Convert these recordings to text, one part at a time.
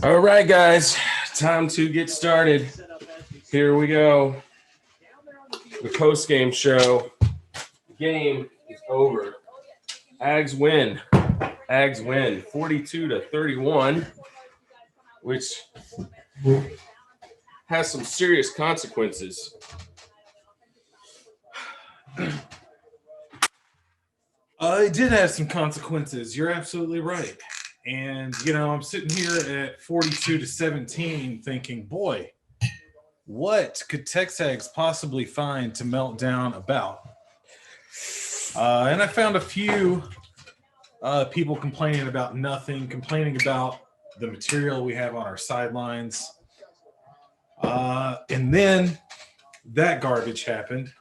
All right, guys, time to get started. Here we go. The post-game show. The game is over. Ags win. Ags win 42-31, which has some serious consequences. It did have some consequences. You're absolutely right. And, I'm sitting here at 42-17 thinking, boy, what could Texags possibly find to melt down about? And I found a few people complaining about nothing, complaining about the material we have on our sidelines. And then that garbage happened.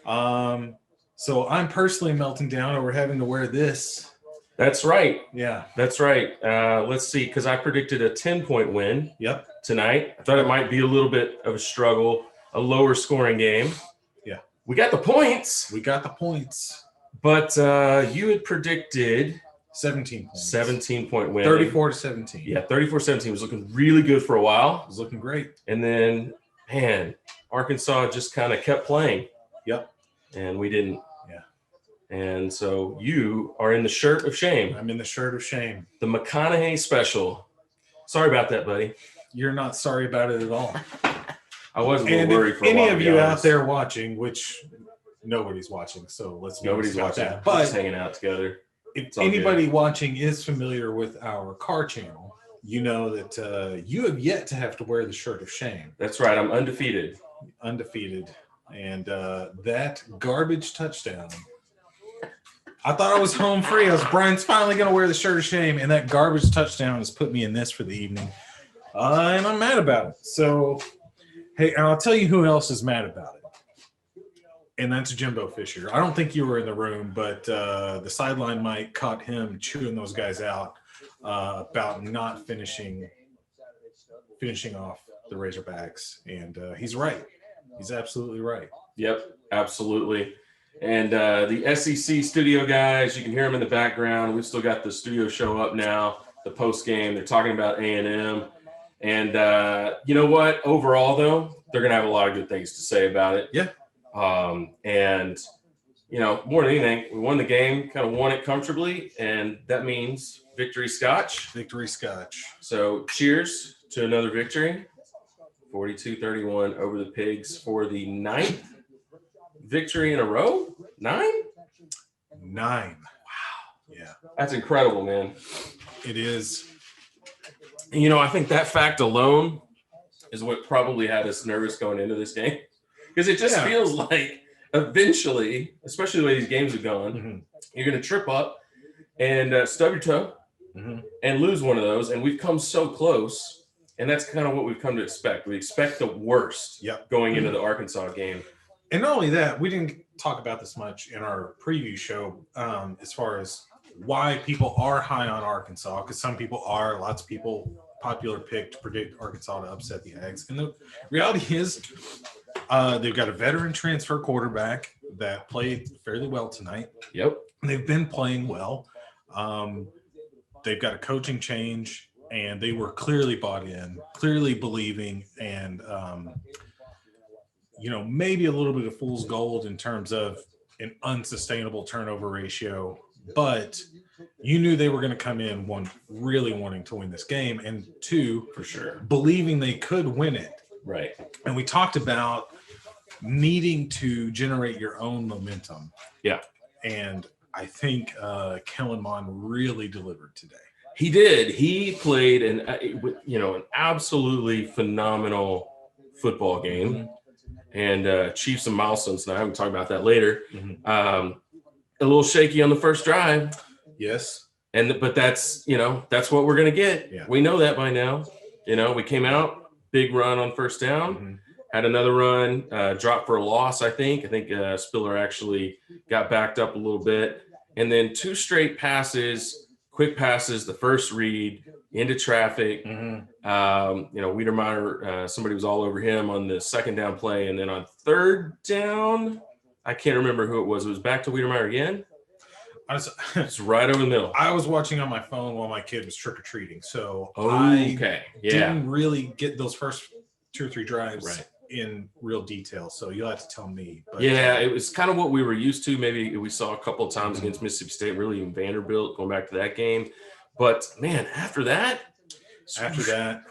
So I'm personally melting down over having to wear this. That's right. Yeah. That's right. Let's see, because I predicted a 10-point win tonight. I thought it might be a little bit of a struggle, a lower scoring game. Yeah. We got the points. But you had predicted 17 points. 17-point win. 34-17. Yeah, 34-17 was looking really good for a while. It was looking great. And then, man, Arkansas just kind of kept playing. Yep. And we didn't. Yeah. And so you are in the shirt of shame. I'm in the shirt of shame. The McConaughey special. Sorry about that, buddy. You're not sorry about it at all. I wasn't worried for a while. Any of you out there watching, which nobody's watching, so let's nobody's watching. That. But just hanging out together. If anybody watching is familiar with our car channel, you know that you have yet to have to wear the shirt of shame. That's right. I'm undefeated. And that garbage touchdown. I thought I was home free. Brian's finally going to wear the shirt of shame, and that garbage touchdown has put me in this for the evening. And I'm mad about it. So, hey, and I'll tell you who else is mad about it. And that's Jimbo Fisher. I don't think you were in the room, but the sideline mic caught him chewing those guys out about not finishing off the Razorbacks. And he's right. He's absolutely right. Yep, absolutely. And the SEC studio guys, you can hear them in the background. We've still got the studio show up now, the post game. They're talking about A&M. And you know what? Overall, though, they're going to have a lot of good things to say about it. Yeah. And, more than anything, we won the game, kind of won it comfortably. And that means victory scotch. Victory scotch. So cheers to another victory. 42-31 over the Pigs for the 9th victory in a row. 9? 9. Wow. Yeah. That's incredible, man. It is. I think that fact alone is what probably had us nervous going into this game. Because it just feels like eventually, especially the way these games have gone, you're going to trip up and stub your toe and lose one of those. And we've come so close. And that's kind of what we've come to expect. We expect the worst going into the Arkansas game. And not only that, we didn't talk about this much in our preview show as far as why people are high on Arkansas, because some people are, lots of people, popular pick to predict Arkansas to upset the Aggies. And the reality is they've got a veteran transfer quarterback that played fairly well tonight. Yep. They've been playing well. They've got a coaching change. And they were clearly bought in, clearly believing, and, maybe a little bit of fool's gold in terms of an unsustainable turnover ratio. But you knew they were going to come in, one, really wanting to win this game, and two, for sure, believing they could win it. Right. And we talked about needing to generate your own momentum. Yeah. And I think Kellen Mond really delivered today. He did. He played an absolutely phenomenal football game, and achieved some milestones tonight. We can talk about that later. A little shaky on the first drive. Yes. But that's what we're gonna get. Yeah. We know that by now. We came out, big run on first down, had another run, dropped for a loss. I think Spiller actually got backed up a little bit, and then 2 straight passes. Quick passes, the first read into traffic. Wiedermeyer, somebody was all over him on the second down play. And then on third down, I can't remember who it was. It was back to Wiedermeyer again. It's right over the middle. I was watching on my phone while my kid was trick-or-treating, so Okay. Yeah. didn't really get those first 2 or 3 drives Right. in real detail, so you'll have to tell me. But, yeah, it was kind of what we were used to. Maybe we saw a couple of times Mhm. against Mississippi State, really in Vanderbilt, going back to that game. But man, after that,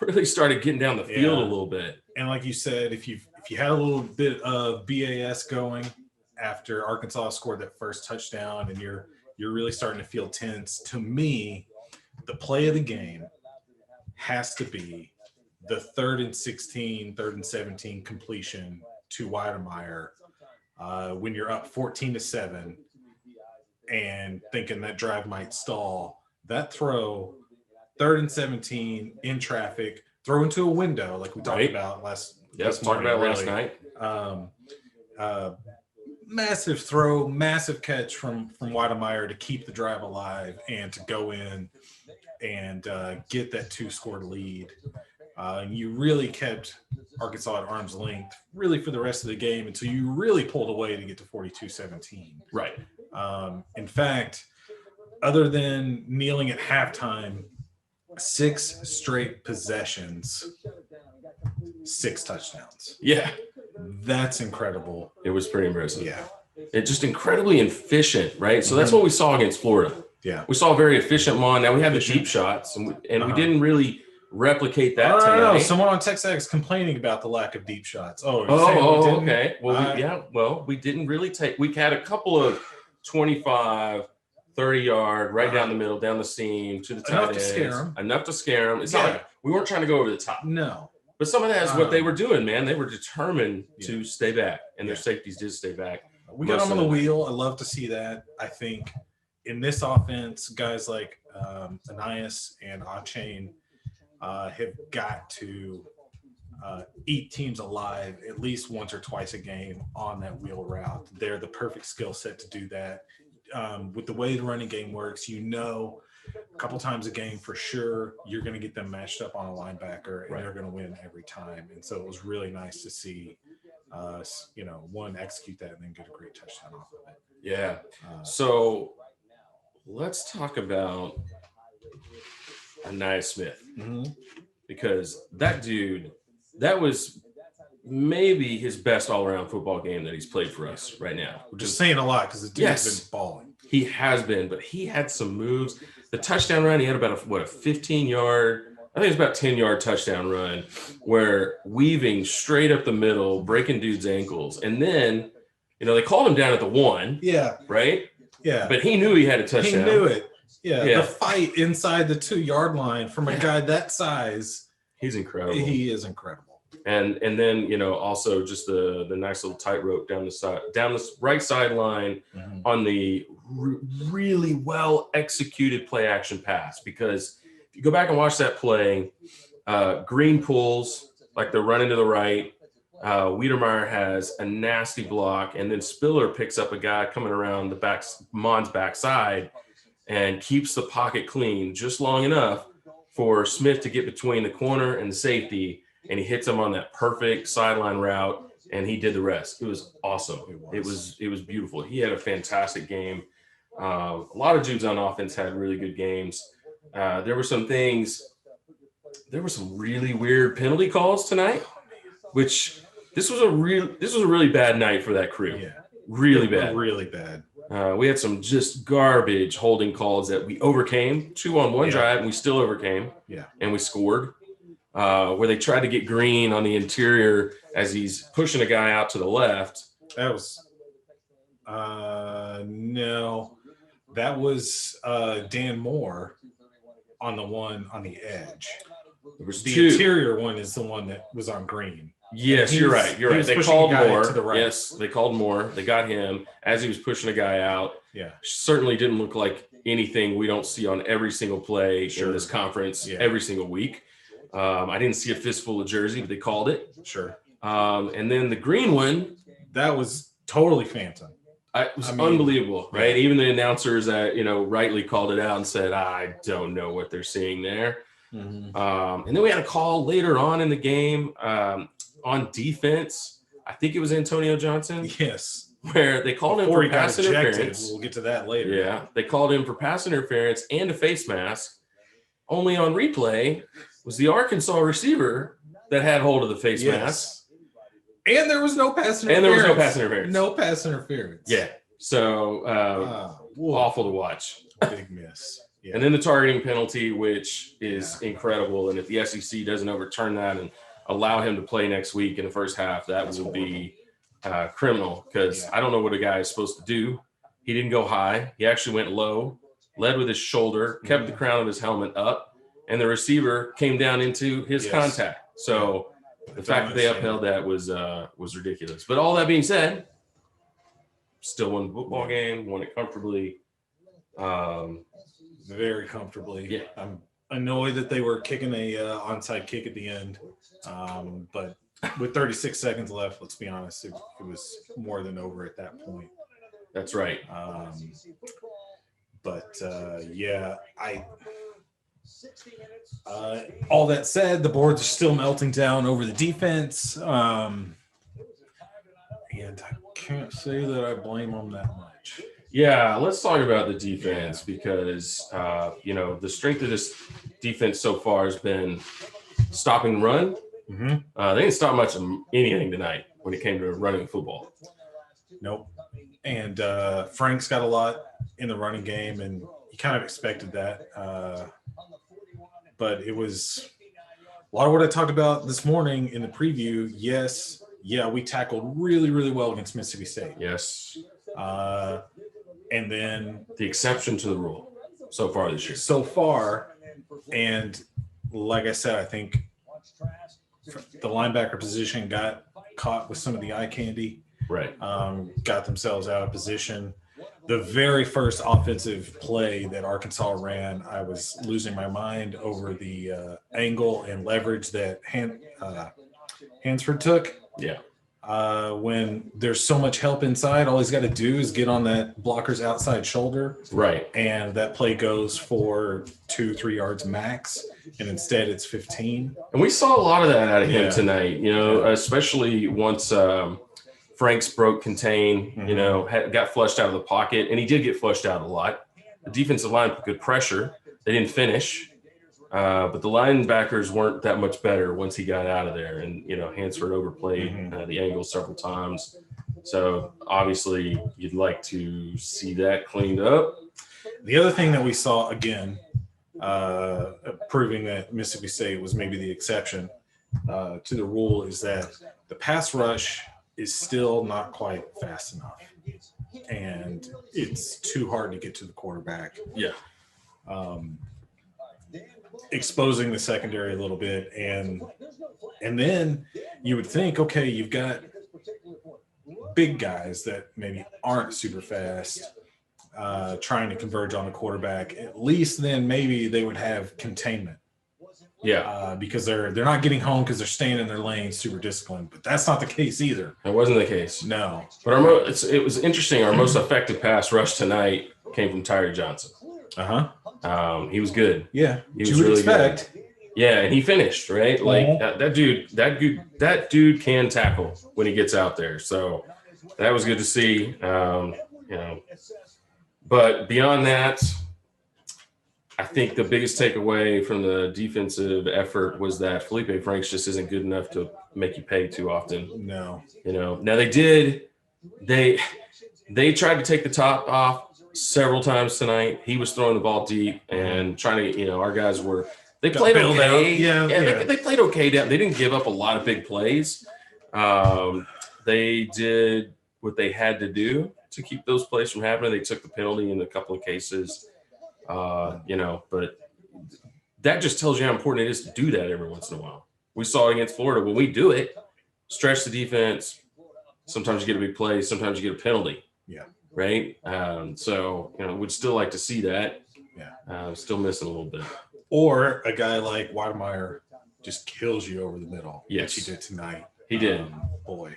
really started getting down the field a little bit. And like you said, if you had a little bit of BAS going after Arkansas scored that first touchdown, and you're really starting to feel tense, to me, the play of the game has to be the 3rd and 16, 3rd and 17 completion to Weidemeyer when you're up 14-7 and thinking that drive might stall. That throw, 3rd and 17 in traffic, throw into a window like we talked about last night. Massive throw, massive catch from Weidemeyer to keep the drive alive and to go in and get that 2-score lead. You really kept Arkansas at arm's length really for the rest of the game until you really pulled away to get to 42-17. Right. In fact, other than kneeling at halftime, 6 straight possessions, 6 touchdowns. Yeah. That's incredible. It was pretty impressive. Yeah. It's just incredibly efficient, right? So that's what we saw against Florida. Yeah. We saw a very efficient Mon. Now we had the deep shots, and we didn't really replicate that tonight. No. Someone on TextX complaining about the lack of deep shots. Okay. Well, we didn't really take. We had a couple of 25, 30-yard right down the middle, down the seam to the tight ends. Enough to scare them. It's not like we weren't trying to go over the top. No. But some of that is what they were doing, man. They were determined to stay back, and their safeties did stay back. We got them on the wheel. I love to see that. I think in this offense, guys like Anais and Achain have got to eat teams alive at least once or twice a game on that wheel route. They're the perfect skill set to do that. With the way the running game works, a couple times a game for sure, you're going to get them matched up on a linebacker, and they're going to win every time. And so it was really nice to see one execute that and then get a great touchdown off of it. Yeah. So let's talk about Anais Smith, because that dude, that was maybe his best all-around football game that he's played for us right now. We're just saying a lot because the dude's been balling. He has been, but he had some moves. The touchdown run, he had about a 15-yard, I think it's about 10-yard touchdown run where weaving straight up the middle, breaking dudes' ankles. And then, they called him down at the 1. Yeah. Right? Yeah. But he knew he had a touchdown. He knew it. Yeah. The fight inside the 2-yard line from a guy that size. He's incredible. He is incredible. And then, also just the nice little tightrope down the right sideline on the really well executed play action pass. Because if you go back and watch that play, Green pulls like they're running to the right. Wiedemeyer has a nasty block, and then Spiller picks up a guy coming around Mon's backside and keeps the pocket clean just long enough for Smith to get between the corner and the safety, and he hits him on that perfect sideline route, and he did the rest. It was awesome. It was beautiful. He had a fantastic game. A lot of dudes on offense had really good games. There were some really weird penalty calls tonight, which this was a really bad night for that crew. Yeah. Really bad. Really bad. We had some just garbage holding calls that we overcame. 2 on one drive, and we still overcame. Yeah. And we scored. Where they tried to get Green on the interior as he's pushing a guy out to the left. That was no. That was Dan Moore on the one on the edge. The interior one is the one that was on Green. Yes, you're right. They called Moore. To the right. Yes, they called Moore. They got him as he was pushing a guy out. Yeah. Certainly didn't look like anything we don't see on every single play in this conference every single week. I didn't see a fistful of jersey, but they called it. Sure. And then the Green one. That was totally phantom. It was unbelievable, right? Even the announcers that, rightly called it out and said, I don't know what they're seeing there. And then we had a call later on in the game on defense. I think it was Antonio Johnson. Yes. where they called him Before for he got pass ejected, interference. we'll get to that later. Yeah, they called him for pass interference and a face mask. Only on replay was the Arkansas receiver that had hold of the face mask. And there was no pass interference. No pass interference. Yeah. So awful to watch. Big miss. Yeah. And then the targeting penalty, which is incredible. And if the SEC doesn't overturn that and allow him to play next week in the first half, that would be criminal, because I don't know what a guy is supposed to do. He didn't go high. He actually went low, led with his shoulder, kept the crown of his helmet up, and the receiver came down into his contact. So the fact that they upheld that was ridiculous. But all that being said, still won the football game, won it comfortably. Very comfortably. Yeah. I'm annoyed that they were kicking a onside kick at the end. But with 36 seconds left, let's be honest, it was more than over at that point. That's right. All that said, the boards are still melting down over the defense. And I can't say that I blame them that much. Yeah, let's talk about the defense, because, the strength of this defense so far has been stopping the run. Mm-hmm. They didn't stop much of anything tonight when it came to running football. Nope. And Frank's got a lot in the running game, and you kind of expected that. But it was a lot of what I talked about this morning in the preview. Yes, we tackled really, really well against Mississippi State. Yes. And then the exception to the rule so far this year. So far, and like I said, I think the linebacker position got caught with some of the eye candy. Right. Got themselves out of position. The very first offensive play that Arkansas ran, I was losing my mind over the angle and leverage that Hansford took. Yeah. When there's so much help inside, all he's got to do is get on that blocker's outside shoulder. Right. And that play goes for 2-3 yards max. And instead it's 15. And we saw a lot of that out of him tonight, especially once Franks broke contain, got flushed out of the pocket. And he did get flushed out a lot. The defensive line put good pressure. They didn't finish. But the linebackers weren't that much better once he got out of there. And, Hansford overplayed the angle several times. So obviously you'd like to see that cleaned up. The other thing that we saw, again, proving that Mississippi State was maybe the exception to the rule, is that the pass rush is still not quite fast enough. And it's too hard to get to the quarterback. Yeah. Exposing the secondary a little bit, and then you would think, okay, you've got big guys that maybe aren't super fast trying to converge on the quarterback. At least then maybe they would have containment. Yeah. Because they're not getting home because they're staying in their lane, super disciplined. But that's not the case either. That wasn't the case. No. But it was interesting. Our most effective pass rush tonight came from Tyree Johnson. He was good. Yeah, he was really good. Yeah, and he finished, right? Like that dude can tackle when he gets out there. So that was good to see. But beyond that, I think the biggest takeaway from the defensive effort was that Felipe Franks just isn't good enough to make you pay too often. No. Now they did. They tried to take the top off several times tonight. He was throwing the ball deep and trying to, our guys they played okay. They played okay down. They didn't give up a lot of big plays. They did what they had to do to keep those plays from happening. They took the penalty in a couple of cases, but that just tells you how important it is to do that every once in a while. We saw it against Florida. When we do it, stretch the defense, sometimes you get a big play, sometimes you get a penalty. Yeah. Right. So, would still like to see that. Yeah. Still missing a little bit. Or a guy like Weidemeyer just kills you over the middle. Yes. Which he did tonight. He did. Boy.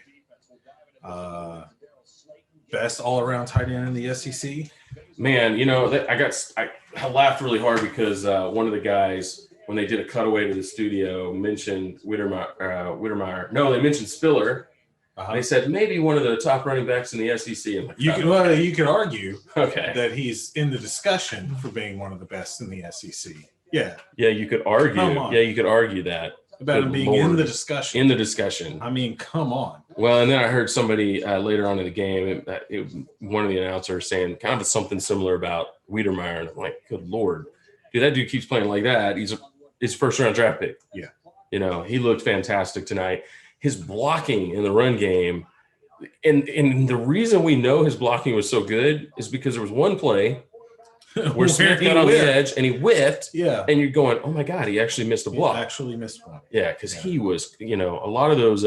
Best all-around tight end in the SEC. Man, I laughed really hard because one of the guys, when they did a cutaway to the studio, mentioned Wiedermeyer. No, they mentioned Spiller. They said maybe one of the top running backs in the SEC. I'm like, you could argue that he's in the discussion for being one of the best in the SEC. Yeah. Yeah, you could argue. Yeah, you could argue that. About him being in the discussion. In the discussion. I mean, come on. Well, and then I heard somebody later on in the game, one of the announcers saying kind of something similar about Wiedermeyer. And I'm like, good Lord. Dude, that dude keeps playing like that. He's his first-round draft pick. Yeah. You know, he looked fantastic tonight. His blocking in the run game, and the reason we know his blocking was so good is because there was one play where Smith got on the edge and he whiffed. Yeah. And you're going, oh my God, he actually missed a block. He actually missed one. Yeah, because he was, a lot of those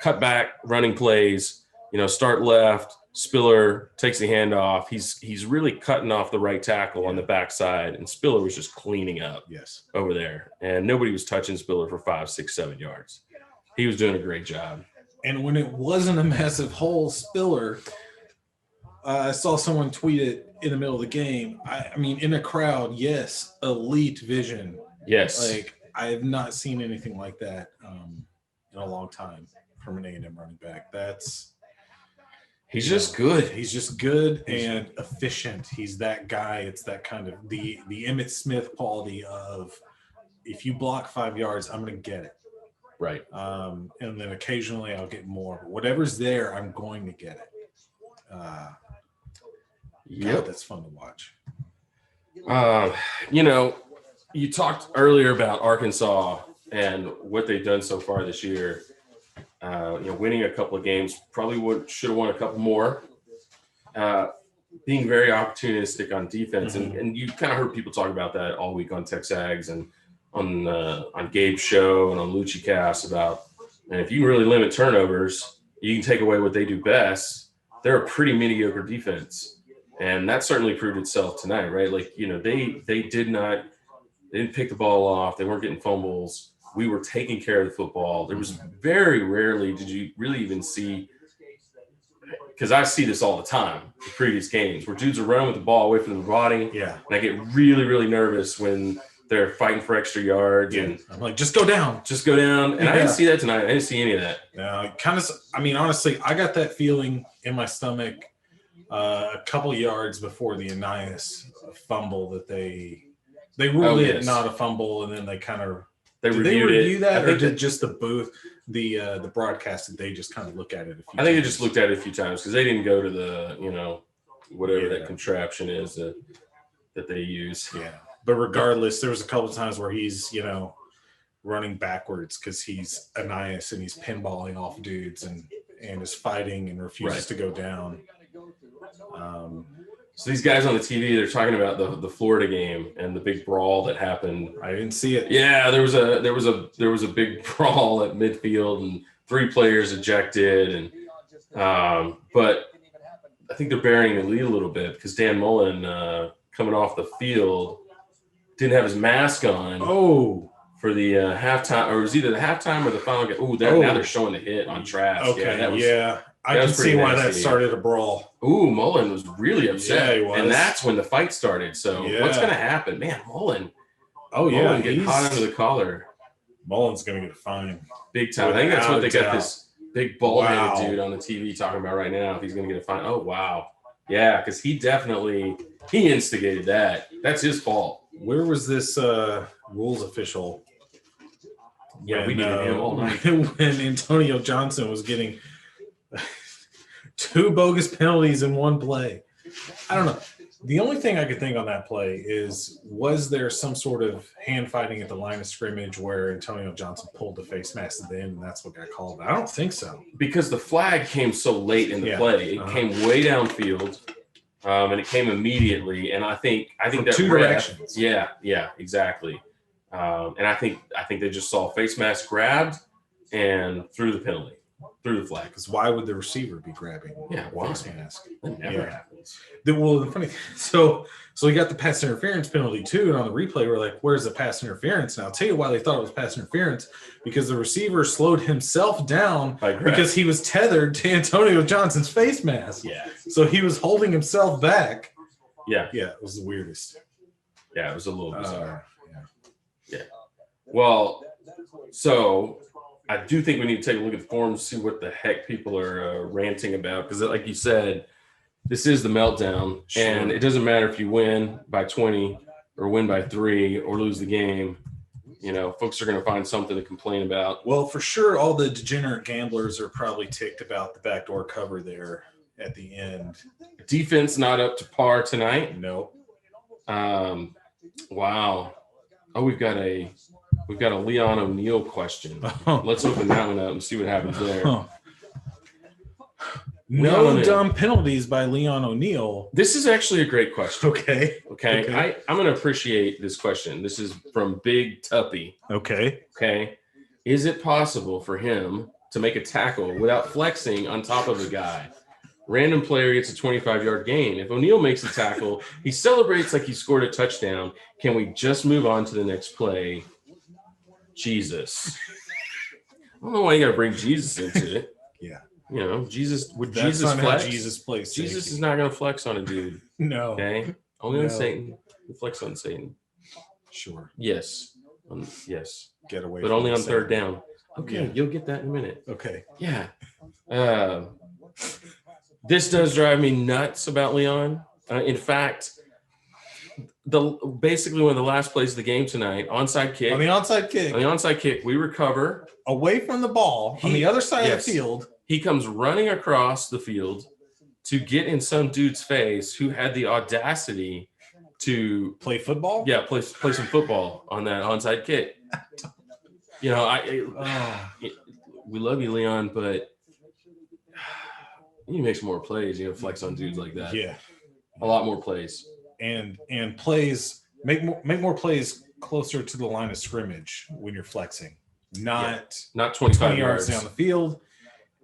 cutback running plays, start left, Spiller takes the handoff. He's really cutting off the right tackle on the backside, and Spiller was just cleaning up over there. And nobody was touching Spiller for 5, 6, 7 yards. He was doing a great job. And when it wasn't a massive hole, Spiller – I saw someone tweet it in the middle of the game. I mean, in a crowd, yes, elite vision. Yes. Like, I have not seen anything like that in a long time from an A&M running back. He's just good. He's just good and efficient. He's that guy. It's that kind of the Emmitt Smith quality of, if you block 5 yards, I'm going to get it. Right. And then occasionally I'll get more. But whatever's there, I'm going to get it. God, that's fun to watch. You talked earlier about Arkansas and what they've done so far this year. Winning a couple of games, probably should have won a couple more. Being very opportunistic on defense, and you kind of heard people talk about that all week on TexAgs and on Gabe's show and on LuchiCast about, and if you really limit turnovers, you can take away what they do best. They're a pretty mediocre defense. And that certainly proved itself tonight, right? Like, they didn't pick the ball off. They weren't getting fumbles. We were taking care of the football. There was very rarely did you really even see, because I see this all the time in previous games, where dudes are running with the ball away from the body. Yeah. And I get really, really nervous when they're fighting for extra yards. Yeah. And I'm like, just go down. Just go down. And I didn't see that tonight. I didn't see any of that. No, honestly, I got that feeling in my stomach a couple yards before the Anias fumble that they ruled it not a fumble, and then they kind of review that, or did just the booth, the broadcast, did they just kind of look at it a few times? I think they just looked at it a few times because they didn't go to the whatever that contraption is that they use. Yeah, but regardless, there was a couple of times where he's running backwards because he's Anias and he's pinballing off dudes and is fighting and refuses to go down. So these guys on the TV, they're talking about the Florida game and the big brawl that happened. I didn't see it. Yeah, there was a big brawl at midfield and 3 players ejected, and but I think they're burying the lead a little bit because Dan Mullen coming off the field didn't have his mask on. Oh. For the halftime, or it was either the halftime or the final game. Now they're showing the hit on Trask. Okay, I can see why that started a brawl. Ooh, Mullen was really upset. Yeah, he was. And that's when the fight started. So what's going to happen? Man, Mullen. Mullen getting hot under the collar. Mullen's going to get a fine. Big time. I think that's what they got this big bald-headed dude on the TV talking about right now. If he's going to get a fine. Oh, wow. Yeah, because he instigated that. That's his fault. Where was this rules official? Yeah, we needed him all night. When Antonio Johnson was getting 2 bogus penalties in one play. I don't know. The only thing I could think on that play is, was there some sort of hand fighting at the line of scrimmage where Antonio Johnson pulled the face mask at the end and that's what got called? I don't think so. Because the flag came so late in the play. It came way downfield, and it came immediately. And I think from that 2 directions. Yeah, exactly. And I think they just saw face mask grabbed and threw the penalty. Through the flag. Because why would the receiver be grabbing face mask? That never happens. The funny thing, so we got the pass interference penalty too, and on the replay we're like, where's the pass interference? And I'll tell you why they thought it was pass interference, because the receiver slowed himself down because he was tethered to Antonio Johnson's face mask. Yeah. So he was holding himself back. Yeah. Yeah, it was the weirdest. Yeah, it was a little bizarre. Yeah. Well, so I do think we need to take a look at the forums, see what the heck people are ranting about. Because, like you said, this is the meltdown, and it doesn't matter if you win by 20 or win by 3 or lose the game. You know, folks are going to find something to complain about. Well, for sure, all the degenerate gamblers are probably ticked about the backdoor cover there at the end. Defense not up to par tonight. No. Wow. Oh, we've got a Leon O'Neal question. Let's open that one up and see what happens there. No dumb penalties by Leon O'Neal. This is actually a great question. Okay. I'm going to appreciate this question. This is from Big Tuppy. Okay. Is it possible for him to make a tackle without flexing on top of a guy? Random player gets a 25-yard gain. If O'Neal makes a tackle, he celebrates like he scored a touchdown. Can we just move on to the next play? Jesus. I don't know why you got to bring Jesus into it. Yeah. You know, Jesus, would That's Jesus flex? Jesus plays. Jesus is not going to flex on a dude. No. Okay? Only on Satan. He flex on Satan. Sure. Yes. Yes. Get away. But only on third down. Okay. Yeah. You'll get that in a minute. Okay. Yeah. This does drive me nuts about Leon. In fact, basically one of the last plays of the game tonight, onside kick. On the onside kick, we recover. Away from the ball, on the other side of the field. He comes running across the field to get in some dude's face who had the audacity to play football. Yeah, play some football on that onside kick. You know, we love you, Leon, but you need to make some more plays. You know, flex on dudes like that. Yeah, a lot more plays. And plays make more plays closer to the line of scrimmage when you're flexing, not 25 yards down the field,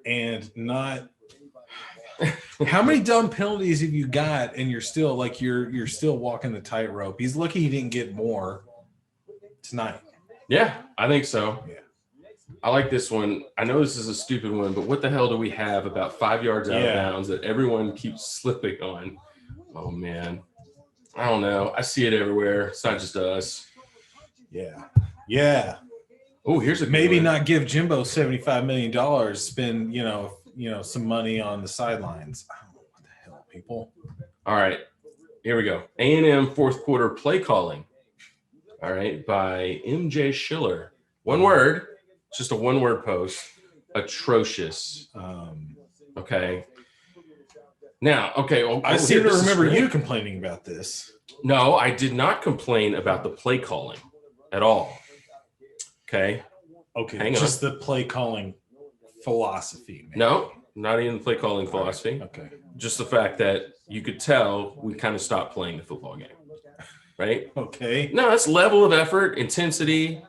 and not. How many dumb penalties have you got, and you're still you're still walking the tightrope? He's lucky he didn't get more tonight. Yeah, I think so. Yeah. I like this one. I know this is a stupid one, but what the hell do we have about 5 yards out of bounds that everyone keeps slipping on? Oh, man. I don't know. I see it everywhere. It's not just us. Yeah. Oh, here's a maybe not give Jimbo $75 million. Spend some money on the sidelines. I don't know what the hell, people. All right, here we go. A&M fourth quarter play calling. All right, by MJ Schiller. One word. It's just a one-word post. Atrocious. Okay. Now, well, I seem to remember you complaining about this. No, I did not complain about the play calling at all. Okay. Just the play calling philosophy. Maybe. No, not even the play calling philosophy. Okay. Just the fact that you could tell we kind of stopped playing the football game. Right? Okay. No, it's level of effort, intensity,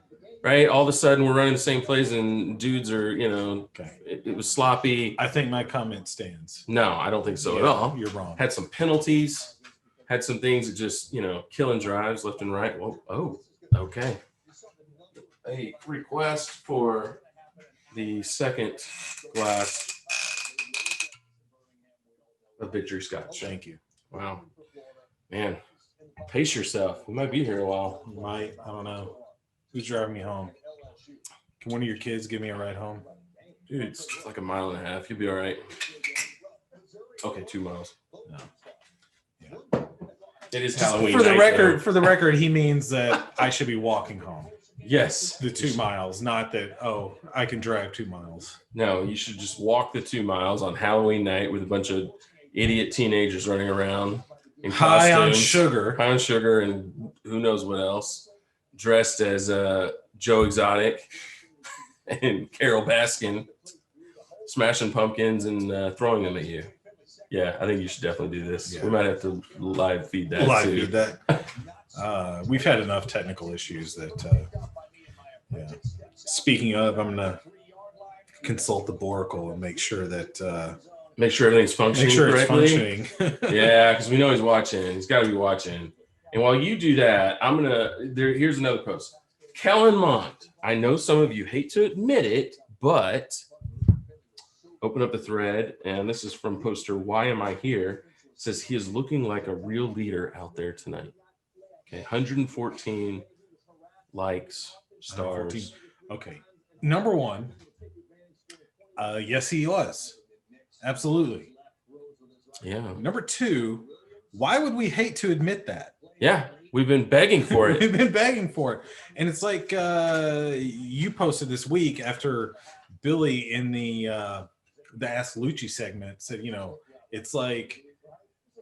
right? All of a sudden we're running the same plays and dudes are, it was sloppy. I think my comment stands. No, I don't think so at all. You're wrong. Had some penalties, had some things that just, killing drives left and right. Well, okay. A request for the second glass of victory scotch. Thank you. Wow. Man, pace yourself. We might be here a while. I don't know. Who's driving me home? Can one of your kids give me a ride home? Dude, it's like 1.5 miles. You'll be all right. Okay, 2 miles. No. Yeah. It is Halloween. For the record, he means that I should be walking home. Yes. The 2 miles, not that, I can drive 2 miles. No, you should just walk the 2 miles on Halloween night with a bunch of idiot teenagers running around in costumes. High on sugar and who knows what else. Dressed as Joe Exotic and Carol Baskin, smashing pumpkins and throwing them at you. Yeah, I think you should definitely do this. Yeah. We might have to live feed that. We've had enough technical issues that, Speaking of, I'm going to consult the Boracle and make sure that... make sure everything's functioning correctly. It's functioning. Yeah, because we know he's watching. He's got to be watching. And while you do that, here's another post. Kellen Mond. I know some of you hate to admit it, but open up the thread, and this is from poster Why Am I Here? It says he is looking like a real leader out there tonight. Okay, 114 likes, stars. 114. Okay. Number one, yes, he was. Absolutely. Yeah. Number two, why would we hate to admit that? Yeah. We've been begging for it. We've been begging for it. And it's like you posted this week after Billy in the Ask Lucci segment said, it's like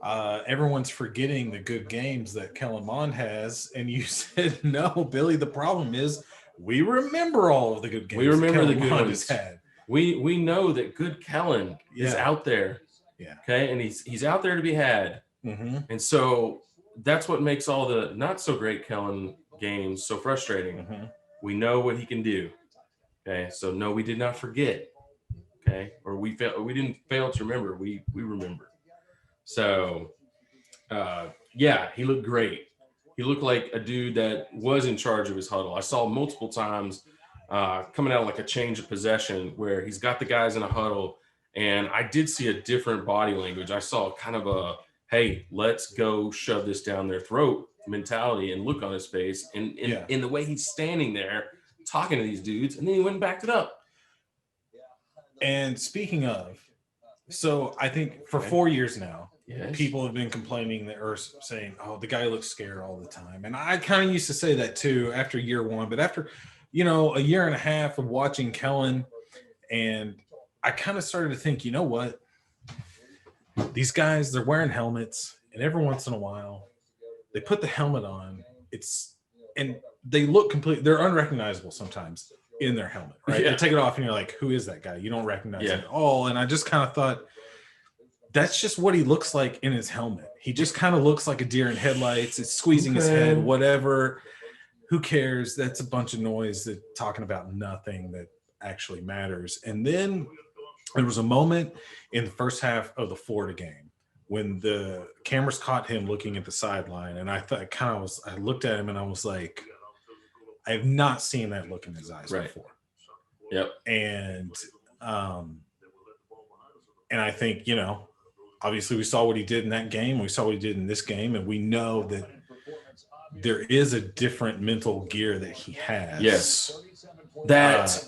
everyone's forgetting the good games that Kellen Mond has. And you said, no, Billy, the problem is we remember all of the good games We remember the good Mond ones. has had. We know that good Kellen is out there. Yeah. Okay. And he's out there to be had. Mm-hmm. And so that's what makes all the not so great Kellen games so frustrating. Mm-hmm. We know what he can do. Okay. So no, we did not forget. Okay. Or we didn't fail to remember. We remember. So yeah, he looked great. He looked like a dude that was in charge of his huddle. I saw multiple times coming out like a change of possession where he's got the guys in a huddle, and I did see a different body language. I saw kind of a, hey, let's go shove this down their throat mentality and look on his face, and in the way he's standing there talking to these dudes, and then he went and backed it up. And speaking of, so I think for 4 years now, people have been complaining that or saying, oh, the guy looks scared all the time. And I kind of used to say that too after year one, but after, a year and a half of watching Kellen, and I kind of started to think, you know what? These guys, they're wearing helmets, and every once in a while they put the helmet on. And they look they're unrecognizable sometimes in their helmet, right? Yeah. You take it off and you're like, who is that guy? You don't recognize him at all. And I just kind of thought, that's just what he looks like in his helmet. He just kind of looks like a deer in headlights. It's squeezing his head, whatever. Who cares? That's a bunch of noise that talking about nothing that actually matters. And then there was a moment in the first half of the Florida game when the cameras caught him looking at the sideline. And I thought I looked at him and I was like, I have not seen that look in his eyes before. Yep. And I think, obviously we saw what he did in that game. We saw what he did in this game. And we know that there is a different mental gear that he has. Yes.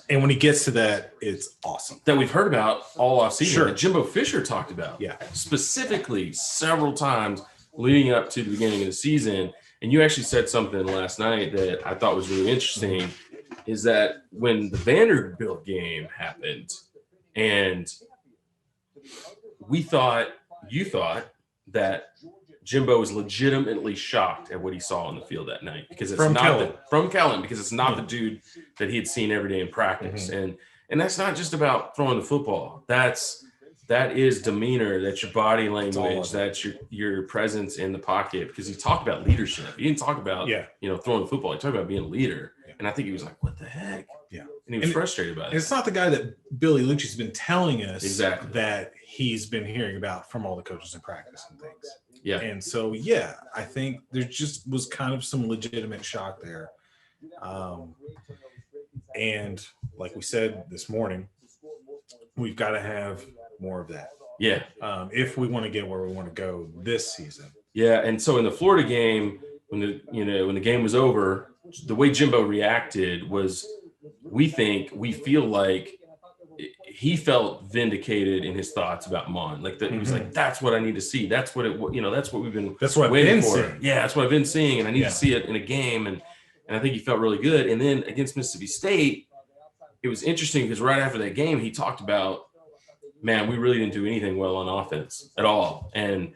And when he gets to that, it's awesome. That we've heard about all off season. Sure. That Jimbo Fisher talked about. Yeah. Specifically several times leading up to the beginning of the season. And you actually said something last night that I thought was really interesting, is that when the Vanderbilt game happened and you thought that Jimbo was legitimately shocked at what he saw on the field that night because it's from Kellen, because it's not the dude that he had seen every day in practice. Mm-hmm. And that's not just about throwing the football. That is demeanor, that's your body language, that's your presence in the pocket, because he talked about leadership. He didn't talk about throwing the football. He talked about being a leader. Yeah. And I think he was like, what the heck? Yeah. And he was frustrated about it. It's not the guy that Billy Lucci's been telling us that he's been hearing about from all the coaches in practice and things. Yeah. And so, I think there just was kind of some legitimate shock there. And like we said this morning, we've got to have more of that. Yeah. If we want to get where we want to go this season. Yeah. And so in the Florida game, when the game was over, the way Jimbo reacted was, we feel like he felt vindicated in his thoughts about Mon. Like that, he was like, that's what I need to see. That's what that's what we've been waiting for. Seeing. Yeah, that's what I've been seeing, and I need to see it in a game. And I think he felt really good. And then against Mississippi State, it was interesting because right after that game, he talked about, man, we really didn't do anything well on offense at all. And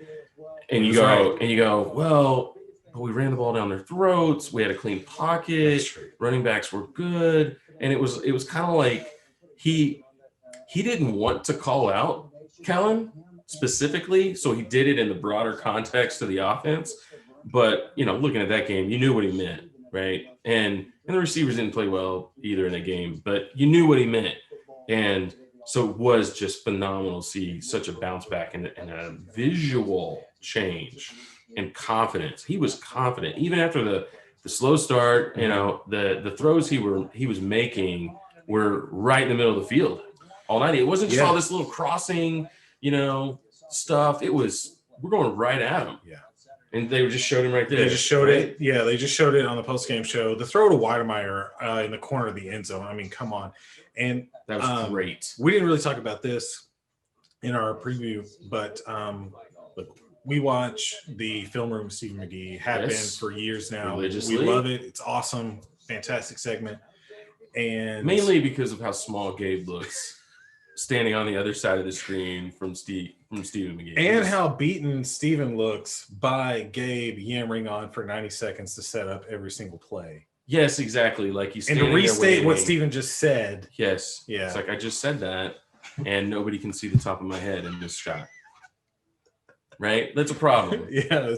you go, well, but we ran the ball down their throats. We had a clean pocket. Running backs were good. And it was kind of like he didn't want to call out Kellen specifically, so he did it in the broader context of the offense. But, looking at that game, you knew what he meant, right? And the receivers didn't play well either in that game, but you knew what he meant. And so it was just phenomenal to see such a bounce back and a visual change and confidence. He was confident even after the slow start. The throws he was making were right in the middle of the field all night. It wasn't just all this little crossing, stuff. It was, we're going right at him. Yeah. And they just showed him right there. They just showed it. Yeah, they just showed it on the post-game show. The throw to Weidemeyer in the corner of the end zone. I mean, come on. And that was great. We didn't really talk about this in our preview, but look, we watch the film room with Stephen McGee. Have been for years now. We love it. It's awesome. Fantastic segment. And mainly because of how small Gabe looks standing on the other side of the screen from Stephen McGee. And how beaten Stephen looks by Gabe yammering on for 90 seconds to set up every single play. Yes, exactly. Like he's standing and to restate what Stephen just said. Yes. Yeah. It's like I just said that, and nobody can see the top of my head in this shot. Right? That's a problem. Yeah.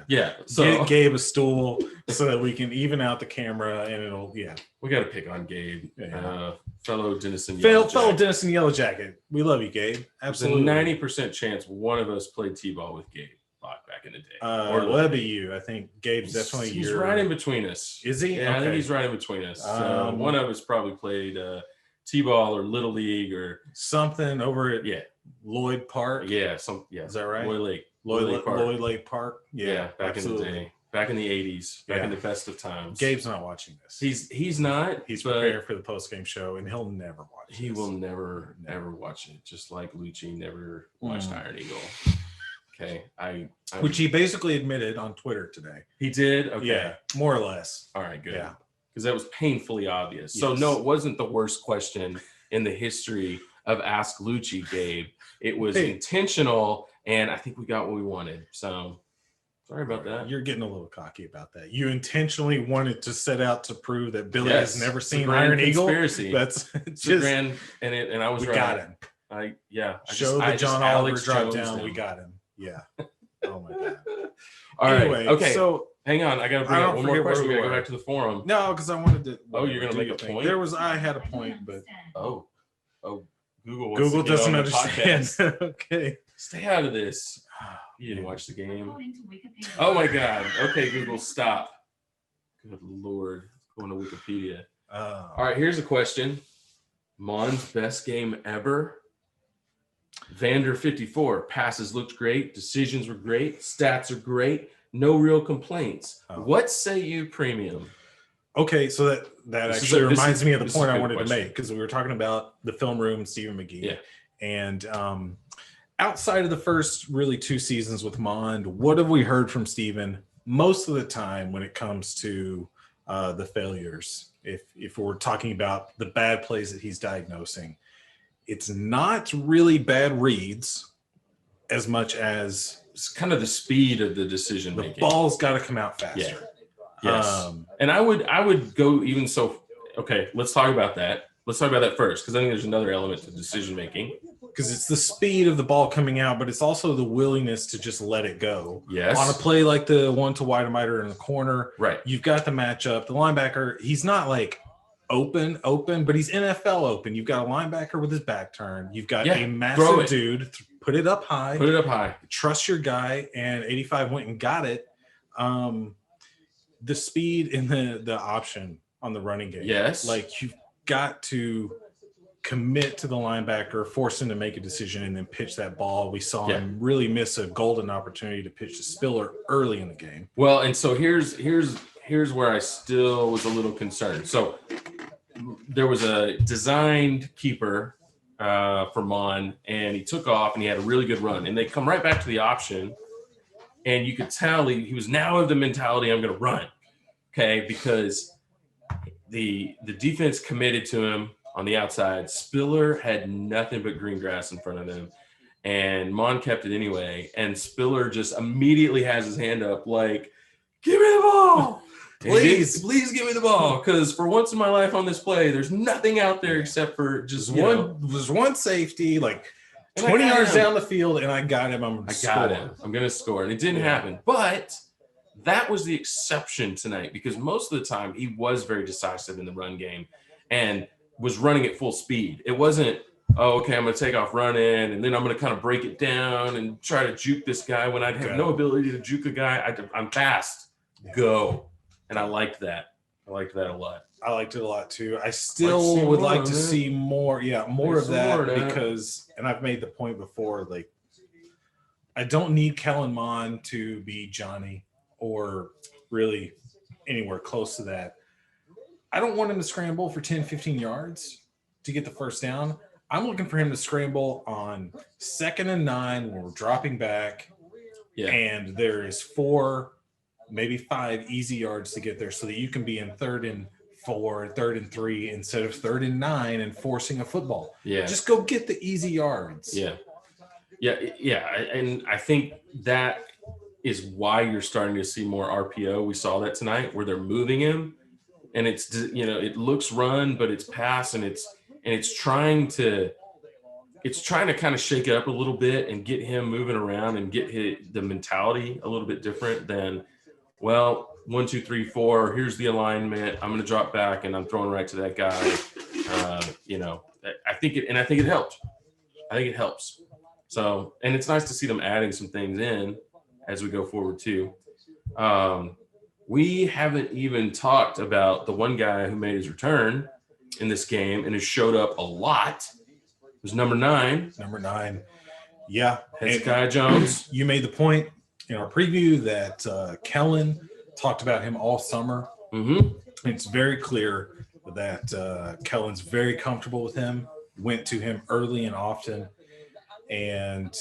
Yeah. So get Gabe a stool so that we can even out the camera, and it'll we got to pick on Gabe. Yeah. Fellow Denison Yellow Jacket. We love you, Gabe. Absolutely. There's a 90% chance one of us played T-ball with Gabe back in the day. Or that'd be you. I think Gabe's definitely he's right in between us. Is he? Yeah, okay. I think he's right in between us. So one of us probably played T-ball or Little League or something over at Lloyd Park. Yeah, is that right? Lloyd Lake Park. Yeah, back absolutely. In the day. Back in the 80s, back in the best of times. Gabe's not watching this. He's not. He's preparing for the post-game show, and he'll never watch it. He will never watch it, just like Lucci never watched Iron Eagle. Okay. Which he basically admitted on Twitter today. He did? Okay. Yeah, more or less. All right, good. Yeah. Because that was painfully obvious. Yes. So, no, it wasn't the worst question in the history of Ask Lucci, Gabe. It was intentional, and I think we got what we wanted. So, sorry about that. You're getting a little cocky about that. You intentionally wanted to set out to prove that Billy has never seen Iron Eagle. That's just grand, and I was right. Got him. Show the John Oliver drop down. We got him. Yeah. Oh my God. All right. Okay. So hang on. I got to bring up one more question. We got to go back to the forum. No, because I wanted to. Oh, you're going to make a point? I had a point, but. Oh. Google doesn't understand. Okay. Stay out of this. You didn't watch the game. Oh my God. Okay, Google, stop. Good Lord. Going to Wikipedia. All right, here's a question. Mon's best game ever. Vander 54. Passes looked great. Decisions were great. Stats are great. No real complaints. What say you, Premium? Okay, so that actually reminds me of the point I wanted to make, because we were talking about the film room, Stephen McGee. Yeah. And outside of the first really 2 seasons with Mond, what have we heard from Stephen most of the time when it comes to the failures? If we're talking about the bad plays that he's diagnosing, it's not really bad reads as much as it's kind of the speed of the decision making. The ball's got to come out faster. Yeah. Yes. And I would go even so. Okay, let's talk about that. Let's talk about that first, because I think there's another element to decision making. Because it's the speed of the ball coming out, but it's also the willingness to just let it go. Yes. On a play like the one to Weidemeyer in the corner, right? You've got the matchup. The linebacker, he's not like open, but he's NFL open. You've got a linebacker with his back turned. You've got a massive dude. Put it up high. Trust your guy, and 85 went and got it. The speed in the option on the running game. Yes. Like, you've got to commit to the linebacker, force him to make a decision, and then pitch that ball. We saw him really miss a golden opportunity to pitch to Spiller early in the game. Well, and so here's where I still was a little concerned. So there was a designed keeper for Mon, and he took off, and he had a really good run. And they come right back to the option, and you could tell he was now of the mentality, I'm going to run, okay, because the defense committed to him on the outside. Spiller had nothing but green grass in front of him, and Mon kept it anyway. And Spiller just immediately has his hand up like, give me the ball. Please give me the ball, because for once in my life on this play, there's nothing out there except for just there's one safety, like 20 yards down the field, and I got him. I'm going to score. And it didn't happen. But that was the exception tonight, because most of the time he was very decisive in the run game and was running at full speed. It wasn't, I'm going to take off running, and then I'm going to kind of break it down and try to juke this guy when I have no ability to juke a guy. I'm fast. Go. And I liked that. I liked that a lot. I liked it a lot too. I still would like to see more. Yeah, more of that, because, and I've made the point before, like, I don't need Kellen Mond to be Johnny or really anywhere close to that. I don't want him to scramble for 10, 15 yards to get the first down. I'm looking for him to scramble on 2nd and 9 when we're dropping back. Yeah. And there is 4, maybe 5 easy yards to get there so that you can be in 3rd and 4, 3rd and 3 instead of 3rd and 9 and forcing a football. Yeah. Just go get the easy yards. Yeah. And I think that is why you're starting to see more RPO. We saw that tonight where they're moving him, and it's, it looks run, but it's pass, and it's trying to kind of shake it up a little bit and get him moving around and get the mentality a little bit different than, well, 1, 2, 3, 4. Here's the alignment. I'm going to drop back and I'm throwing right to that guy. I think it helped. I think it helps. So, and it's nice to see them adding some things in as we go forward too. We haven't even talked about the one guy who made his return in this game and has showed up a lot. It was number 9. Number 9. Yeah. Hezekiah Jones. You made the point in our preview that Kellen talked about him all summer. Mm-hmm. It's very clear that Kellen's very comfortable with him, went to him early and often. And,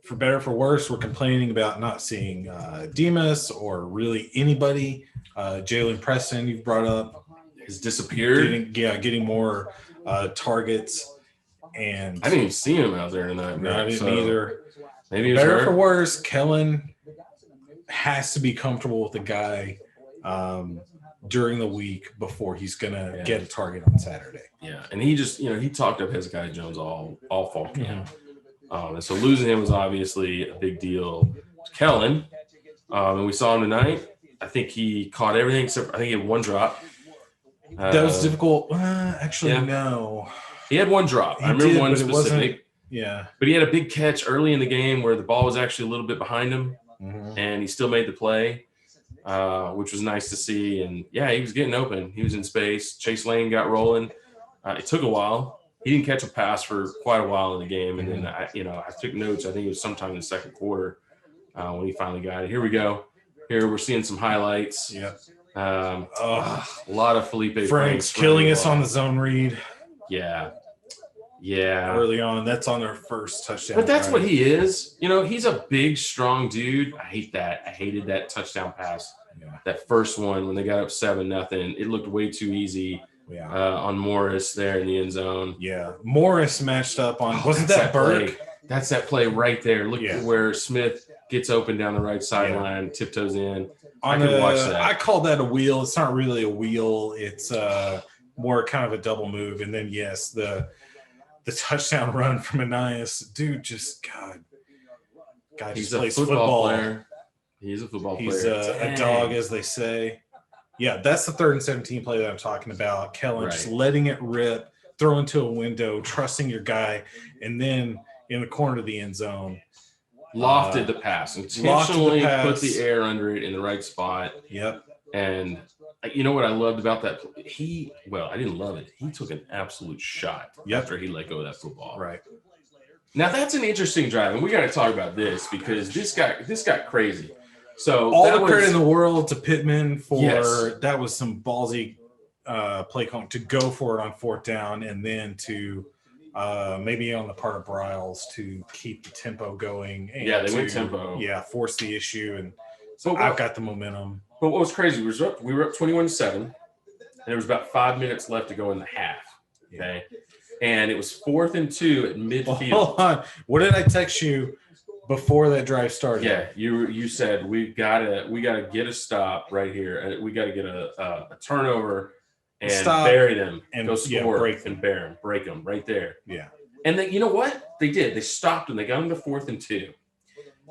for better or for worse, we're complaining about not seeing Demas or really anybody. Jalen Preston, you've brought up, has disappeared. Getting more targets. And I didn't even see him out there tonight. No, I didn't either. Maybe it was better hurt. For worse, Kellen has to be comfortable with the guy during the week before he's gonna get a target on Saturday. Yeah, and he just he talked up Hezekiah Jones all fall camp. And so losing him was obviously a big deal to Kellen. And we saw him tonight. I think he caught everything except I think he had one drop. That was difficult. No. He had one drop. I remember one specific. Yeah. But he had a big catch early in the game where the ball was actually a little bit behind him, and he still made the play, which was nice to see. And, yeah, he was getting open. He was in space. Chase Lane got rolling. It took a while. He didn't catch a pass for quite a while in the game. And then, I took notes. I think it was sometime in the second quarter when he finally got it. Here we go. Here we're seeing some highlights. Yep. A lot of Felipe Frank's killing us on the zone read. Yeah. Early on. That's on their first touchdown. But that's what he is. He's a big, strong dude. I hate that. I hated that touchdown pass. Yeah. That first one when they got up 7-0. It looked way too easy. Yeah. On Morris there in the end zone. Yeah. Morris matched up on wasn't that Burke? Play. That's that play right there. Look at where Smith gets open down the right sideline, tiptoes in. I could watch that. I call that a wheel. It's not really a wheel. It's more kind of a double move. And then the touchdown run from Ananias. Dude, just God he's just plays a football. Player. He's a football player. He's a dog, as they say. Yeah, that's the 3rd and 17 play that I'm talking about. Kellen just letting it rip, throwing to a window, trusting your guy, and then in the corner of the end zone. Lofted the pass. Intentionally put the air under it in the right spot. Yep. And you know what I loved about that? I didn't love it. He took an absolute shot after he let go of that football. Right. Now that's an interesting drive, and we got to talk about this because this got crazy. So all the credit in the world to Pittman for that was some ballsy play calling to go for it on 4th down, and then to maybe on the part of Bryles to keep the tempo going. And they went tempo. Yeah, force the issue, and so I've got the momentum. But what was crazy was we were up 21-7, and there was about 5 minutes left to go in the half. Okay, and it was 4th and 2 at midfield. Hold on, what did I text you before that drive started? Yeah, you said we gotta get a stop right here. We gotta get a turnover and bury them and go score break and break them right there. Yeah, and then you know what they did? They stopped and they got them to 4th and 2.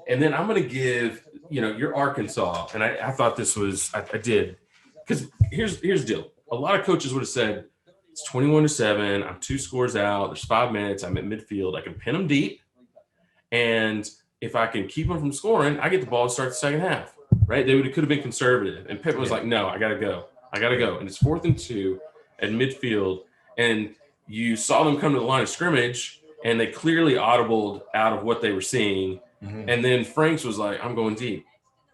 And then I'm gonna give you're Arkansas, and I thought this was I did because here's the deal. A lot of coaches would have said it's 21-7. I'm 2 scores out. There's 5 minutes. I'm at midfield. I can pin them deep, and if I can keep them from scoring, I get the ball to start the second half, right? They could have been conservative. And Pittman was like, no, I got to go. And it's 4th and 2 at midfield. And you saw them come to the line of scrimmage, and they clearly audibled out of what they were seeing. Mhm. And then Franks was like, I'm going deep,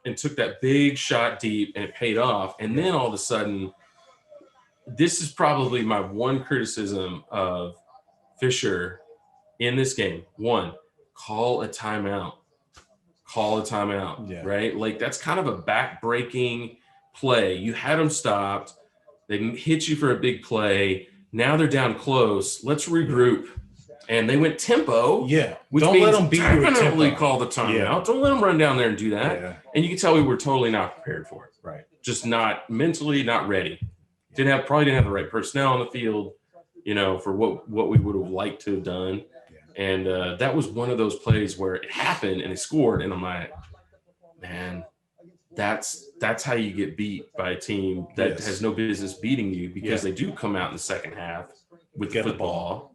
and took that big shot deep, and it paid off. And then all of a sudden, this is probably my one criticism of Fisher in this game. One, call a timeout. Yeah. Right? Like, that's kind of a back-breaking play. You had them stopped. They hit you for a big play. Now they're down close. Let's regroup. And they went tempo. Yeah. Which Don't means let them beat you with definitely tempo. call the timeout. Yeah. Don't let them run down there and do that. Yeah. And you can tell we were totally not prepared for it. Right. Just not mentally, not ready. Probably didn't have the right personnel on the field, for what we would have liked to have done. Yeah. And that was one of those plays where it happened and they scored. And I'm like, man, that's how you get beat by a team that has no business beating you, because they do come out in the second half with the football.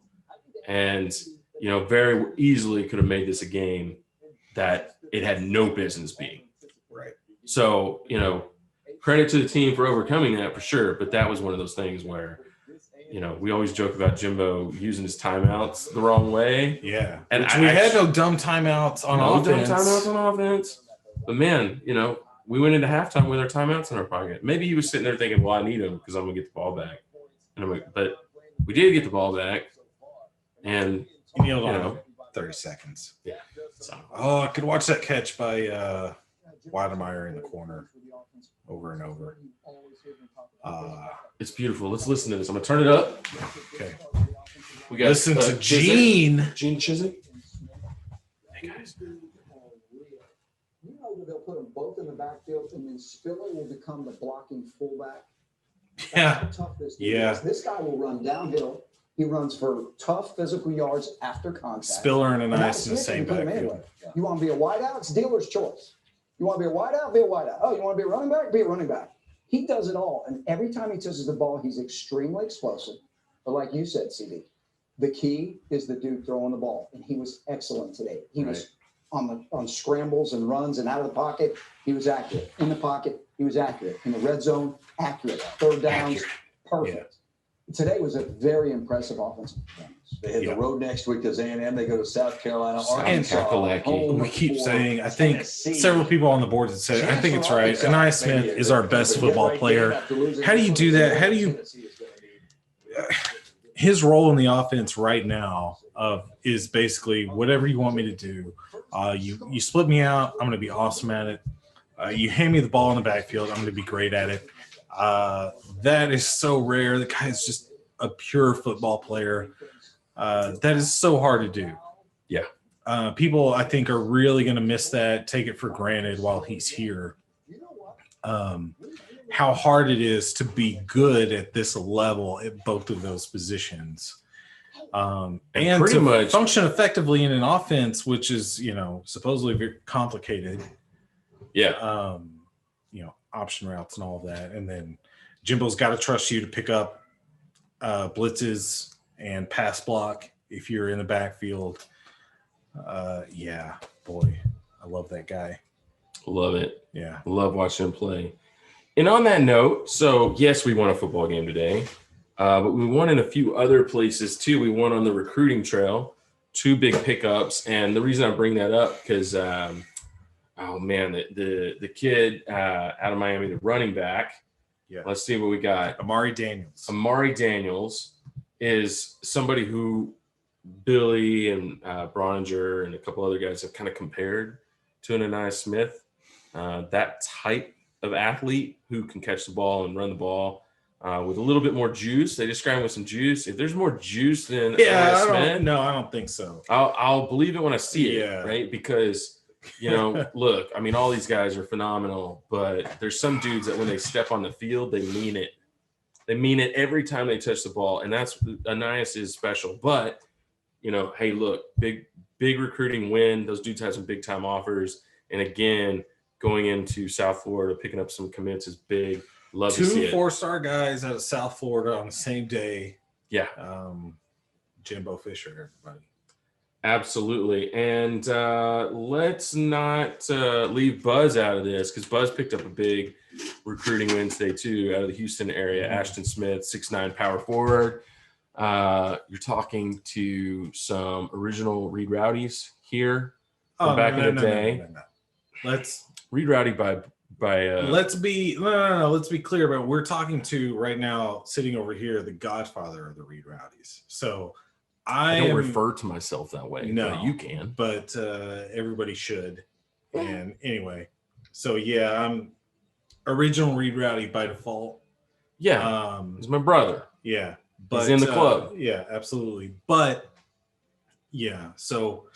And, very easily could have made this a game that it had no business being. Right. So, credit to the team for overcoming that for sure. But that was one of those things where, we always joke about Jimbo using his timeouts the wrong way. Yeah. And we had no dumb timeouts on offense. But man, we went into halftime with our timeouts in our pocket. Maybe he was sitting there thinking, well, I need them because I'm going to get the ball back. But we did get the ball back. And, he kneeled on 30 seconds. Yeah. So. Oh, I could watch that catch by Weidemeyer in the corner over and over. It's beautiful. Let's listen to this. I'm going to turn it up. Okay. We got listen to Gene. Gene Chiswick. Hey, guys. They'll put them both in the backfield, and then Spiller will become the blocking fullback. Yeah. That's how tough this dude Yeah. is. This guy will run downhill. He runs for tough physical yards after contact. Spiller and a nice in the Smith, same you put him backfield. anywhere. You want to be a wideout? It's dealer's choice. You want to be a wideout? Be a wideout. Oh, you want to be a running back? Be a running back. He does it all. And every time he touches the ball, he's extremely explosive. But like you said, CD, the key is the dude throwing the ball. And he was excellent today. He was on scrambles and runs and out of the pocket. He was accurate. In the pocket, he was accurate. In the red zone, accurate. Third downs, perfect. Yeah. Today was a very impressive offensive performance. They hit the road next week to A&M. They go to South Carolina. We keep saying, I think several people on the board have said, I think it's right. Anaya Smith is our best football player. How do you do that? How do you – his role in the offense right now is basically whatever you want me to do. You split me out, I'm going to be awesome at it. You hand me the ball in the backfield, I'm going to be great at it. That is so rare. The guy is just a pure football player. That is so hard to do. Yeah. People, I think, are really going to miss that, take it for granted while he's here. How hard it is to be good at this level at both of those positions. And pretty to much function effectively in an offense, which is, supposedly very complicated. Yeah. Option routes and all that. And then Jimbo's got to trust you to pick up blitzes and pass block if you're in the backfield. Yeah, boy, I love that guy. Love it. Yeah. Love watching him play. And on that note, so yes, we won a football game today, but we won in a few other places too. We won on the recruiting trail, 2 big pickups. And the reason I bring that up because oh man, the kid out of Miami, the running back. Yeah. Let's see what we got. Amari Daniels is somebody who Billy and Broninger and a couple other guys have kind of compared to an Anaya Smith. That type of athlete who can catch the ball and run the ball with a little bit more juice. They describe him with some juice. If there's more juice than Anaya Smith, I don't think so. I'll believe it when I see it, right? Because look, I mean, all these guys are phenomenal, but there's some dudes that when they step on the field, they mean it. They mean it every time they touch the ball, and that's Anais is special. But hey, look, big recruiting win. Those dudes have some big time offers, and again, going into South Florida, picking up some commits is big. Love to see it. 2 4-star guys out of South Florida on the same day. Yeah, Jimbo Fisher, everybody. Absolutely. And let's not leave Buzz out of this because Buzz picked up a big recruiting win today too out of the Houston area. Ashton Smith, 6'9" power forward. You're talking to some original Reed Rowdies here from back in the day. No. Let's Reed Rowdy by let's be let's be clear about we're talking to right now, sitting over here, the godfather of the Reed Rowdies. So I don't refer to myself that way. No, but you can. But everybody should. And anyway, so yeah, I'm original Reed Rowdy by default. Yeah, he's my brother. Yeah, but he's in the club. Yeah, absolutely. But yeah, so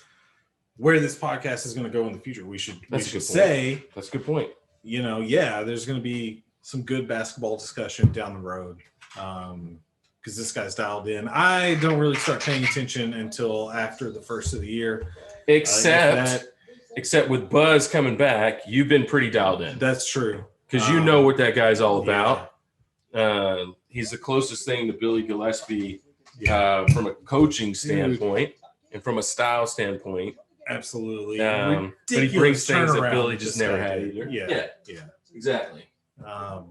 where this podcast is going to go in the future, we should say that's a good point. You know, yeah, there's going to be some good basketball discussion down the road. Because this guy's dialed in. I don't really start paying attention until after the first of the year. Except with Buzz coming back, you've been pretty dialed in. That's true. Because you know what that guy's all about. Yeah. He's the closest thing to Billy Gillespie from a coaching standpoint and from a style standpoint. Absolutely. But he brings things that Billy just never had either. Yeah. Exactly.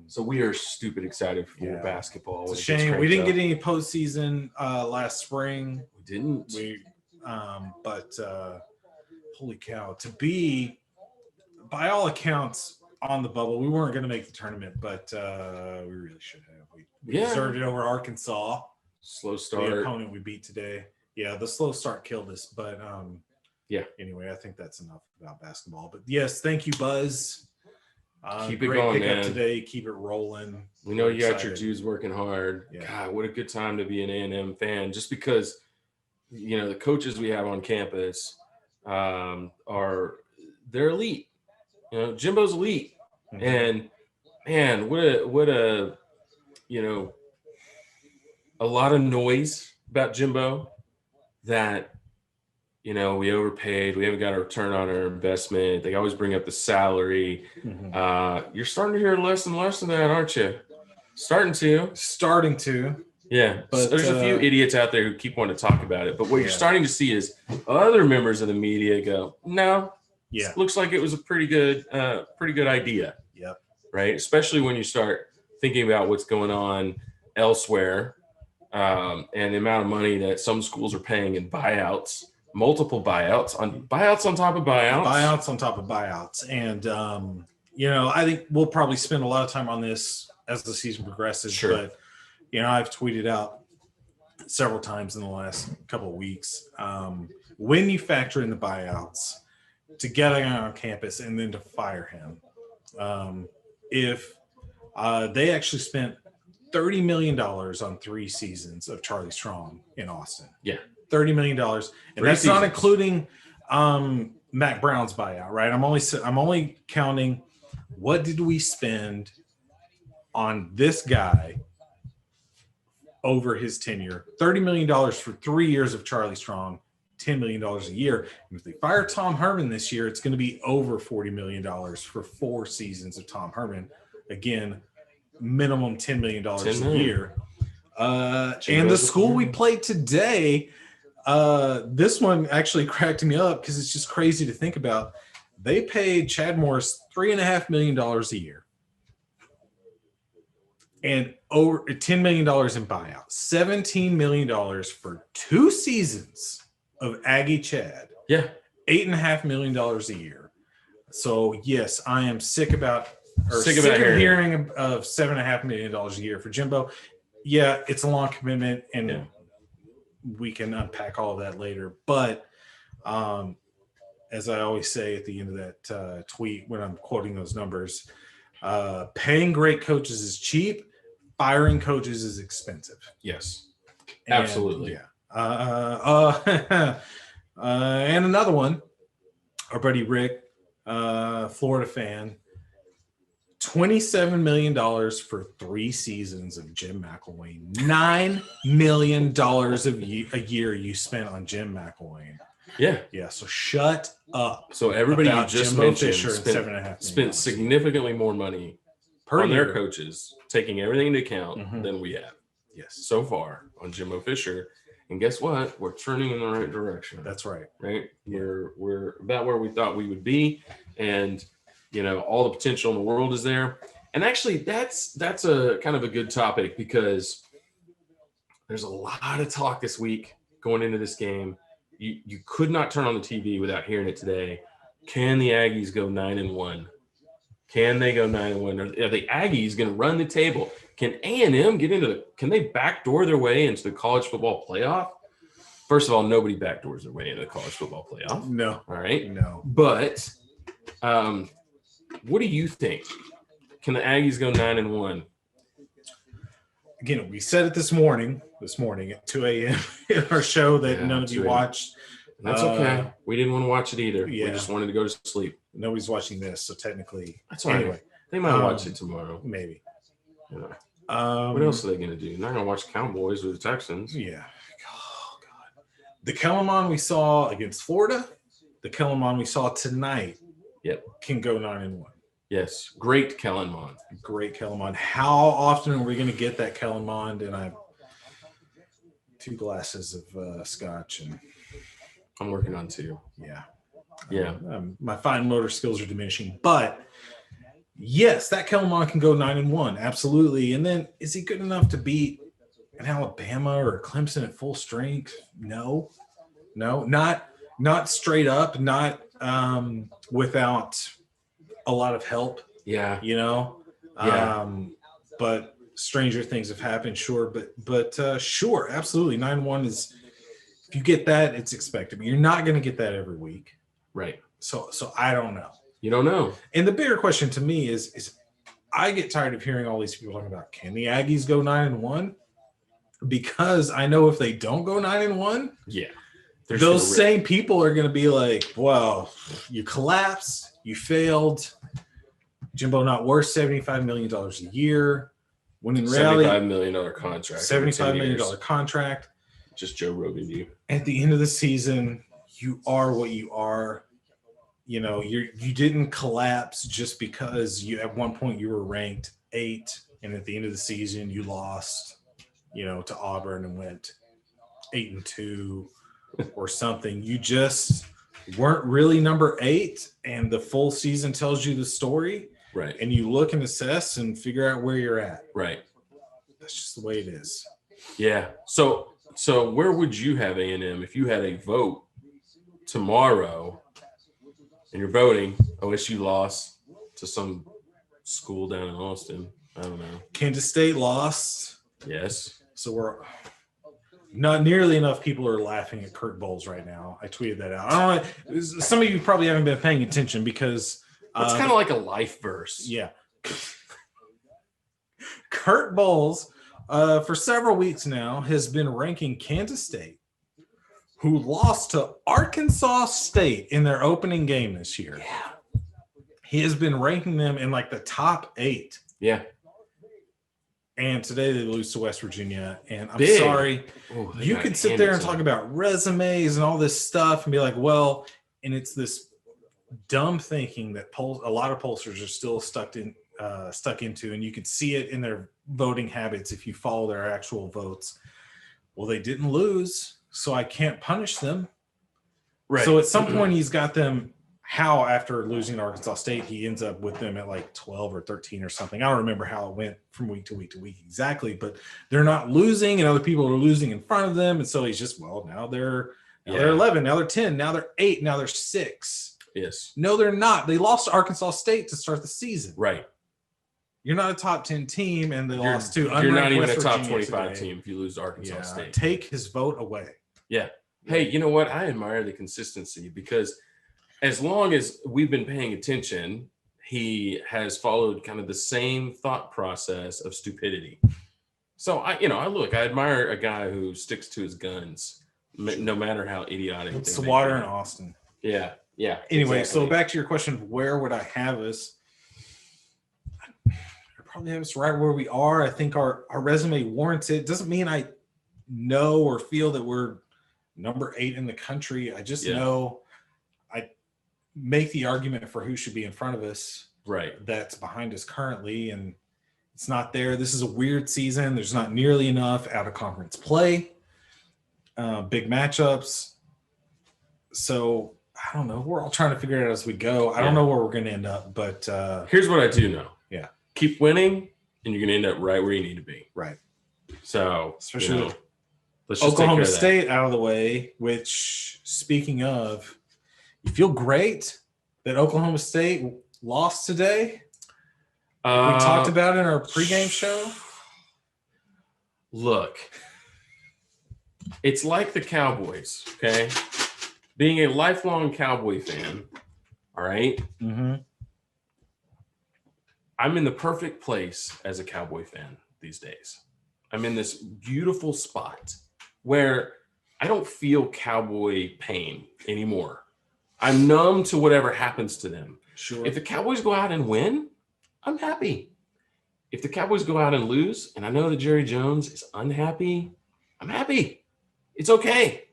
So we are stupid excited for basketball. It's a shame we didn't get any postseason last spring. We didn't. But holy cow! To be, by all accounts, on the bubble, we weren't going to make the tournament, but we really should have. We deserved it over Arkansas. Slow start. The opponent we beat today. Yeah, the slow start killed us, but anyway, I think that's enough about basketball. But yes, thank you, Buzz. Keep it going, man. Today, keep it rolling. We know you got your Jews working hard. Yeah. God, what a good time to be an A&M fan. Just because, you know, the coaches we have on campus they're elite. You know, Jimbo's elite, and man, what a you know, a lot of noise about Jimbo that. You know, we overpaid. We haven't got a return on our investment. They always bring up the salary. You're starting to hear less and less of that, aren't you? Starting to. Yeah. But there's a few idiots out there who keep wanting to talk about it. But what you're starting to see is other members of the media go, no, looks like it was a pretty good idea. Yep. Right. Especially when you start thinking about what's going on elsewhere and the amount of money that some schools are paying in buyouts. Multiple buyouts on top of buyouts. And you know, I think we'll probably spend a lot of time on this as the season progresses. Sure. But you know, I've tweeted out several times in the last couple of weeks, when you factor in the buyouts to get a guy on campus and then to fire him, if they actually spent $30 million on 3 seasons of Charlie Strong in Austin. Yeah. $30 million, and that's not including Mac Brown's buyout, right? I'm only counting what did we spend on this guy over his tenure. $30 million for 3 years of Charlie Strong, $10 million a year. And if they fire Tom Herman this year, it's going to be over $40 million for 4 seasons of Tom Herman. Again, minimum $10 million a year. And the school we played today. This one actually cracked me up because it's just crazy to think about. They paid Chad Morris $3.5 million a year and over $10 million in buyout, $17 million for 2 seasons of Aggie Chad. Yeah. $8.5 million a year. So yes, I am sick of hearing of $7.5 million a year for Jimbo. Yeah, it's a long commitment and we can unpack all of that later. But as I always say at the end of that tweet when I'm quoting those numbers, paying great coaches is cheap. Firing coaches is expensive. Yes, absolutely. And another one, our buddy Rick, Florida fan, $27 million for 3 seasons of Jim McElwain. $9 million a year you spent on Jim McElwain. Yeah. So shut up. So everybody you just mentioned spent significantly more money on their coaches, taking everything into account than we have. Yes. So far on Jimbo Fisher. And guess what? We're turning in the right direction. That's right. Right. We're about where we thought we would be. And you know, all the potential in the world is there. And actually that's a kind of a good topic because there's a lot of talk this week going into this game. You could not turn on the TV without hearing it today. Can the Aggies go 9-1? Can they go 9-1? Are the Aggies going to run the table? Can A&M get into can they backdoor their way into the college football playoff? First of all, nobody backdoors their way into the college football playoff. No. All right. No. But what do you think? Can the Aggies go 9-1? Again, we said it this morning at 2 a.m. in our show that none of you 2 a.m. watched. And that's okay. We didn't want to watch it either. Yeah. We just wanted to go to sleep. Nobody's watching this, so technically. That's all right. Anyway, They might watch it tomorrow. maybe. You know. What else are they going to do? Not going to watch Cowboys or the Texans. Yeah. Oh, God. The Kellen Mond we saw against Florida, the Kellen Mond we saw tonight can go 9-1. Yes. Great Kellen Mond. Great Kellen Mond. How often are we going to get that Kellen Mond? And I have 2 glasses of scotch. And I'm working on 2. yeah. Yeah. My fine motor skills are diminishing. But, yes, that Kellen Mond can go 9-1. Absolutely. And then is he good enough to beat an Alabama or Clemson at full strength? No. Not straight up. Not without a lot of help. Yeah. You know? Yeah. But stranger things have happened, sure. But sure, absolutely. 9-1 is, if you get that, it's expected. But you're not going to get that every week. Right. So I don't know. You don't know. And the bigger question to me is I get tired of hearing all these people talking about, can the Aggies go 9-1? Because I know if they don't go 9-1, yeah, those same people are going to be like, well, you collapsed, you failed, Jimbo not worth $75 million a year. When in reality, $75 million contract. $75 million contract. Just Joe Rogan view. At the end of the season, you are what you are. You know, you didn't collapse just because you at one point you were ranked 8, and at the end of the season you lost, to Auburn and went 8-2 or something. You just weren't really number 8, and the full season tells you the story. Right. And you look and assess and figure out where you're at. Right. That's just the way it is. Yeah. So where would you have A&M if you had a vote tomorrow and you're voting OSU lost to some school down in Austin? I don't know. Kansas State lost. Yes. So we're not nearly enough people are laughing at Kurt Bowles right now. I tweeted that out. I don't know. Some of you probably haven't been paying attention because it's kind of like a life verse. Yeah. Kurt Bowles, for several weeks now, has been ranking Kansas State, who lost to Arkansas State in their opening game this year. Yeah. He has been ranking them in like the top 8. Yeah. And today they lose to West Virginia. And I'm Big. Sorry. Oh, You could sit there and talk about resumes and all this stuff and be like, well, and it's this dumb thinking that a lot of pollsters are still stuck into, and you can see it in their voting habits if you follow their actual votes. Well, they didn't lose, so I can't punish them. Right. So at some point he's got them. How after losing to Arkansas State, he ends up with them at like 12 or 13 or something. I don't remember how it went from week to week to week exactly, but they're not losing and other people are losing in front of them. And so he's just, well, now they're 11, now they're 10, now they're 8, now they're 6. Yes. No, they're not. They lost to Arkansas State to start the season. Right. You're not a top 10 team, and they lost to You're not even West a top Virginia 25 today. team if you lose to Arkansas State. Take his vote away. Yeah. Hey, you know what? I admire the consistency because as long as we've been paying attention, he has followed kind of the same thought process of stupidity. So I admire a guy who sticks to his guns, no matter how idiotic. It's they the may water be. in Austin. Yeah. Yeah. Anyway, exactly. So back to your question of where would I have us? I probably have us right where we are. I think our resume warrants it. Doesn't mean I know or feel that we're number 8 in the country. I just know I make the argument for who should be in front of us. Right. That's behind us currently, and it's not there. This is a weird season. There's not nearly enough out of conference play, big matchups. So I don't know. We're all trying to figure it out as we go. I don't know where we're going to end up, but here's what I do know. Yeah. Keep winning, and you're going to end up right where you need to be. Right. So, Especially Let's just Oklahoma take care of that. State out of the way, which, speaking of, you feel great that Oklahoma State lost today? We talked about it in our pregame show. Look, it's like the Cowboys, okay? Being a lifelong Cowboy fan, all right? Mm-hmm. I'm in the perfect place as a Cowboy fan these days. I'm in this beautiful spot where I don't feel Cowboy pain anymore. I'm numb to whatever happens to them. Sure. If the Cowboys go out and win, I'm happy. If the Cowboys go out and lose, and I know that Jerry Jones is unhappy, I'm happy. It's okay.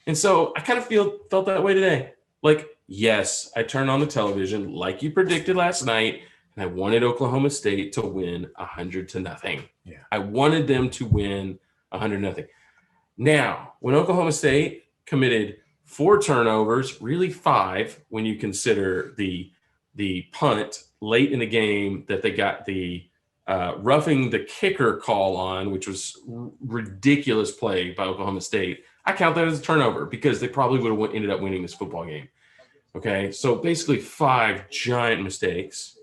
And so I kind of felt that way today. Like, yes, I turned on the television like you predicted last night, and I wanted Oklahoma State to win 100-0. Yeah. I wanted them to win 100-0. Now, when Oklahoma State committed 4 turnovers, really 5 when you consider the punt late in the game that they got the roughing the kicker call on, which was ridiculous play by Oklahoma State. I count that as a turnover because they probably would have ended up winning this football game. Okay, so basically 5 giant mistakes,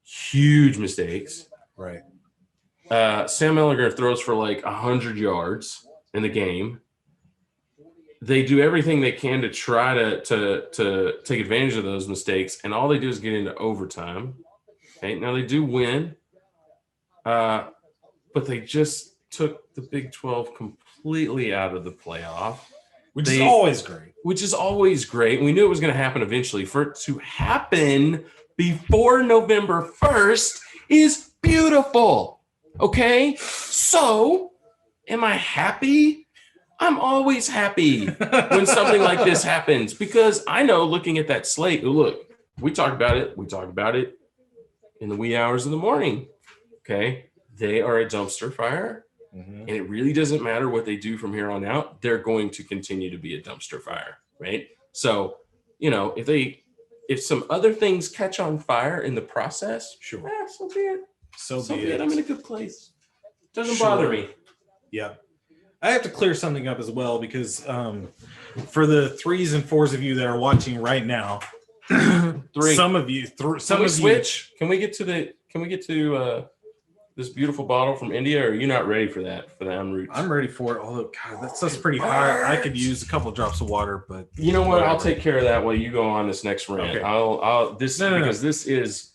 huge mistakes. Right. Sam Ellinger throws for like 100 yards in the game. They do everything they can to try to take advantage of those mistakes, and all they do is get into overtime. Okay, now they do win, but they just took the Big 12 completely out of the playoff. Which is always great. Which is always great. We knew it was going to happen eventually. For it to happen before November 1st is beautiful. Okay? So, am I happy? I'm always happy when something like this happens because I know looking at that slate, look, we talked about it. We talked about it in the wee hours of the morning. Okay? They are a dumpster fire. Mm-hmm. And it really doesn't matter what they do from here on out. They're going to continue to be a dumpster fire, right? So, if some other things catch on fire in the process, sure, so be it. So be it. I'm in a good place. Doesn't bother me. Yeah. I have to clear something up as well because for the 3s and 4s of you that are watching right now, 3. Some of you, switch. Can we get to this beautiful bottle from India, or are you not ready for that? For the en route? I'm ready for it. Although, God, that's pretty high. I could use a couple of drops of water, but you know what? Whatever. I'll take care of that while you go on this next rant. Okay. This is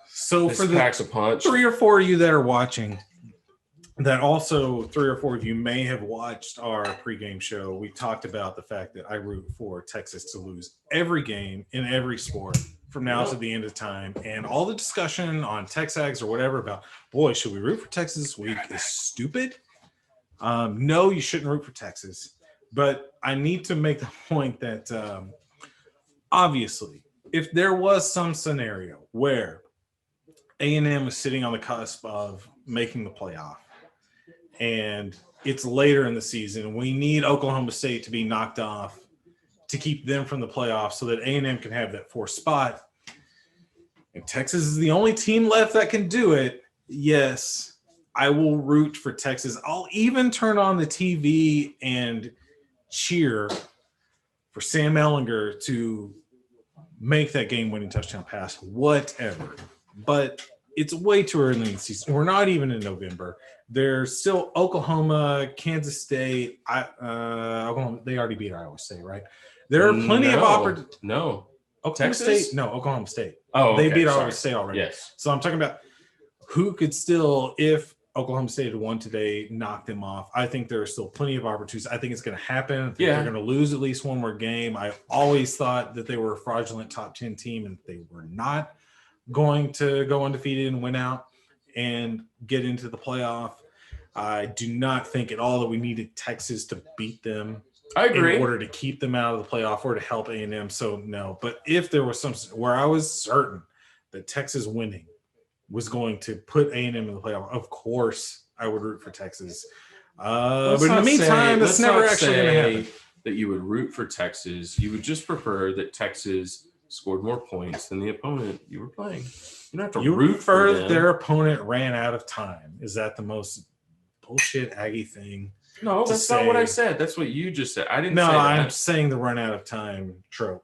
so this for the packs a punch. 3 or 4 of you that are watching, that also 3 or 4 of you may have watched our pregame show. We talked about the fact that I root for Texas to lose every game in every sport from now to the end of time, and all the discussion on Texags or whatever about, boy, should we root for Texas this week is stupid. No, you shouldn't root for Texas, but I need to make the point that obviously, if there was some scenario where A&M was sitting on the cusp of making the playoff, and it's later in the season, we need Oklahoma State to be knocked off to keep them from the playoffs so that A&M can have that 4th spot. And Texas is the only team left that can do it. Yes, I will root for Texas. I'll even turn on the TV and cheer for Sam Ellinger to make that game-winning touchdown pass, whatever. But it's way too early in the season. We're not even in November. There's still Oklahoma, Kansas State. Oklahoma, they already beat Iowa State, right? There are plenty of opportunities. No. Oklahoma Texas? State? No, Oklahoma State. Oh, okay. They beat Sorry. Iowa State already. Yes. So I'm talking about who could still, if Oklahoma State had won today, knock them off. I think there are still plenty of opportunities. I think it's going to happen. I think they're going to lose at least one more game. I always thought that they were a fraudulent top 10 team, and they were not going to go undefeated and win out and get into the playoff. I do not think at all that we needed Texas to beat them. I agree. In order to keep them out of the playoff or to help A&M. So no, but if there was some where I was certain that Texas winning was going to put A&M in the playoff, of course I would root for Texas. But in the meantime, that's never actually going to happen. That you would root for Texas. You would just prefer that Texas scored more points than the opponent you were playing. You don't have to root for them. Their opponent ran out of time. Is that the most bullshit Aggie thing? No, that's not what I said. That's what you just said. I didn't No, say that. I'm saying the run out of time trope.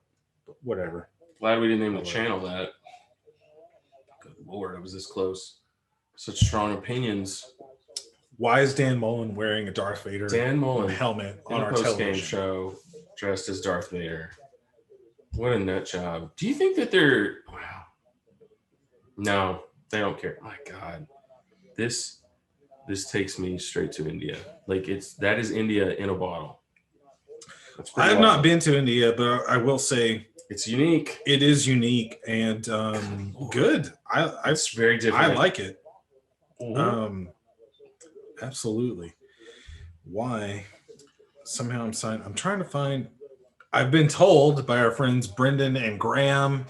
Whatever. Glad we didn't name the channel that. Good Lord, I was this close. Such strong opinions. Why is Dan Mullen wearing a Darth Vader helmet on our post-game television show dressed as Darth Vader? What a nut job. Do you think that they're... Wow. No, they don't care. My God. This takes me straight to India. Like, that is India in a bottle. I have not been to India, but I will say it's unique. It is unique and good. It's very different. I like it. Mm-hmm. Absolutely. Why? Somehow I'm trying to find. I've been told by our friends Brendan and Graham,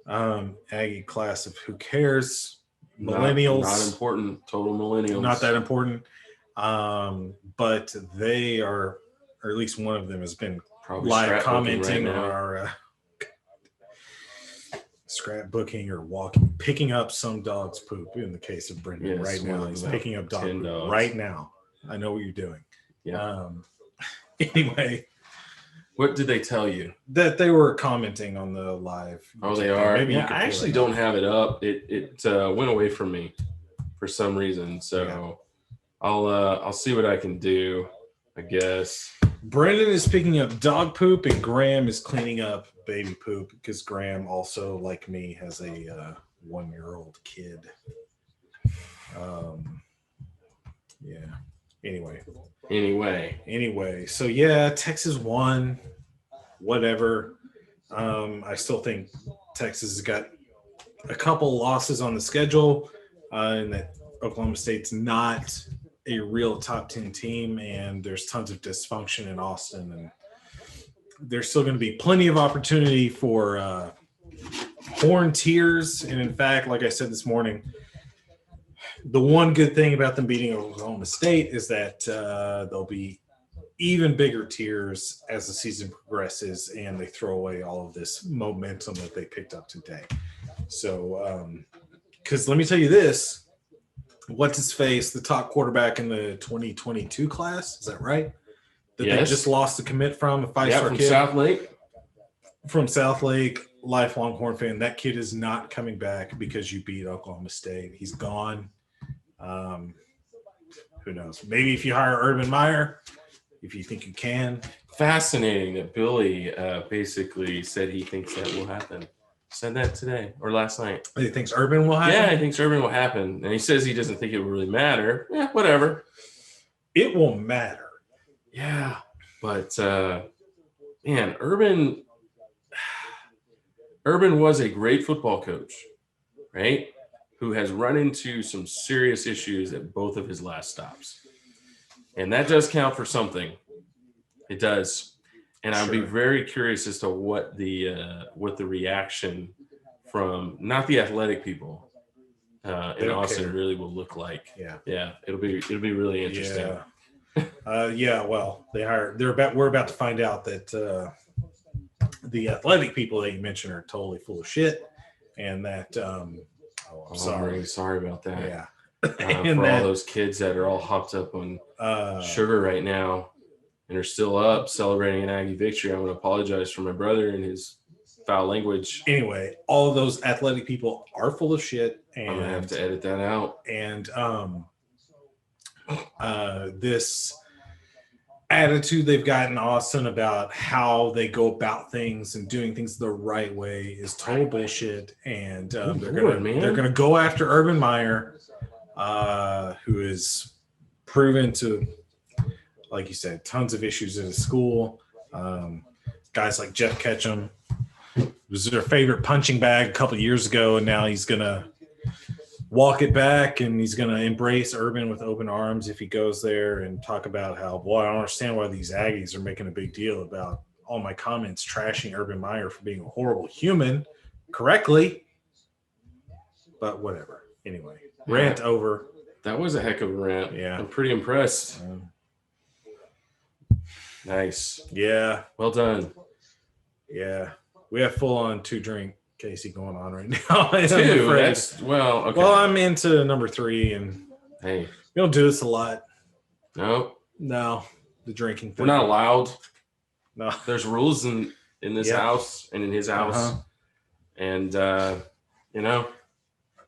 Aggie class of who cares, millennials, not important, total millennials, not that important. But they are, or at least one of them has been probably live commenting on our scrapbooking or picking up some dog's poop. In the case of Brendan, right now he's picking up dog poop right now. I know what you're doing. Yeah. Anyway, what did they tell you? That they were commenting on the live. Oh, they are. Maybe I actually don't have it up. It went away from me for some reason. So I'll see what I can do, I guess. Brendan is picking up dog poop and Graham is cleaning up baby poop because Graham also, like me, has a 1-year-old kid. Yeah. Anyway. So yeah, Texas won. Whatever. I still think Texas has got a couple losses on the schedule, and that Oklahoma State's not a real top 10 team, and there's tons of dysfunction in Austin, and there's still going to be plenty of opportunity for horn tears. And in fact, like I said this morning, the one good thing about them beating Oklahoma State is that there'll be even bigger tears as the season progresses and they throw away all of this momentum that they picked up today. So, because let me tell you this, what's his face, the top quarterback in the 2022 class, is that right? That they just lost the commit from a 5-star from kid. South Lake. From South Lake, lifelong Horn fan. That kid is not coming back because you beat Oklahoma State. He's gone. Who knows? Maybe if you hire Urban Meyer, if you think you can. Fascinating that Billy basically said he thinks that will happen. Said that today or last night. He thinks Urban will happen? Yeah, he thinks Urban will happen. And he says he doesn't think it will really matter. Yeah, whatever. It will matter. Yeah. But, man, Urban was a great football coach, right? Who has run into some serious issues at both of his last stops. And that does count for something. It does. And I'd be very curious as to what the reaction from not the athletic people in Austin really will look like. Yeah, it'll be really interesting. Well, we're about to find out that the athletic people that you mentioned are totally full of shit, and that I'm really sorry about that. Yeah, and for all those kids that are all hopped up on sugar right now. And are still up celebrating an Aggie victory. I want to apologize for my brother and his foul language. Anyway, all of those athletic people are full of shit. And I'm going to have to edit that out. And this attitude they've got in Austin about how they go about things and doing things the right way is total bullshit. And they're going to go after Urban Meyer, who is proven to, like you said, tons of issues in his school. Guys like Jeff Ketchum was their favorite punching bag a couple of years ago, and now he's going to walk it back, and he's going to embrace Urban with open arms if he goes there and talk about how, boy, I don't understand why these Aggies are making a big deal about all my comments trashing Urban Meyer for being a horrible human correctly. But whatever. Anyway, rant over. That was a heck of a rant. Yeah. I'm pretty impressed. Nice. Yeah. Well done. Yeah. We have full on 2-drink Casey going on right now. 2? That's, well, okay. Well, I'm into number 3, and hey, we don't do this a lot. Nope. No, the drinking We're thing. not allowed. No. There's rules in this Yep. house and in his house. Uh-huh. And,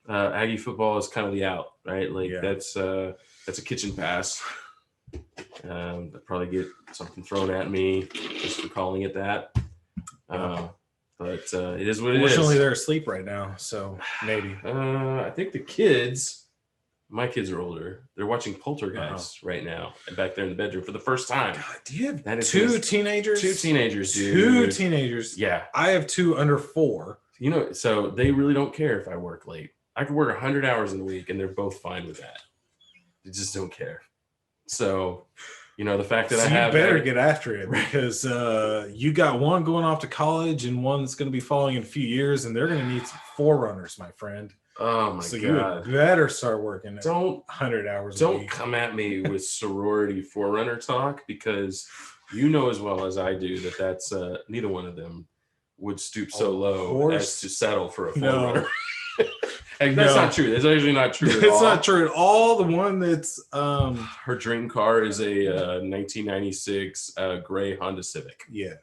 Aggie football is kind of the out, right? Like that's a kitchen pass. They'll probably get something thrown at me just for calling it that. But it is what it is. Fortunately, they're asleep right now, so maybe. I think my kids are older. They're watching Poltergeist right now and back there in the bedroom for the first time. God, do you have two teenagers? Two teenagers, dude. Two teenagers. Yeah. I have two under 4. So they really don't care if I work late. I could work 100 hours in a week and they're both fine with that. They just don't care. So, the fact that I have... You better get after it because you got one going off to college and one that's going to be following in a few years, and they're going to need some forerunners, my friend. Oh, my God. So you better start working 100 hours a week. Don't come at me with sorority forerunner talk, because you know as well as I do that that's neither one of them would stoop so low as to settle for a forerunner. That's not true. That's actually not true at all. It's not true at all. The one that's her dream car is a 1996 gray Honda Civic. Yeah,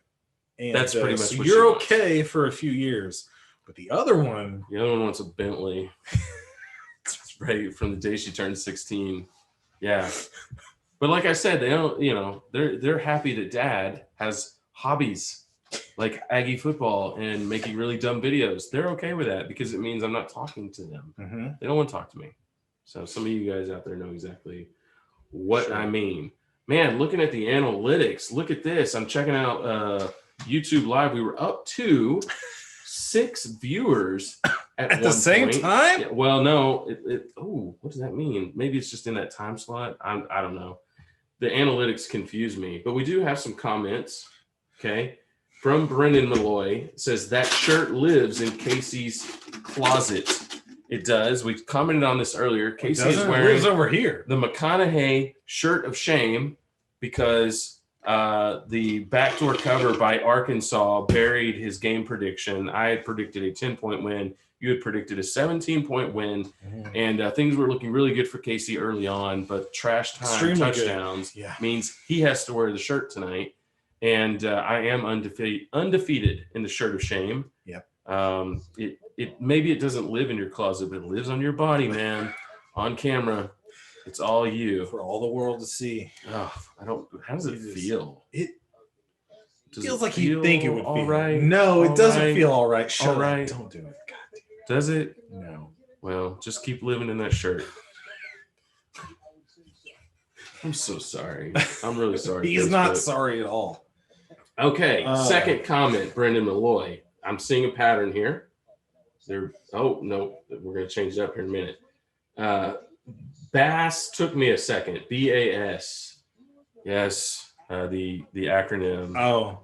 and that's pretty much what you're she okay wants. for a few years, but the other one wants a Bentley. It's right from the day she turned 16. Yeah, but like I said, they don't. They're happy that Dad has hobbies like Aggie football and making really dumb videos. They're okay with that because it means I'm not talking to them. Mm-hmm. They don't want to talk to me. So some of you guys out there know exactly what I mean. Man, looking at the analytics, look at this. I'm checking out YouTube Live. We were up to 6 viewers at the same time. Yeah, well, no. What does that mean? Maybe it's just in that time slot. I don't know. The analytics confuse me. But we do have some comments. Okay. From Brendan Malloy, says that shirt lives in Casey's closet. It does. We commented on this earlier. Casey is wearing over here the McConaughey shirt of shame because the backdoor cover by Arkansas buried his game prediction. I had predicted a 10-point win. You had predicted a 17-point win. And things were looking really good for Casey early on, but trash time touchdowns means he has to wear the shirt tonight. And I am undefeated in the shirt of shame. Yep. Maybe it doesn't live in your closet, but it lives on your body, man. On camera, it's all you for all the world to see. Oh, how does it feel? It feels like you think it would all feel right. No, it doesn't feel all right. Shut all up. right. Don't do it. God damn. Does it? No. Well, just keep living in that shirt. I'm so sorry. I'm really sorry. He's not sorry at all. Okay, second comment, Brendan Malloy. I'm seeing a pattern here. Oh, no, we're going to change it up here in a minute. BAS took me a second. BAS. Yes, the acronym. Oh,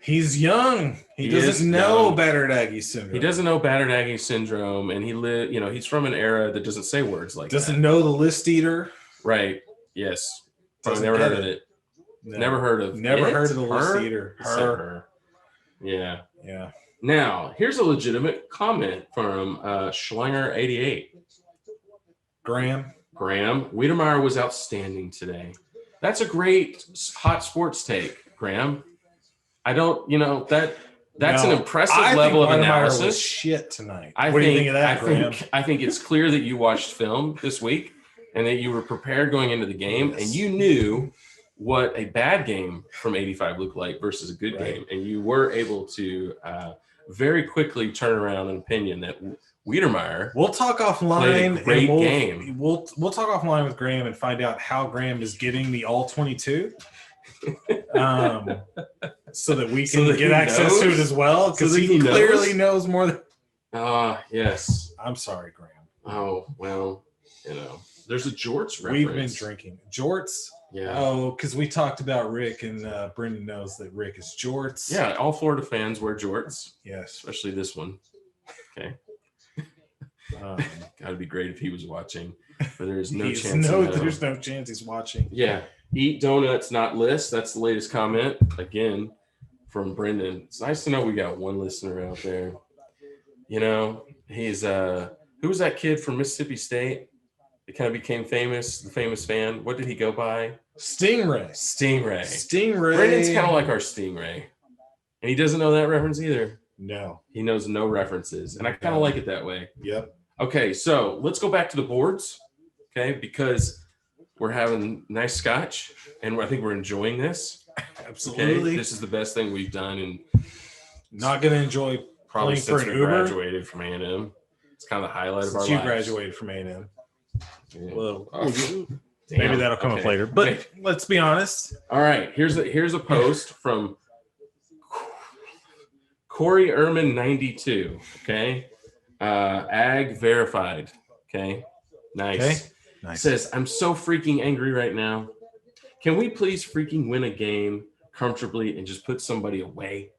he's young. He doesn't know battered Aggie syndrome. He doesn't know battered Aggie syndrome, and he's from an era that doesn't say words like that. Doesn't know the list eater. Right. Yes. Probably never heard of it. No. Never heard of the list eater. Her. Yeah. Yeah. Now, here's a legitimate comment from Schlanger88. Graham. Wiedemeyer was outstanding today. That's a great hot sports take, Graham. I don't, that's an impressive level of analysis. Was shit tonight. What do you think of that, Graham? I think it's clear that you watched film this week and that you were prepared going into the game, and you knew what a bad game from 85 looked like versus a good game, and you were able to very quickly turn around an opinion that Wiedemeyer. We'll talk offline. Great game. We'll talk offline with Graham and find out how Graham is getting the all 22, so that we can get access to it as well, because he clearly knows more than. Yes. I'm sorry, Graham. Oh well, there's a Jorts reference. We've been drinking Jorts. Yeah. Oh, because we talked about Rick, and Brendan knows that Rick is Jorts. Yeah, all Florida fans wear Jorts. Yes. Especially this one. Okay. Gotta be great if he was watching, but there's no chance. There's no chance he's watching. Yeah. Eat donuts, not list. That's the latest comment again from Brendan. It's nice to know we got one listener out there. He's who was that kid from Mississippi State? It kind of became famous, the famous fan. What did he go by? Stingray. Stingray. Brandon's kind of like our Stingray. And he doesn't know that reference either. No. He knows no references. And I kind of like it that way. Yep. Okay, so let's go back to the boards. Okay, because we're having nice scotch and I think we're enjoying this. Absolutely. Okay? This is the best thing we've done and not going to enjoy probably playing for since an we Uber. graduated from A&M. It's kind of the highlight of our Since you lives. graduated from A&M. Yeah. Well, Damn. maybe that'll come up later. But let's be honest. All right, here's a post from Corey Ehrman 92. Okay, Ag verified. Okay, nice. Okay. Nice. Says I'm so freaking angry right now. Can we please freaking win a game comfortably and just put somebody away?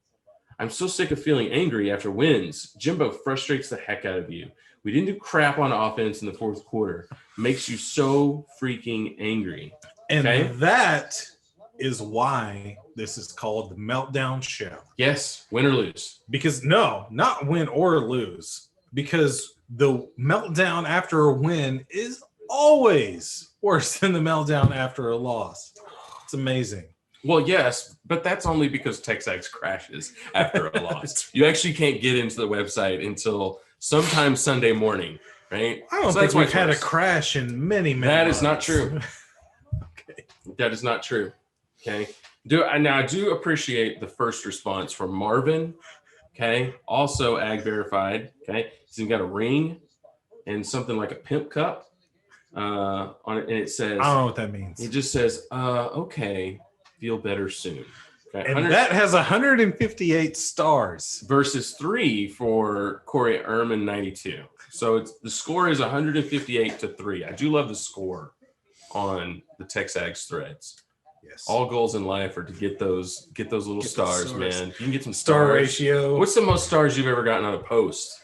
I'm so sick of feeling angry after wins. Jimbo frustrates the heck out of you. We didn't do crap on offense in the fourth quarter. Makes you so freaking angry. And Okay? that is why this is called the Meltdown Show. Yes, win or lose. Because no, not win or lose. Because the meltdown after a win is always worse than the meltdown after a loss. It's amazing. Well, yes, but that's only because Texags crashes after a loss. You actually can't get into the website until sometime Sunday morning, right? I don't So think that's why we've had a it's worse. crash in many That is not months. true. Okay. That is not true. Okay. Now I do appreciate the first response from Marvin. Okay. Also ag verified. Okay. He's got a ring and something like a pimp cup on it, and it says, I don't know what that means. it just says, okay, feel better soon. Okay. And that has 158 stars. versus 3 for Corey Ehrman 92. So the score is 158-3. I do love the score on the Texags threads. Yes. All goals in life are to get those little Get those stars, stars. man. If you can get some Star stars. ratio. What's the most stars you've ever gotten on a post?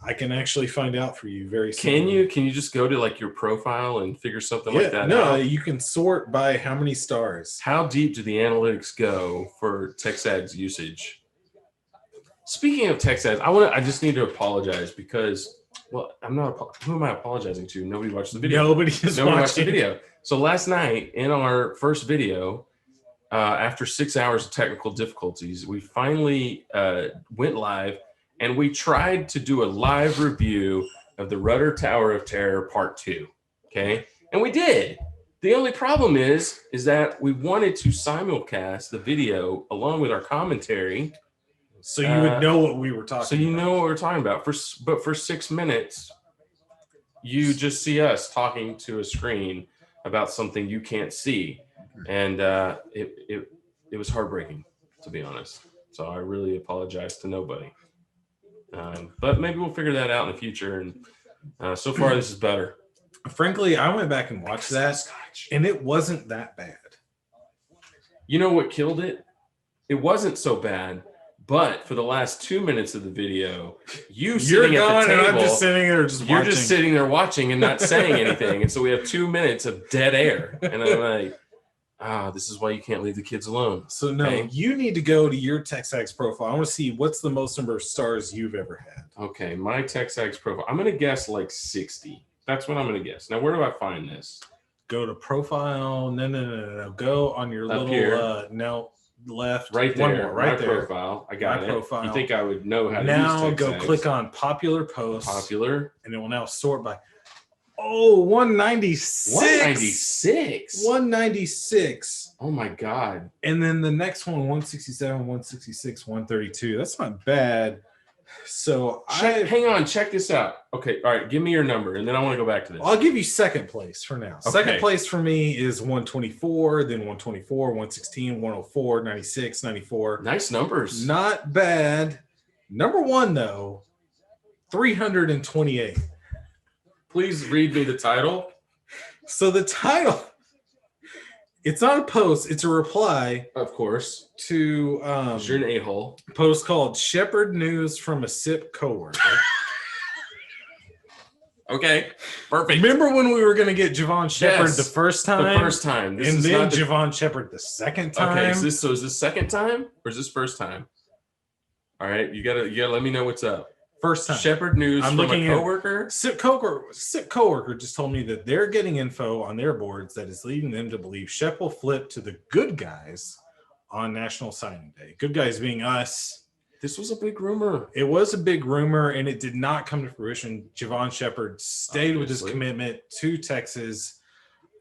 I can actually find out for you very soon. Can you just go to like your profile and figure something like that no, out? you can sort by how many stars. How deep do the analytics go for Texags usage? Speaking of Texags, I just need to apologize because, well, who am I apologizing to? Nobody watched the video. Nobody is Nobody watched the watching. video. So last night in our first video, after 6 hours of technical difficulties, we finally went live and we tried to do a live review of the Rudder Tower of Terror Part 2. Okay. And we did. The only problem is that we wanted to simulcast the video along with our commentary. So you would know what we were talking So you about. know what we're talking about. But for 6 minutes, you just see us talking to a screen about something you can't see. And it was heartbreaking, to be honest. So I really apologize to nobody. But maybe we'll figure that out in the future. And so far, this is better. Frankly, I went back and watched that, and it wasn't that bad. You know what killed it? It wasn't so bad. But for the last 2 minutes of the video, you're sitting at the table, and I'm just sitting there you're watching. just sitting there watching and not saying anything. And so we have 2 minutes of dead air. And I'm like, this is why you can't leave the kids alone. So no, Okay. you need to go to your Texags profile. I want to see what's the most number of stars you've ever had. Okay, my Texags profile. I'm going to guess like 60. That's what I'm going to guess. Now, where do I find this? Go to profile. No. Go on your Up little here. No, left. Right One there. more, right my there. profile. I got My it. profile. You think I would know how to Now use go Texags? click on popular posts. Popular. And it will now sort by 196. 196. 196. Oh my God. And then the next one, 167, 166, 132. That's not bad. So Hang on. Check this out. Okay. All right. Give me your number. And then I want to go back to this. I'll give you second place for now. Okay. Second place for me is 124, then 124, 116, 104, 96, 94. Nice numbers. Not bad. Number one, though, 328. Please read me the title. So the title, it's not a post, it's a reply Of course. to You're an a-hole. a post called Shepherd News from a SIP Coworker. Okay. Perfect. Remember when we were going to get Javon Shepherd Yes. the first time? The first time. This and is then not the- Javon Shepherd the second time? Okay, is this second time or is this first time? All right, you gotta let me know what's up. First time. Shepherd news I'm from looking a at- coworker. Sick coworker just told me that they're getting info on their boards that is leading them to believe Shep will flip to the good guys on National Signing Day. Good guys being us. This was a big rumor. It was a big rumor, and it did not come to fruition. Javon Shepherd stayed with his Obviously. commitment to Texas,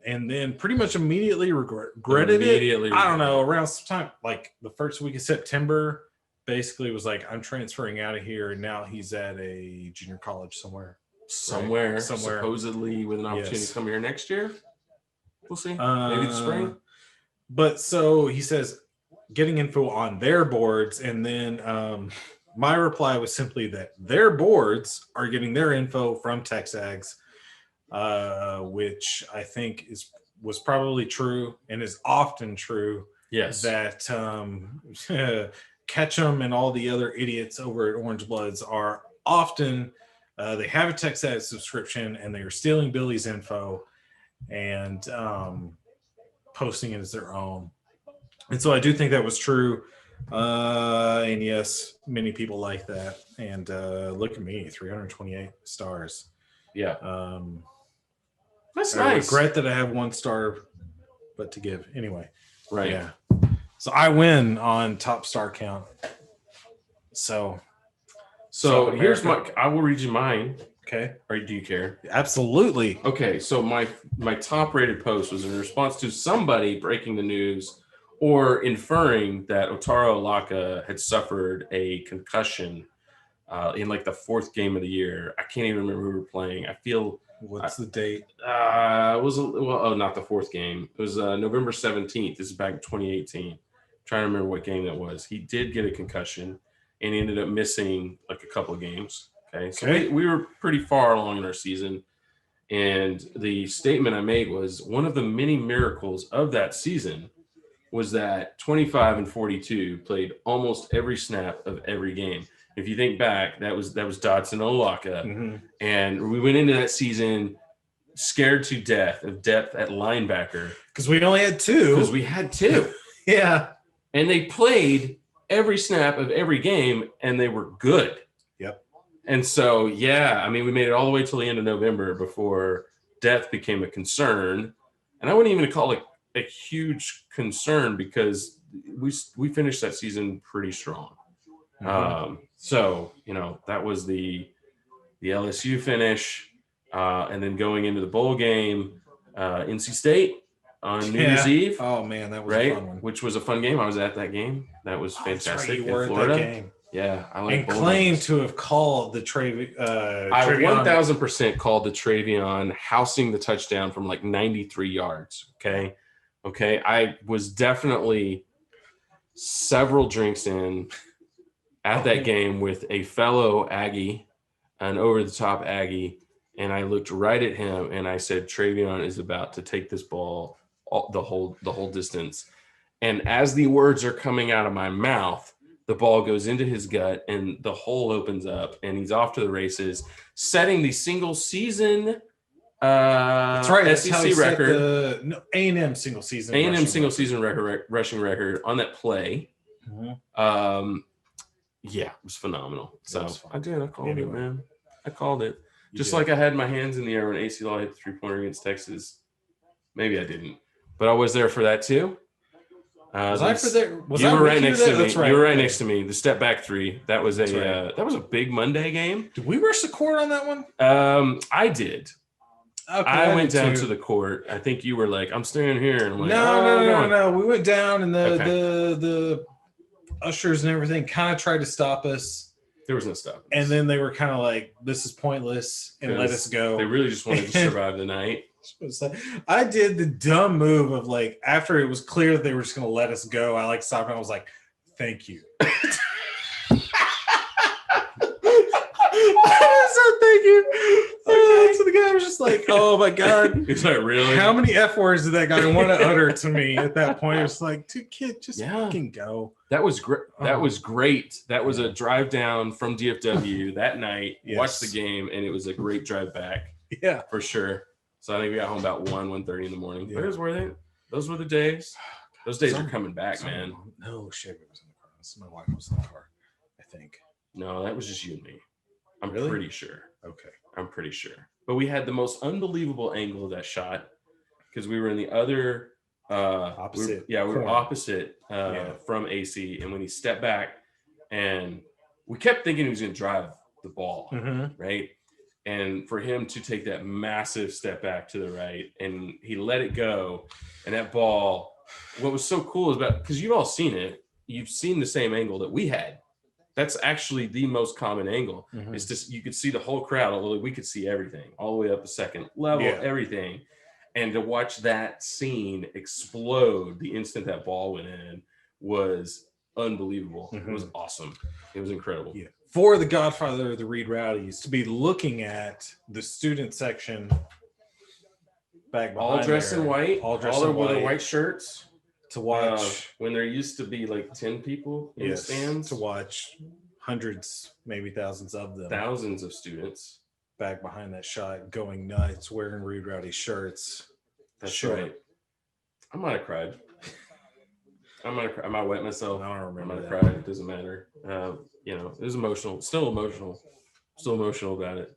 and then pretty much immediately regretted it. I don't know, around sometime like the first week of September, basically was like, I'm transferring out of here, and now he's at a junior college somewhere. Somewhere, Somewhere. supposedly with an opportunity Yes. to come here next year. We'll see. Maybe the spring. But so he says, getting info on their boards, and then my reply was simply that their boards are getting their info from Texags, which I think was probably true and is often true. Yes. That Ketchum and all the other idiots over at Orange Bloods are often they have a Texas subscription and they are stealing Billy's info and posting it as their own. And so I do think that was true. And yes, many people like that. And look at me, 328 stars. Yeah. That's I nice. regret that I have 1 star but to give. Anyway. Right. Yeah. So I win on top star count. So here's America. I will read you mine. Okay. Or do you care? Absolutely. Okay, so my top rated post was in response to somebody breaking the news or inferring that Otaro Alaka had suffered a concussion in like the 4th game of the year. I can't even remember who we were playing. I feel What's the date? it was not the 4th game. It was November 17th. This is back in 2018. Trying to remember what game that was. He did get a concussion and he ended up missing like a couple of games. Okay, so we were pretty far along in our season, and the statement I made was one of the many miracles of that season was that 25 and 42 played almost every snap of every game. If you think back, that was Dodson Olaka, and we went into that season scared to death of depth at linebacker because we only had 2. because we had 2. Yeah, and they played every snap of every game, and they were good. Yep. And so, yeah, I mean, we made it all the way till the end of November before death became a concern. And I wouldn't even call it a huge concern because we finished that season pretty strong. So, that was the LSU finish. And then going into the bowl game, NC State on New Year's Eve. Oh, man, that was right? a fun one. Which was a fun game. I was at that game. That was fantastic. That's right, you in were at Florida. that game. Yeah, I like And bowl claim games. to have called the I Travion. 1000% called the Travion housing the touchdown from like 93 yards. Okay. I was definitely several drinks in at that game with a fellow Aggie, an over the top Aggie. And I looked right at him and I said, Travion is about to take this ball the whole distance. And as the words are coming out of my mouth, the ball goes into his gut and the hole opens up and he's off to the races, setting the single season That's right. That's how he SEC set record. the A&M single season. A&M rushing single record. season rushing record on that play. Mhm. Yeah, it was phenomenal. That So was fun. I did. I called Anyway. it, man. I called it. You Just did. like I had my hands in the air when AC Law hit the 3-pointer against Texas. Maybe I didn't, but I was there for that too. Was I for there? Was You I were with right you next there? to me. That's right. You were right Okay. next to me. The step back 3. That was That's that was a big Monday game. Did we rush the court on that one? I did. Okay, I went did down too. to the court. I think you were like, "I'm staying here," and I'm like, No. We went down, and Okay. the ushers and everything kind of tried to stop us, There was no stopping. and then they were kind of like, "This is pointless," and let us go. They really just wanted to survive the night. I did the dumb move of like after it was clear that they were just going to let us go. I like stopped and I was like, "Thank you." So thank you. So the guy was just like, "Oh my god." It's like, really? How many F words did that guy want to utter to me at that point? It was like, dude, kid, just Yeah. fucking go. That was great. That Oh. was great. That was a drive down from DFW that night. Yes. Watched the game, and it was a great drive back Yeah. for sure. So I think we got home about 1:30 in the morning. Yeah. But it was worth it. Those were the days. Those days are coming back, man. No, Chevy was in the car. My wife was in the car, I think. No, that was just you and me. I'm Really? pretty sure. Okay. I'm pretty sure. But we had the most unbelievable angle of that shot because we were in the other Opposite we were corner. opposite Yeah. from AC, and when he stepped back, and we kept thinking he was going to drive the ball, right? And for him to take that massive step back to the right, and he let it go, and that ball. What was so cool is about because you've all seen it. You've seen the same angle that we had. That's actually the most common angle. It's just you could see the whole crowd, although we could see everything all the way up the second level, everything. And to watch that scene explode the instant that ball went in was unbelievable. It was awesome. It was incredible. Yeah. For the Godfather of the Reed Rowdies to be looking at the student section back behind All dressed in white, all dressed all in with white, their white shirts. to watch When there used to be like 10 people in the stands, to watch hundreds, maybe thousands of them, thousands of students back behind that shot, going nuts, wearing Reed Rowdy shirts. That's right. I might have cried. I might wet myself. I don't remember. I might have cried. It doesn't matter. It was emotional. Still emotional. Still emotional about it.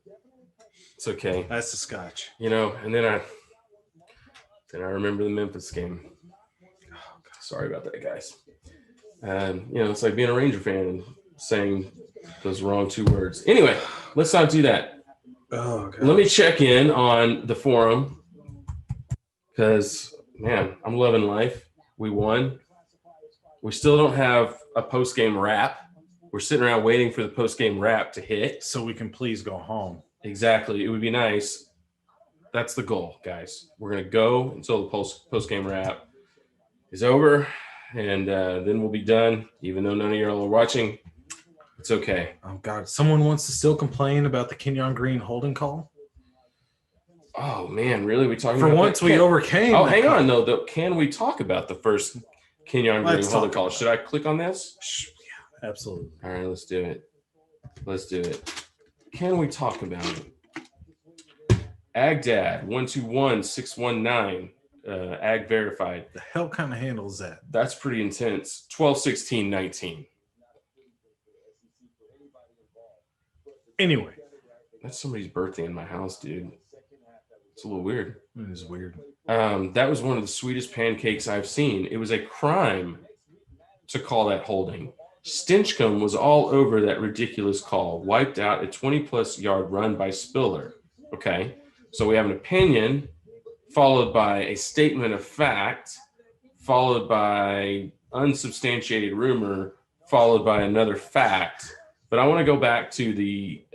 It's okay. That's the scotch. And then I remember the Memphis game. Oh, God, sorry about that, guys. It's like being a Ranger fan and saying those wrong 2 words. Anyway, let's not do that. Oh, God. Let me check in on the forum because, man, I'm loving life. We won. We still don't have a post-game wrap. We're sitting around waiting for the post-game wrap to hit. So we can please go home. Exactly. It would be nice. That's the goal, guys. We're going to go until the post-game wrap is over, and then we'll be done, even though none of y'all are watching. It's okay. Oh, God. Someone wants to still complain about the Kenyon Green holding call? Oh, man. Really? We talking For about once, that? we overcame. Oh, hang on, though. Can we talk about the first Kenyon Green Let's holding talk call? about Should I click on this? Yeah, absolutely. All right, let's do it. Let's do it. Can we talk about it? Agdad 121619 Ag verified. The hell kind of handle is that? That's pretty intense. 121619. Anyway, That's somebody's birthday in my house, dude. It's a little weird. it is weird. That was one of the sweetest pancakes I've seen. It was a crime to call that holding. Stinchcomb was all over that ridiculous call. Wiped out a 20-plus yard run by Spiller. Okay, so we have an opinion followed by a statement of fact, followed by unsubstantiated rumor, followed by another fact. But I want to go back to the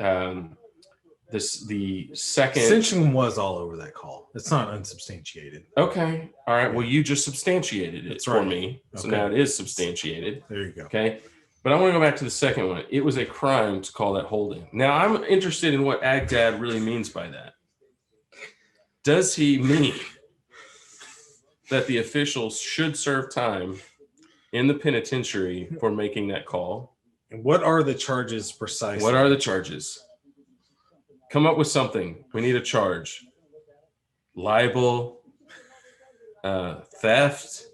second. Stinchcomb was all over that call. It's not unsubstantiated. Okay. All right. Well, you just substantiated it That's for right. me. So Okay. now it is substantiated. There you go. Okay. But I want to go back to the second one. It was a crime to call that holding. Now, I'm interested in what Agdad really means by that. Does he mean that the officials should serve time in the penitentiary for making that call? And what are the charges precisely? What are the charges? Come up with something. We need a charge. Libel, theft,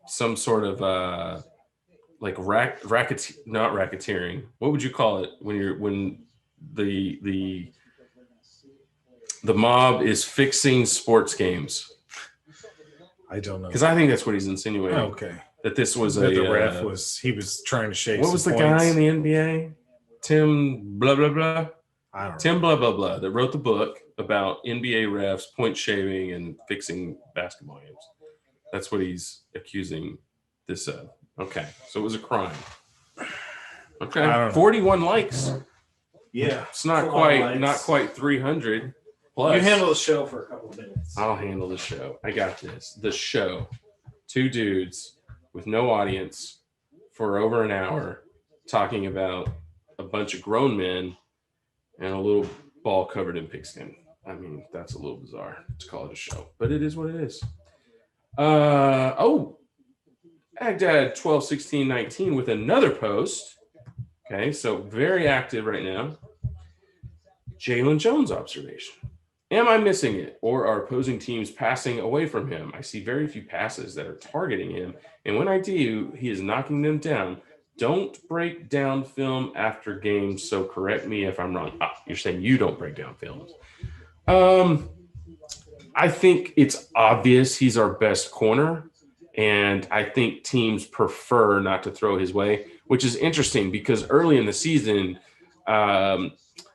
some sort of like not racketeering. What would you call it when the mob is fixing sports games? I don't know. Because I think that's what he's insinuating. Okay. That this was That a the ref was trying to shave. what was the guy in the NBA? Tim blah blah blah. I don't know. Tim blah blah blah that wrote the book about NBA refs point shaving and fixing basketball games. That's what he's accusing this of. Okay, so it was a crime. Okay, I don't know. 41 likes. Yeah. It's not It's a lot of quite likes. 300 plus. You handle the show for a couple of minutes. I'll handle the show. I got this. The show. 2 dudes with no audience for over an hour talking about a bunch of grown men and a little ball covered in pigskin. I mean, that's a little bizarre to call it a show, but it is what it is. Agdad 121619 with another post. Okay, so very active right now. Jalen Jones observation. Am I missing it, or are opposing teams passing away from him? I see very few passes that are targeting him, and when I do, he is knocking them down. don't break down film after games, so correct me if I'm wrong. You're saying you don't break down films. I think it's obvious he's our best corner, and I think teams prefer not to throw his way, which is interesting because early in the season,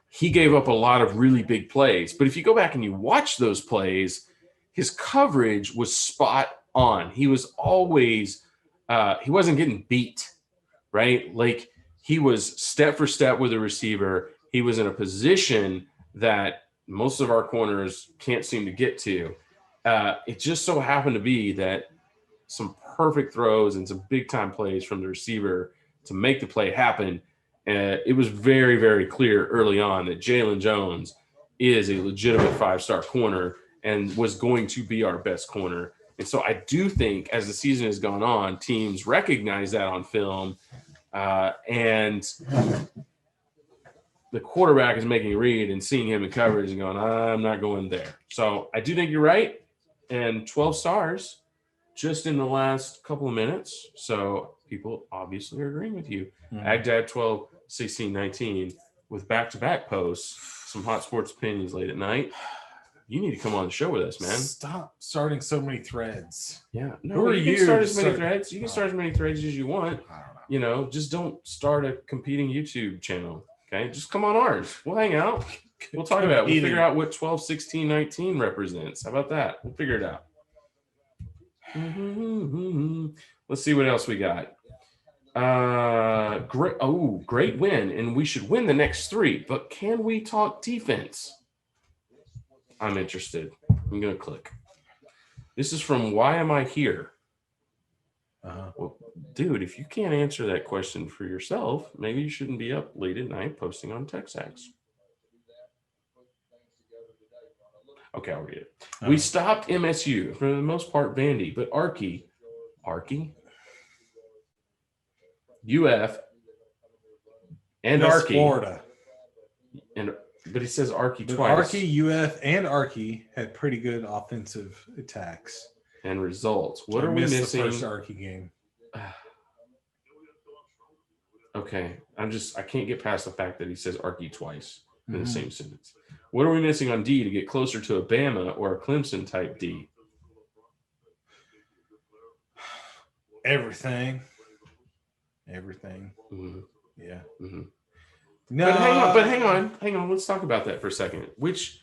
he gave up a lot of really big plays. But if you go back and you watch those plays, his coverage was spot on. He was always he wasn't getting beat, right? Like he was step for step with a receiver. He was in a position that most of our corners can't seem to get to. It just so happened to be that some perfect throws and some big time plays from the receiver to make the play happen. It was very, very clear early on that Jalen Jones is a legitimate 5-star corner and was going to be our best corner. And so I do think as the season has gone on, teams recognize that on film, and the quarterback is making a read and seeing him in coverage and going, I'm not going there. So I do think you're right. And 12 stars just in the last couple of minutes. So people obviously are agreeing with you. Agdad 12, 16, 19 with back-to-back posts, some hot sports opinions late at night. You need to come on the show with us, man. Stop starting so many threads. Yeah. Who No, are you you can start to as many start- threads. You can start as many threads as you want. I don't know. You know, just don't start a competing YouTube channel. Okay. Just come on ours. We'll hang out. We'll talk about it. We'll figure out what 12, 16, 19 represents. How about that? We'll figure it out. Let's see what else we got. Great win. And we should win the next 3. But can we talk defense? I'm interested. I'm going to click. This is from Why Am I Here? Well, dude, if you can't answer that question for yourself, maybe you shouldn't be up late at night posting on TechSax. Okay, I'll read it. We stopped MSU, for the most part Vandy, but Archie, UF, and That's Archie. Florida. But he says Archie But twice. Archie, UF, and Archie had pretty good offensive attacks. And results. What I are we missed missing? The first Archie game. Okay, I can't get past the fact that he says Archie twice in the same sentence. What are we missing on D to get closer to a Bama or a Clemson type D? Everything. Mm-hmm. Yeah. Mm-hmm. No. But hang on. Let's talk about that for a second. Which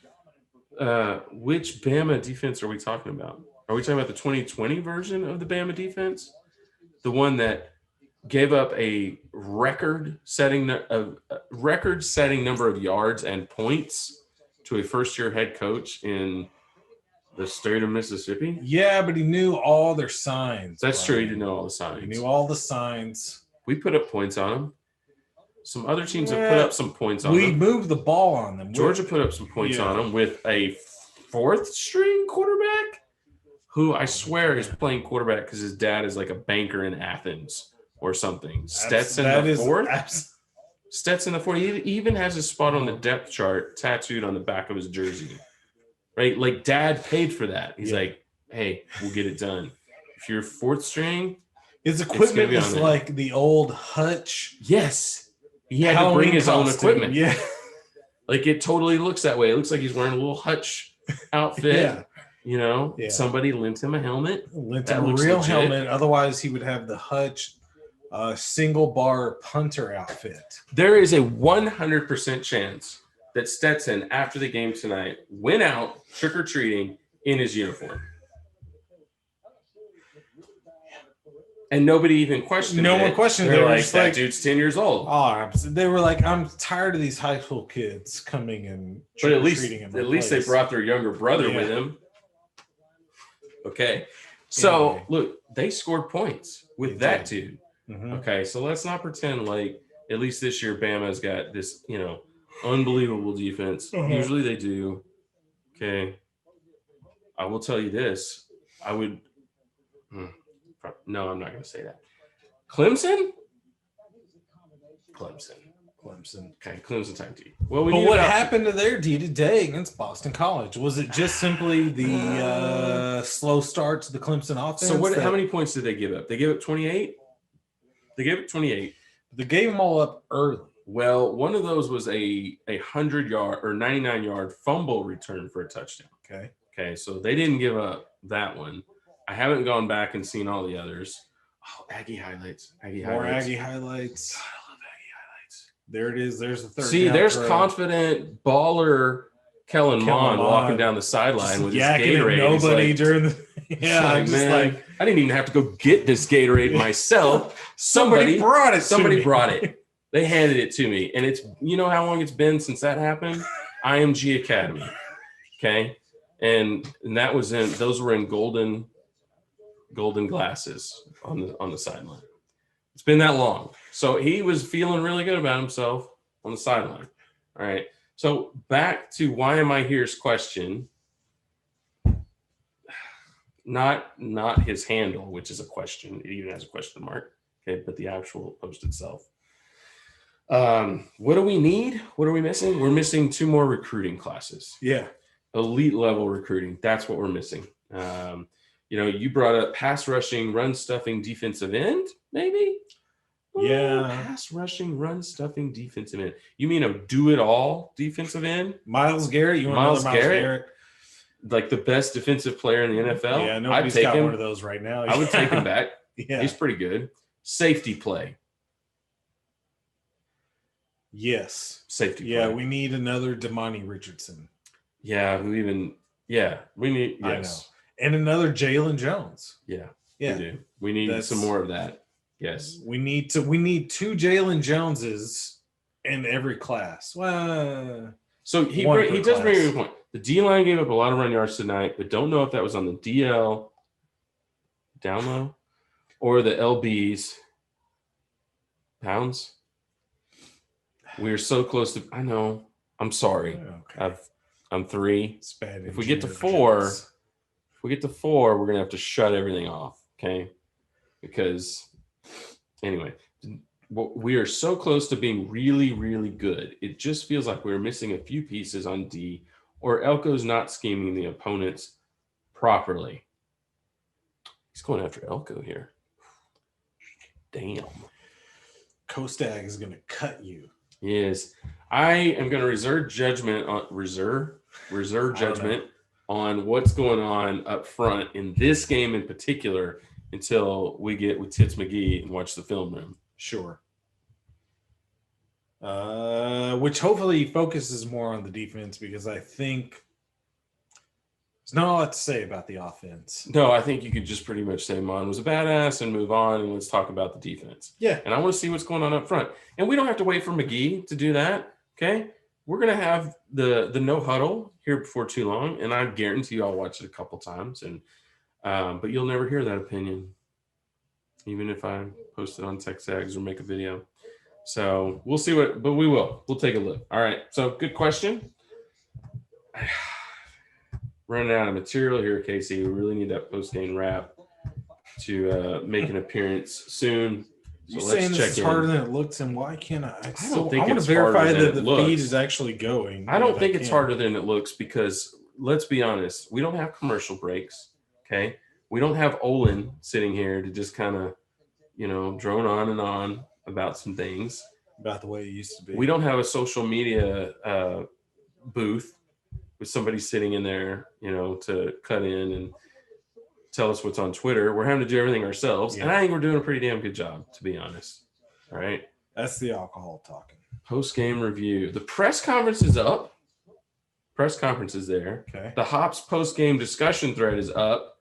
Bama defense are we talking about? Are we talking about the 2020 version of the Bama defense? The one that gave up a record-setting number of yards and points to a first-year head coach in the state of Mississippi? Yeah, but he knew all their signs. That's true. He didn't know all the He signs. knew all the signs. We put up points on him. Some other teams have put up some points on We them. moved the ball on them. Georgia put up some points on them with a 4th-string quarterback who I swear is playing quarterback because his dad is like a banker in Athens or something. Stetson the 4th? Stetson the 4th. He even has his spot on the depth chart tattooed on the back of his jersey. Right? Like dad paid for that. He's like, hey, we'll get it done. If you're 4th string, his equipment be on is there. like the old Hutch. yes. He had to Halloween bring his own costume. equipment. Yeah. Like it totally looks that way. It looks like he's wearing a little Hutch outfit. Yeah. You know, Yeah. somebody lent him a helmet. Lent That him a looks real legit. helmet. Otherwise, he would have the Hutch single bar punter outfit. There is a 100% chance that Stetson, after the game tonight, went out trick-or-treating in his uniform. And nobody even questioned No it. one questioned it. They're They were like, just that like- dude's 10 years old. Oh, they were like, I'm tired of these high school kids coming and But at least trick-or-treating in my they place. brought their younger brother with him. Okay. So, Anyway. look, they scored points with They that did. dude. Mhm. Okay, so let's not pretend like at least this year Bama's got this, unbelievable defense. Usually they do. Okay. I will tell you this. No, I'm not going to say that. Clemson. Okay, Clemson type D. Well, But what happened to their D today against Boston College? Was it just simply the slow start to the Clemson offense? So how many points did they give up? They gave up 28. They gave up 28. They gave them all up early. Well, one of those was a 100-yard or 99-yard fumble return for a touchdown. Okay. Okay, so they didn't give up that one. I haven't gone back and seen all the others. Oh, Aggie highlights. More Aggie highlights. God, I love Aggie highlights. There it is. There's the third. See, down there's throw. confident baller Kellen Mond walking down the sideline with his yakking at Gatorade. He's nobody like, during the. Yeah, like, I'm just man, like I didn't even have to go get this Gatorade myself. somebody brought it. Somebody to me. brought it. They handed it to me, and it's how long it's been since that happened. IMG Academy, okay, and that was those were in golden glasses on the sideline. It's been that long, so he was feeling really good about himself on the sideline. All right, so back to why am I here's question. Not his handle, which is a question. It even has a question mark. Okay, but the actual post itself. What do we need? What are we missing? We're missing 2 more recruiting classes. Yeah. Elite level recruiting. That's what we're missing. You brought up pass rushing, run stuffing, defensive end, maybe? Yeah. Pass rushing, run stuffing, defensive end. You mean a do-it-all defensive end? Myles Garrett. You want Myles another Myles Garrett? Garrett? Like the best defensive player in the NFL? Yeah, I'd nobody's take got him. one of those right now. I would take him back. Yeah. He's pretty good. Safety play. Yes. Safety Yeah, play. we need another Damani Richardson. Yeah, we need, yes. I know. And another Jalen Jones. Yeah, Yeah. we do. We need some more of that. Yes. We need 2 Jalen Joneses in every class. Well, So he one per does bring class. me a point. The D-line gave up a lot of run yards tonight, but don't know if that was on the DL down low or the LBs pounds. We're so close to, I know, I'm sorry. okay. I'm 3. It's bad If we get to engineering 4, jokes. we're going to have to shut everything off, okay? Because, anyway, we are so close to being really, really good. It just feels like we're missing a few pieces on D, or Elko's not scheming the opponents properly. He's going after Elko here. Damn. Kostag is going to cut you. Yes. I am going to reserve judgment on what's going on up front in this game in particular until we get with Tits McGee and watch the film room. Sure. Which hopefully focuses more on the defense because I think there's not a lot to say about the offense. No, I think you could just pretty much say Mon was a badass and move on and let's talk about the defense. Yeah. And I want to see what's going on up front. And we don't have to wait for McGee to do that. Okay. We're going to have the no huddle here before too long. And I guarantee you I'll watch it a couple times. And but you'll never hear that opinion, even if I post it on TechSags or make a video. So we'll see but we will. We'll take a look. All right. So good question. Running out of material here, Casey. We really need that post-game wrap to make an appearance soon. So You're let's saying check this is in. harder than it looks, and why can't I? I don't think I want it's to verify harder than that it the looks. feed is actually going. I don't but think it's can't. harder than it looks because let's be honest, we don't have commercial breaks. Okay. We don't have Olin sitting here to just kind of, drone on and on about some things. About the way it used to be. We don't have a social media booth with somebody sitting in there, to cut in and tell us what's on Twitter. We're having to do everything ourselves. Yeah. And I think we're doing a pretty damn good job, to be honest. All right. That's the alcohol talking. Post-game review. The press conference is up. Press conference is there. Okay. The Hops post-game discussion thread is up,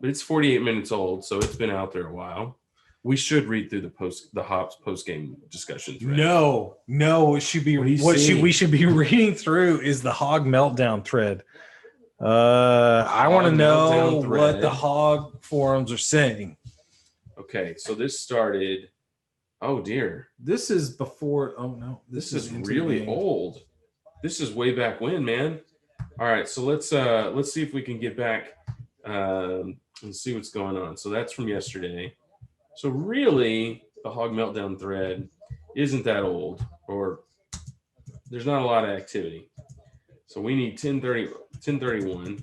but it's 48 minutes old, so it's been out there a while. We should read through the Hops post-game discussion thread. No. It should be we should be reading through is the Hog Meltdown thread. I want to know what the Hog forums are saying. Okay, so this started. Oh dear, This is before. Oh no, this is really old. This is way back when, man. All right, so let's see if we can get back and see what's going on. So that's from yesterday. So really, the Hog Meltdown thread isn't that old, or there's not a lot of activity. So we need 10:31.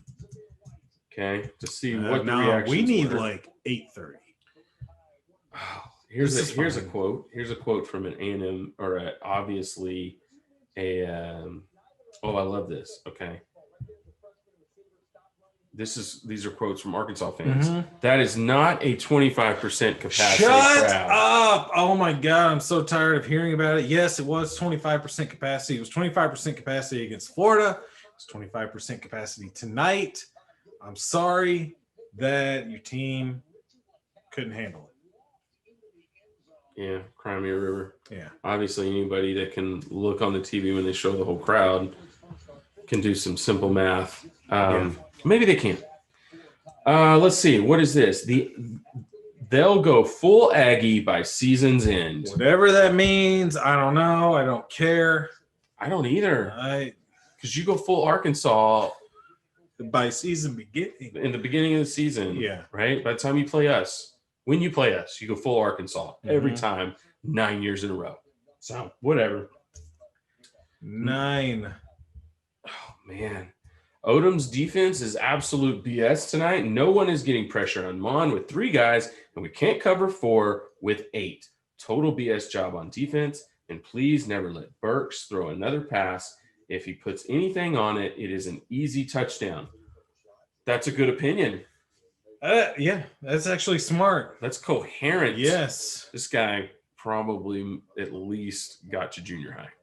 Okay, to see what the reactions we need were. like 8:30. Here's a quote. Here's a quote from an A&M or obviously a. Oh, I love this. Okay. These are quotes from Arkansas fans. Mhm. That is not a 25% capacity Shut crowd. up. Oh my God. I'm so tired of hearing about it. Yes, it was 25% capacity. It was 25% capacity against Florida. It was 25% capacity tonight. I'm sorry that your team couldn't handle Yeah, Crimea River. it. Yeah. Obviously, anybody that can look on the TV when they show the whole crowd can do some simple math. Maybe they can't. Let's see. What is this? They'll go full Aggie by season's end. Whatever that means, I don't know. I don't care. I don't either. Because you go full Arkansas by season beginning. In the beginning of the season. Yeah. Right? By the time you play us, when you play us, you go full Arkansas every time, 9 years in a row. So, whatever. 9. Oh, man. Odom's defense is absolute BS tonight. No one is getting pressure on Mon with 3 guys, and we can't cover 4 with 8. Total BS job on defense, and please never let Burks throw another pass. If he puts anything on it, it is an easy touchdown. That's a good opinion. Yeah, that's actually smart. That's coherent. Yes. This guy probably at least got to junior high.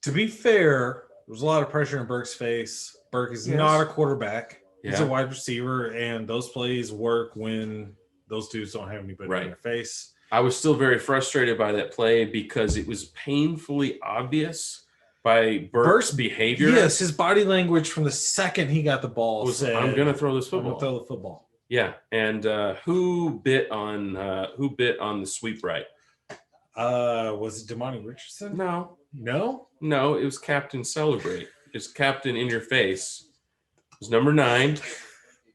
To be fair, there was a lot of pressure in Burke's face. Burke is not a quarterback. He's a wide receiver, and those plays work when those dudes don't have anybody in their face. I was still very frustrated by that play because it was painfully obvious by Burke's behavior. Yes, his body language from the second he got the ball said, I'm going to throw this football. I'm going to throw the football. Yeah, and who bit on the sweep right? Was it Damani Richardson? No, it was Captain Celebrate. It's Captain in your face. It was number 9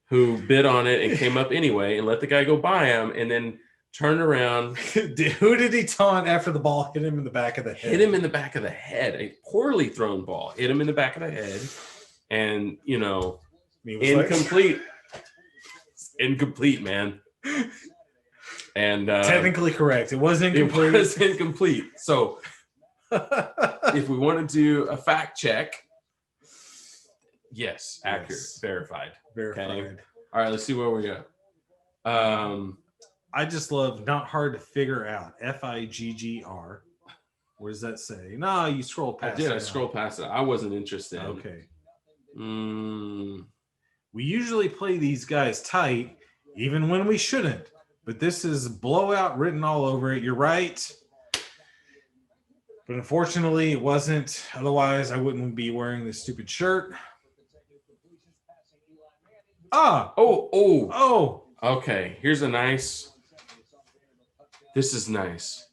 who bit on it and came up anyway and let the guy go by him and then turned around. Who did he taunt after the ball hit him in the back of the head? Hit him in the back of the head. A poorly thrown ball hit him in the back of the head, and incomplete. Incomplete, man. And technically correct. It was incomplete. It was incomplete. So if we want to do a fact check, yes, accurate, verified. Okay. All right, let's see where we go. I just love not hard to figure out. FIGGR. What does that say? No, you scroll past it. I scrolled past it. I wasn't interested. Okay. We usually play these guys tight, even when we shouldn't. But this is blowout written all over it. You're right. But unfortunately, it wasn't. Otherwise, I wouldn't be wearing this stupid shirt. Okay. Here's a nice. This is nice.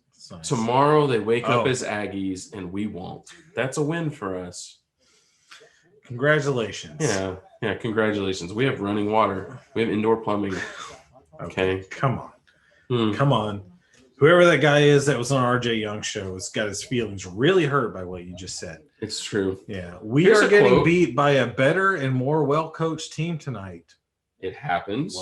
Tomorrow they wake up as Aggies and we won't. That's a win for us. Congratulations. Yeah, congratulations. We have running water. We have indoor plumbing. Okay. Come on. Whoever that guy is that was on RJ Young's show has got his feelings really hurt by what you just said. It's true. Yeah. We are getting beat by a better and more well-coached team tonight. It happens.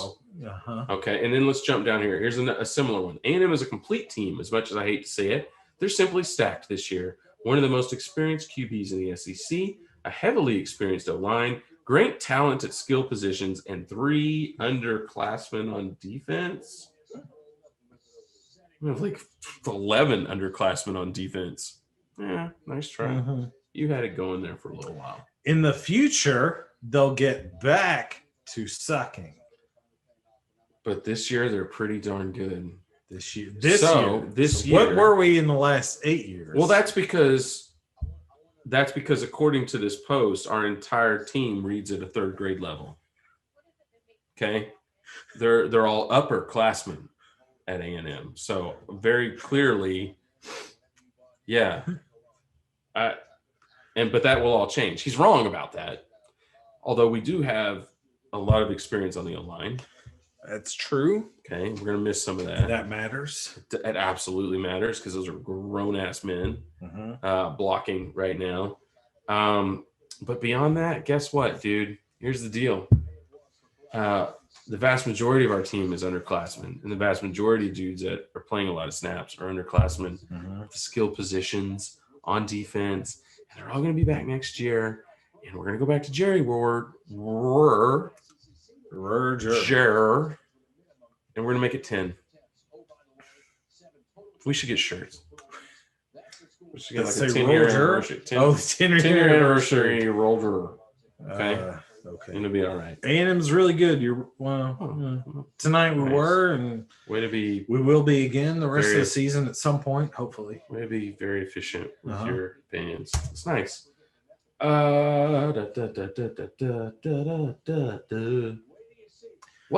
Okay, and then let's jump down here. Here's a similar one. A&M is a complete team, as much as I hate to say it. They're simply stacked this year. One of the most experienced QBs in the SEC, a heavily experienced O-line, great talent at skill positions, and 3 underclassmen on defense. We have like 11 underclassmen on defense. Yeah, nice try. You had it going there for a little while. In the future, they'll get back to sucking. But this year, they're pretty darn good. This year. What were we in the last 8 years? Well, that's because according to this post, our entire team reads at a 3rd grade level. Okay, they're all upperclassmen at A&M. So very clearly, yeah. But that will all change. He's wrong about that. Although we do have a lot of experience on the O-line. That's true. Okay, we're going to miss some of that. That matters. It absolutely matters because those are grown-ass men blocking right now. But beyond that, guess what, dude? Here's the deal. the vast majority of our team is underclassmen, and the vast majority of dudes that are playing a lot of snaps are underclassmen. The skill positions on defense, and they're all going to be back next year. And we're going to go back to Jerry Ward, and we're going to make it 10. We should get shirts. We should get like a 10-year anniversary. 10-year anniversary Roller. Okay. Okay. It'll be all right. A&M's really good. Tonight we were, and we will be again the rest of the season at some point, hopefully. Way to be very efficient with your opinions. It's nice. Why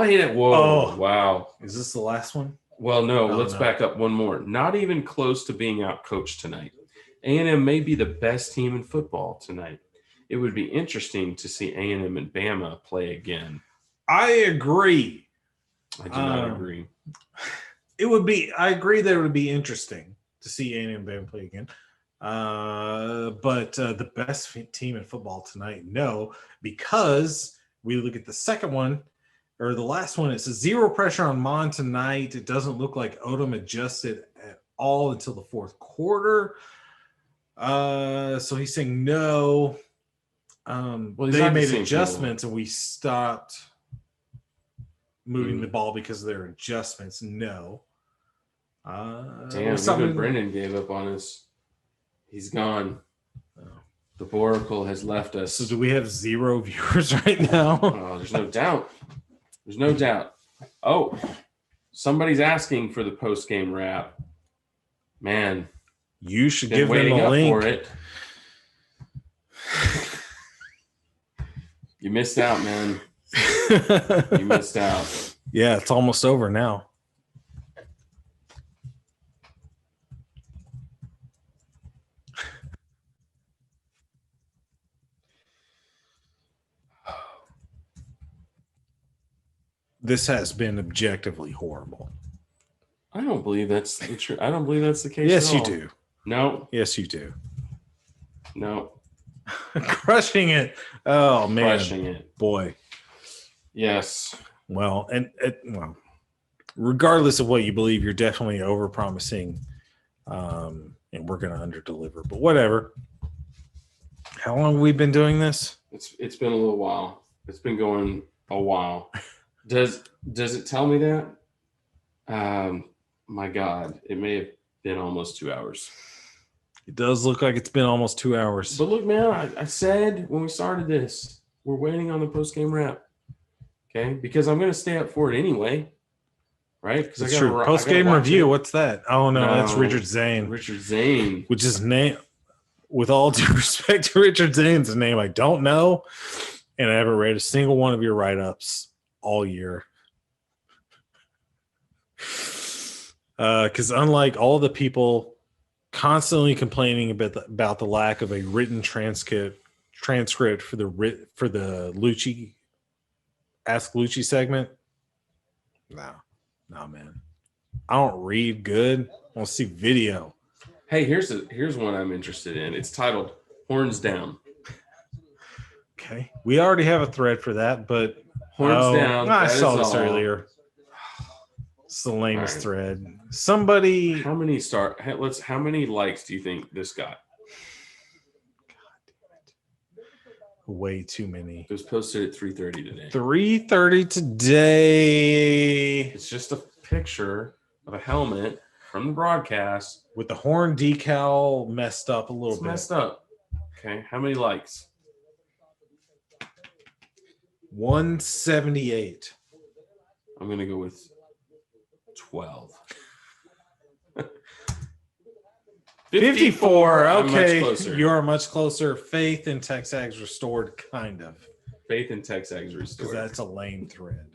hit it? Whoa! Wow. Is this the last one? Well, no. Let's back up one more. Not even close to being outcoached tonight. A&M may be the best team in football tonight. It would be interesting to see A&M and Bama play again. I agree. I do not agree. I agree that it would be interesting to see A&M and Bama play again. But the best team in football tonight, no, because we look at the second one or the last one. It says 0 pressure on Mon tonight. It doesn't look like Odom adjusted at all until the fourth quarter. So he's saying no. They made adjustments and we stopped moving the ball because of their adjustments. No. Damn, even Brendan gave up on us. He's gone. Oh. The Boracle has left us. So do we have 0 viewers right now? Oh, there's no doubt. There's no doubt. Oh, somebody's asking for the post-game wrap. Man. You should give them a link. For it. You missed out, man. You missed out. Yeah, it's almost over now. This has been objectively horrible. I don't believe that's the truth. I don't believe that's the case. Yes, at all. You do. No. Yes, you do. No. Crushing it. Oh man. Crushing it. Boy. Yes. Well, and regardless of what you believe, you're definitely over promising. And we're gonna underdeliver. But whatever. How long have we been doing this? It's been a little while. It's been going a while. Does it tell me that? My God, it may have been almost 2 hours. It does look like it's been almost 2 hours. But look, man, I said when we started this, we're waiting on the post-game wrap. Okay? Because I'm going to stay up for it anyway. Right? That's true. Post-game review, what's that? Oh, no, that's Richard Zane. Richard Zane. Which is name, with all due respect to Richard Zane's name, I don't know. And I haven't read a single one of your write-ups all year. Because unlike all the people constantly complaining about the lack of a written transcript for the Lucci Ask Lucci segment, no, man, I don't read good. I want to see video. Hey, here's one I'm interested in. It's titled "Horns Down." Okay, we already have a thread for that, but horns down. I saw this earlier. It's the lamest thread. Somebody. How many likes do you think this got? God damn it! Way too many. It was posted at 3:30 today. 3:30 today. It's just a picture of a helmet from the broadcast with the horn decal messed up a little bit. Messed up. Okay, how many likes? 178. I'm gonna go with 12. 54. Okay, you are much closer. Faith in Texags restored, kind of. Faith in Texags restored. Because that's a lame thread.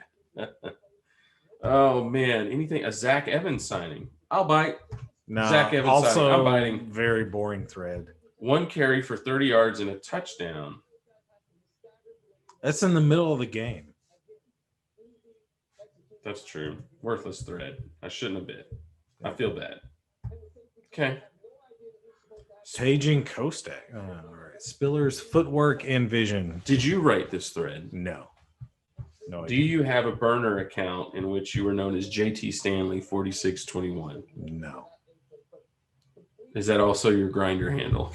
Oh man, anything? A Zach Evans signing? I'll bite. No, Zach Evans also signing. I'm biting. Very boring thread. 1 carry for 30 yards and a touchdown. That's in the middle of the game. That's true. Worthless thread. I shouldn't have bid. I feel bad. Okay. Paging Kostak. Oh, all right. Spiller's footwork and vision. Did you write this thread? No. No Do idea. you have a burner account in which you were known as JT Stanley 4621? No. Is that also your grinder handle?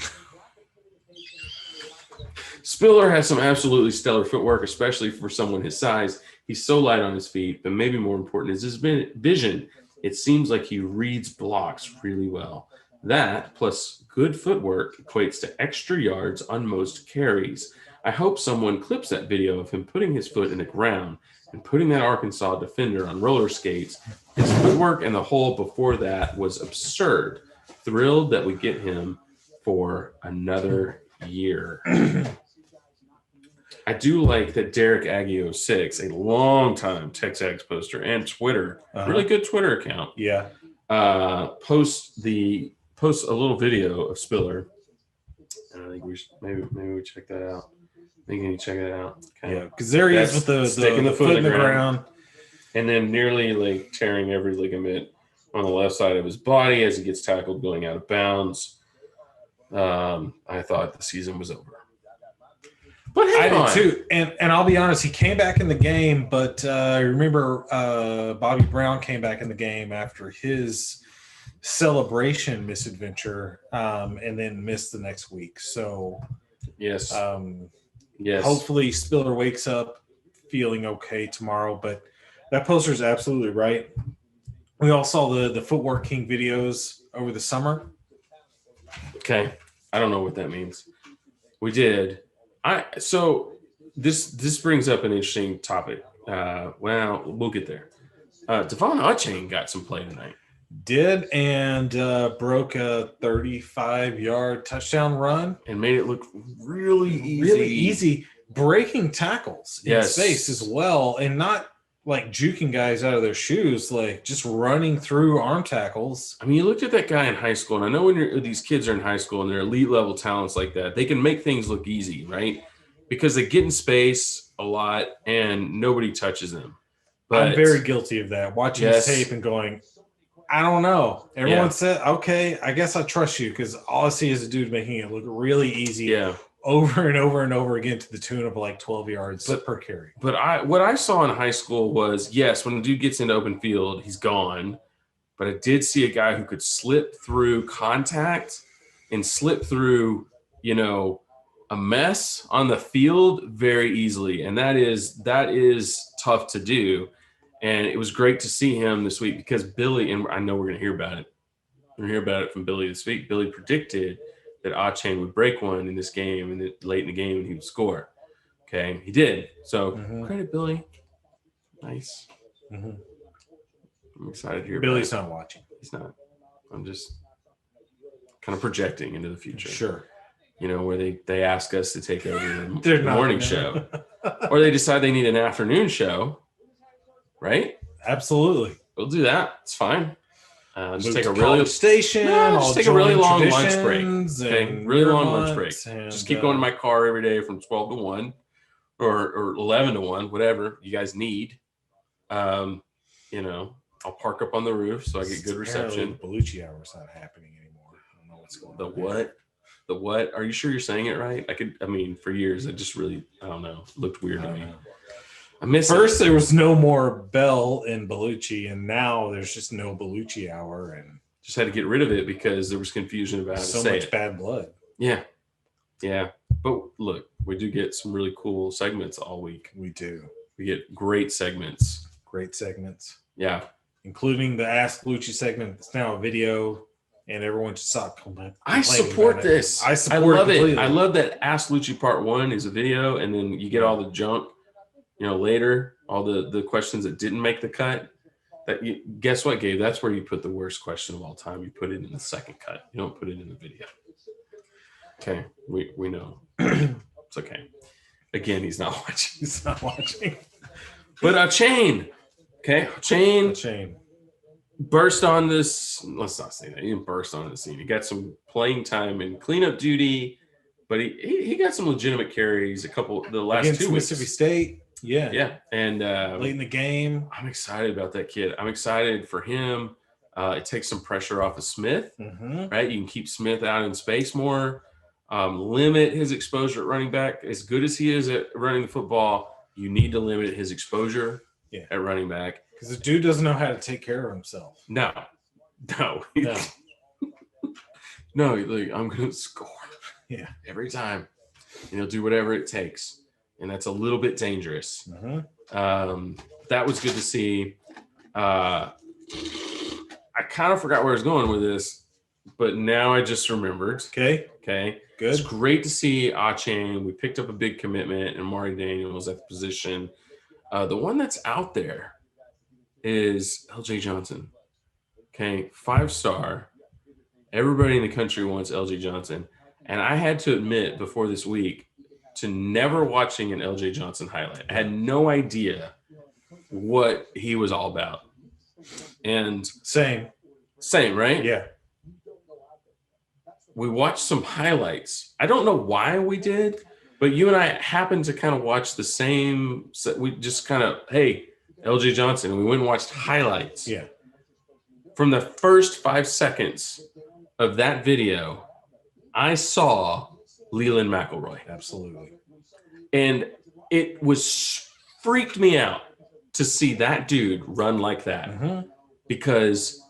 Spiller has some absolutely stellar footwork, especially for someone his size. He's so light on his feet, but maybe more important is his vision. It seems like he reads blocks really well. That, plus good footwork, equates to extra yards on most carries. I hope someone clips that video of him putting his foot in the ground and putting that Arkansas defender on roller skates. His footwork and the hole before that was absurd. Thrilled that we get him for another year. I do like that Derek Aggie 06, a long-time Texags poster and Twitter, really good Twitter account, Yeah. posts a little video of Spiller. And I think we should maybe we check that out. I think you need to check that out. Okay. Yeah, because there he is with the sticking the foot in the ground. And then nearly like tearing every ligament on the left side of his body as he gets tackled going out of bounds. I thought the season was over. But I did too. And I'll be honest, he came back in the game, but I remember Bobby Brown came back in the game after his celebration misadventure and then missed the next week. So yes. Hopefully Spiller wakes up feeling okay tomorrow. But that poster is absolutely right. We all saw the Footwork King videos over the summer. Okay. I don't know what that means. We did. So this brings up an interesting topic. Well, we'll get there. Devon Achane got some play tonight. Did and broke a 35-yard touchdown run and made it look really easy. Really easy, breaking tackles in Yes. space as well, and not like juking guys out of their shoes, like just running through arm tackles. I mean, you looked at that guy in high school, and I know when these kids are in high school and they're elite level talents like that, they can make things look easy, right? Because they get in space a lot and nobody touches them. But I'm very guilty of that. Watching his tape and going, I don't know. Everyone said, okay, I guess I trust you because all I see is a dude making it look really easy over and over and over again to the tune of like 12 yards per carry. But what I saw in high school was, yes, when a dude gets into open field, he's gone. But I did see a guy who could slip through contact and slip through, a mess on the field very easily. And that is tough to do. And it was great to see him this week because Billy, and I know we're going to hear about it. We're going to hear about it from Billy this week. Billy predicted that Achane would break one in this game and late in the game and he would score. Okay, he did. So credit Billy. Nice. I'm excited to hear Billy's about it. not watching. He's not. I'm just kind of projecting into the future. Sure. Where they ask us to take over the morning show. Or they decide they need an afternoon show. Right? Absolutely. We'll do that. It's fine. Just take a just take a really long lunch break. Okay, really long lunch break. And, just keep going to my car every day from 12 to 1 or 11 to 1, whatever you guys need. I'll park up on the roof so I get good reception. The Bellucci hour is not happening anymore. I don't know what's going on. The what? Are you sure you're saying it right? For years, it just really, I don't know, looked weird to me. I miss First, there was no more Bell in Bellucci, and now there's just no Bellucci hour, and just had to get rid of it because there was confusion about how to so say much it. bad blood. Yeah. But look, we do get some really cool segments all week. We do. We get great segments. Yeah, including the Ask Bellucci segment. It's now a video, and everyone just saw it. I support this. I love it. I love that Ask Lucci Part 1 is a video, and then you get all the junk. Later, all the questions that didn't make the cut. Guess what, Gabe? That's where you put the worst question of all time. You put it in the second cut. You don't put it in the video. Okay, we know. It's okay. Again, he's not watching. But Achane. Okay, Achane burst on this. Let's not say that. He didn't burst on the scene. He got some playing time and cleanup duty, but he got some legitimate carries. The last against 2 weeks. Mississippi State. Yeah. And late in the game. I'm excited about that kid. I'm excited for him. It takes some pressure off of Smith, right? You can keep Smith out in space more, limit his exposure at running back. As good as he is at running the football, you need to limit his exposure at running back. Because the dude doesn't know how to take care of himself. No. No. No, like, I'm going to score every time. And he'll do whatever it takes. And that's a little bit dangerous. That was good to see. I kind of forgot where I was going with this, but now I just remembered. Okay. Good. It's great to see Achane. We picked up a big commitment, and Mari Daniels at the position. The one that's out there is LJ Johnson. Okay, 5-star. Everybody in the country wants LJ Johnson. And I had to admit before this week to never watching an LJ Johnson highlight. I had no idea what he was all about. And same, right? Yeah. We watched some highlights. I don't know why we did, but you and I happened to kind of watch the same. We just kind of, hey, LJ Johnson, and we went and watched highlights. Yeah. From the first 5 seconds of that video, I saw Leland McElroy. Absolutely. And it was freaked me out to see that dude run like that. Because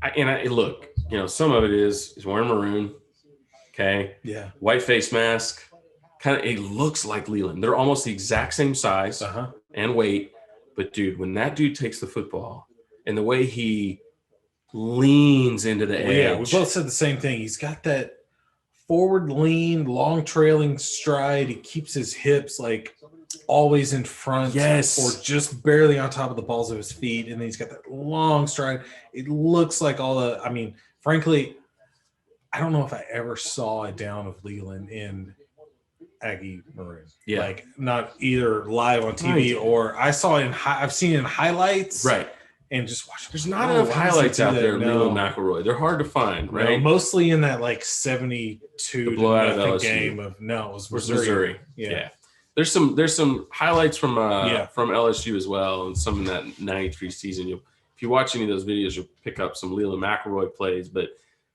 I look, some of it is he's wearing maroon. Okay. Yeah. White face mask. Kind of, it looks like Leland. They're almost the exact same size and weight. But dude, when that dude takes the football and the way he leans into the edge. Yeah, we both said the same thing. He's got that forward lean, long trailing stride. He keeps his hips like always in front, or just barely on top of the balls of his feet, and then he's got that long stride. It looks like frankly, I don't know if I ever saw a down of Leland in Aggie maroon. Yeah, like not either live on TV or I've seen it in highlights, right? And just watch. There's not enough highlights out there of Leland McElroy. They're hard to find, right? No, mostly in that like 72 blowout of LSU game of it was Missouri. Yeah. There's some highlights from LSU as well, and some in that 93 season. If you watch any of those videos, you'll pick up some Leland McElroy plays. But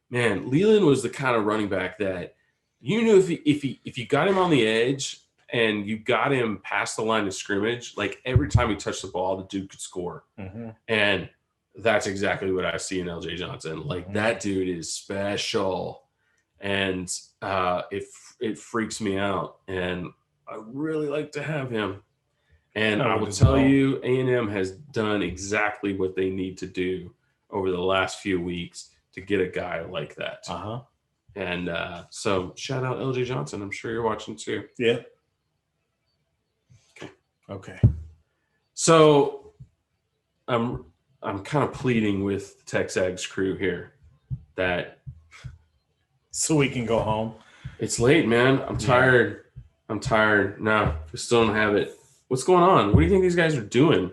man, Leland was the kind of running back that you knew if you got him on the edge and you got him past the line of scrimmage, like every time he touched the ball, the dude could score. And that's exactly what I see in LJ Johnson. Like that dude is special, and it freaks me out. And I really like to have him. And I will tell you, A&M has done exactly what they need to do over the last few weeks to get a guy like that. And so shout out LJ Johnson. I'm sure you're watching too. Yeah. Okay. So I'm kind of pleading with the Texags crew here that so we can go home. It's late, man. I'm tired. I'm tired. No, we still don't have it. What's going on? What do you think these guys are doing?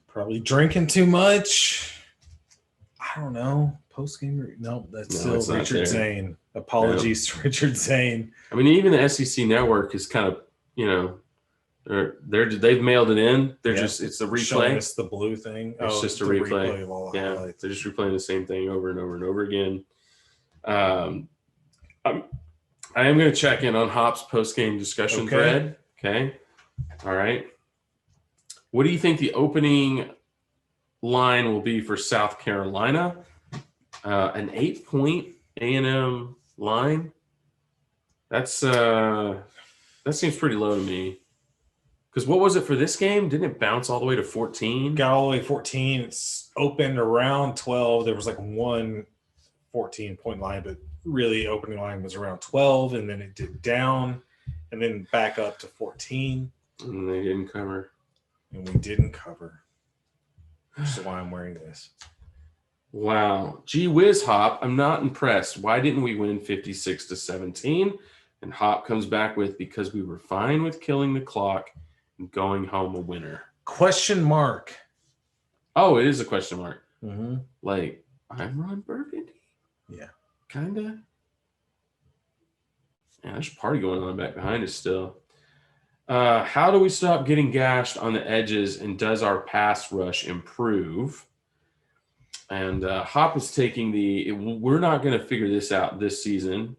Probably drinking too much. I don't know. Post game? No, that's still Richard Zane. Apologies to Richard Zane. I mean, even the SEC network is kind of, they've mailed it in. It's a replay. Showing us the blue thing. It's just a replay. Of all the highlights. They're just replaying the same thing over and over and over again. I am going to check in on Hop's post-game discussion thread. Okay. All right. What do you think the opening line will be for South Carolina? An 8-point A&M line? That seems pretty low to me. Because what was it for this game? Didn't it bounce all the way to 14? Got all the way to 14. It's opened around 12. There was like one 14-point line, but really opening line was around 12, and then it did down and then back up to 14. And they didn't cover. And we didn't cover. Which is why I'm wearing this. Wow. Gee whiz, Hop. I'm not impressed. Why didn't we win 56-17? And Hop comes back with, because we were fine with killing the clock and going home a winner. Question mark. Oh, it is a question mark. Mm-hmm. Like, I'm Ron Burgundy? Yeah. Kind of. Yeah, there's a party going on back behind us still. How do we stop getting gashed on the edges, and does our pass rush improve? And Hop is taking we're not going to figure this out this season.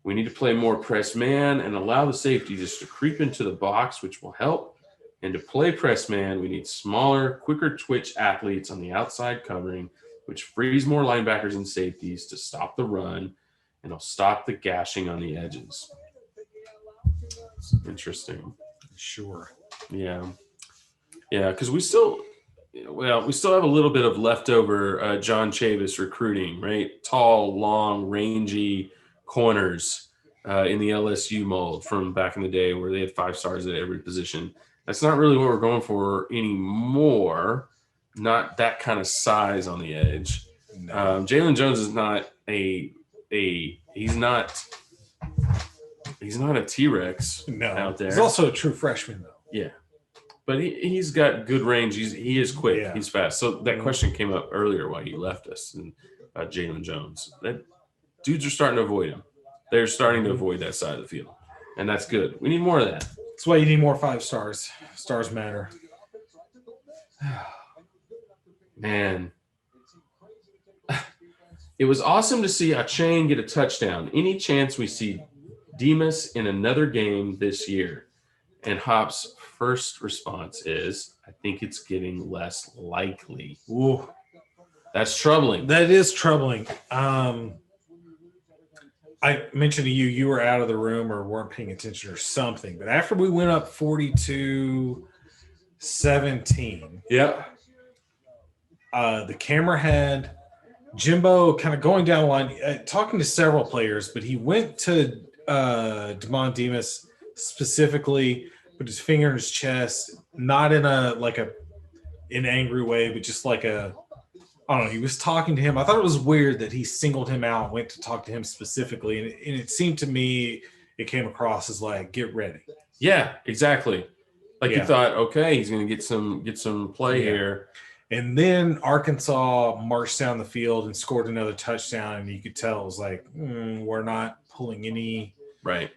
We need to play more press man and allow the safety just to creep into the box, which will help. And to play press man, we need smaller, quicker twitch athletes on the outside covering, which frees more linebackers and safeties to stop the run, and will stop the gashing on the edges. Interesting. Sure. Yeah. Yeah, because we still have a little bit of leftover John Chavis recruiting, right? Tall, long, rangy corners in the LSU mold from back in the day where they had 5 stars at every position. That's not really what we're going for anymore. Not that kind of size on the edge. No. Jalen Jones is not he's not a T-Rex out there. He's also a true freshman, though. Yeah. But he's got good range. He is quick. Yeah. He's fast. So that question came up earlier while he left us and Jalen Jones. That dudes are starting to avoid him. They're starting to avoid that side of the field. And that's good. We need more of that. That's why you need more 5 stars. Stars matter. Man. It was awesome to see Achane get a touchdown. Any chance we see Demas in another game this year? And Hop's first response is, I think it's getting less likely. Ooh. That's troubling. That is troubling. I mentioned to you, you were out of the room or weren't paying attention or something. But after we went up 42-17, the camera had Jimbo kind of going down the line, talking to several players, but he went to Damon Demas specifically, put his finger in his chest, not in an angry way, but just like I don't know, he was talking to him. I thought it was weird that he singled him out, went to talk to him specifically. And it seemed to me, it came across as like, get ready. Yeah, exactly. Like you thought, okay, he's going to get some play here. And then Arkansas marched down the field and scored another touchdown. And you could tell it was like, we're not pulling any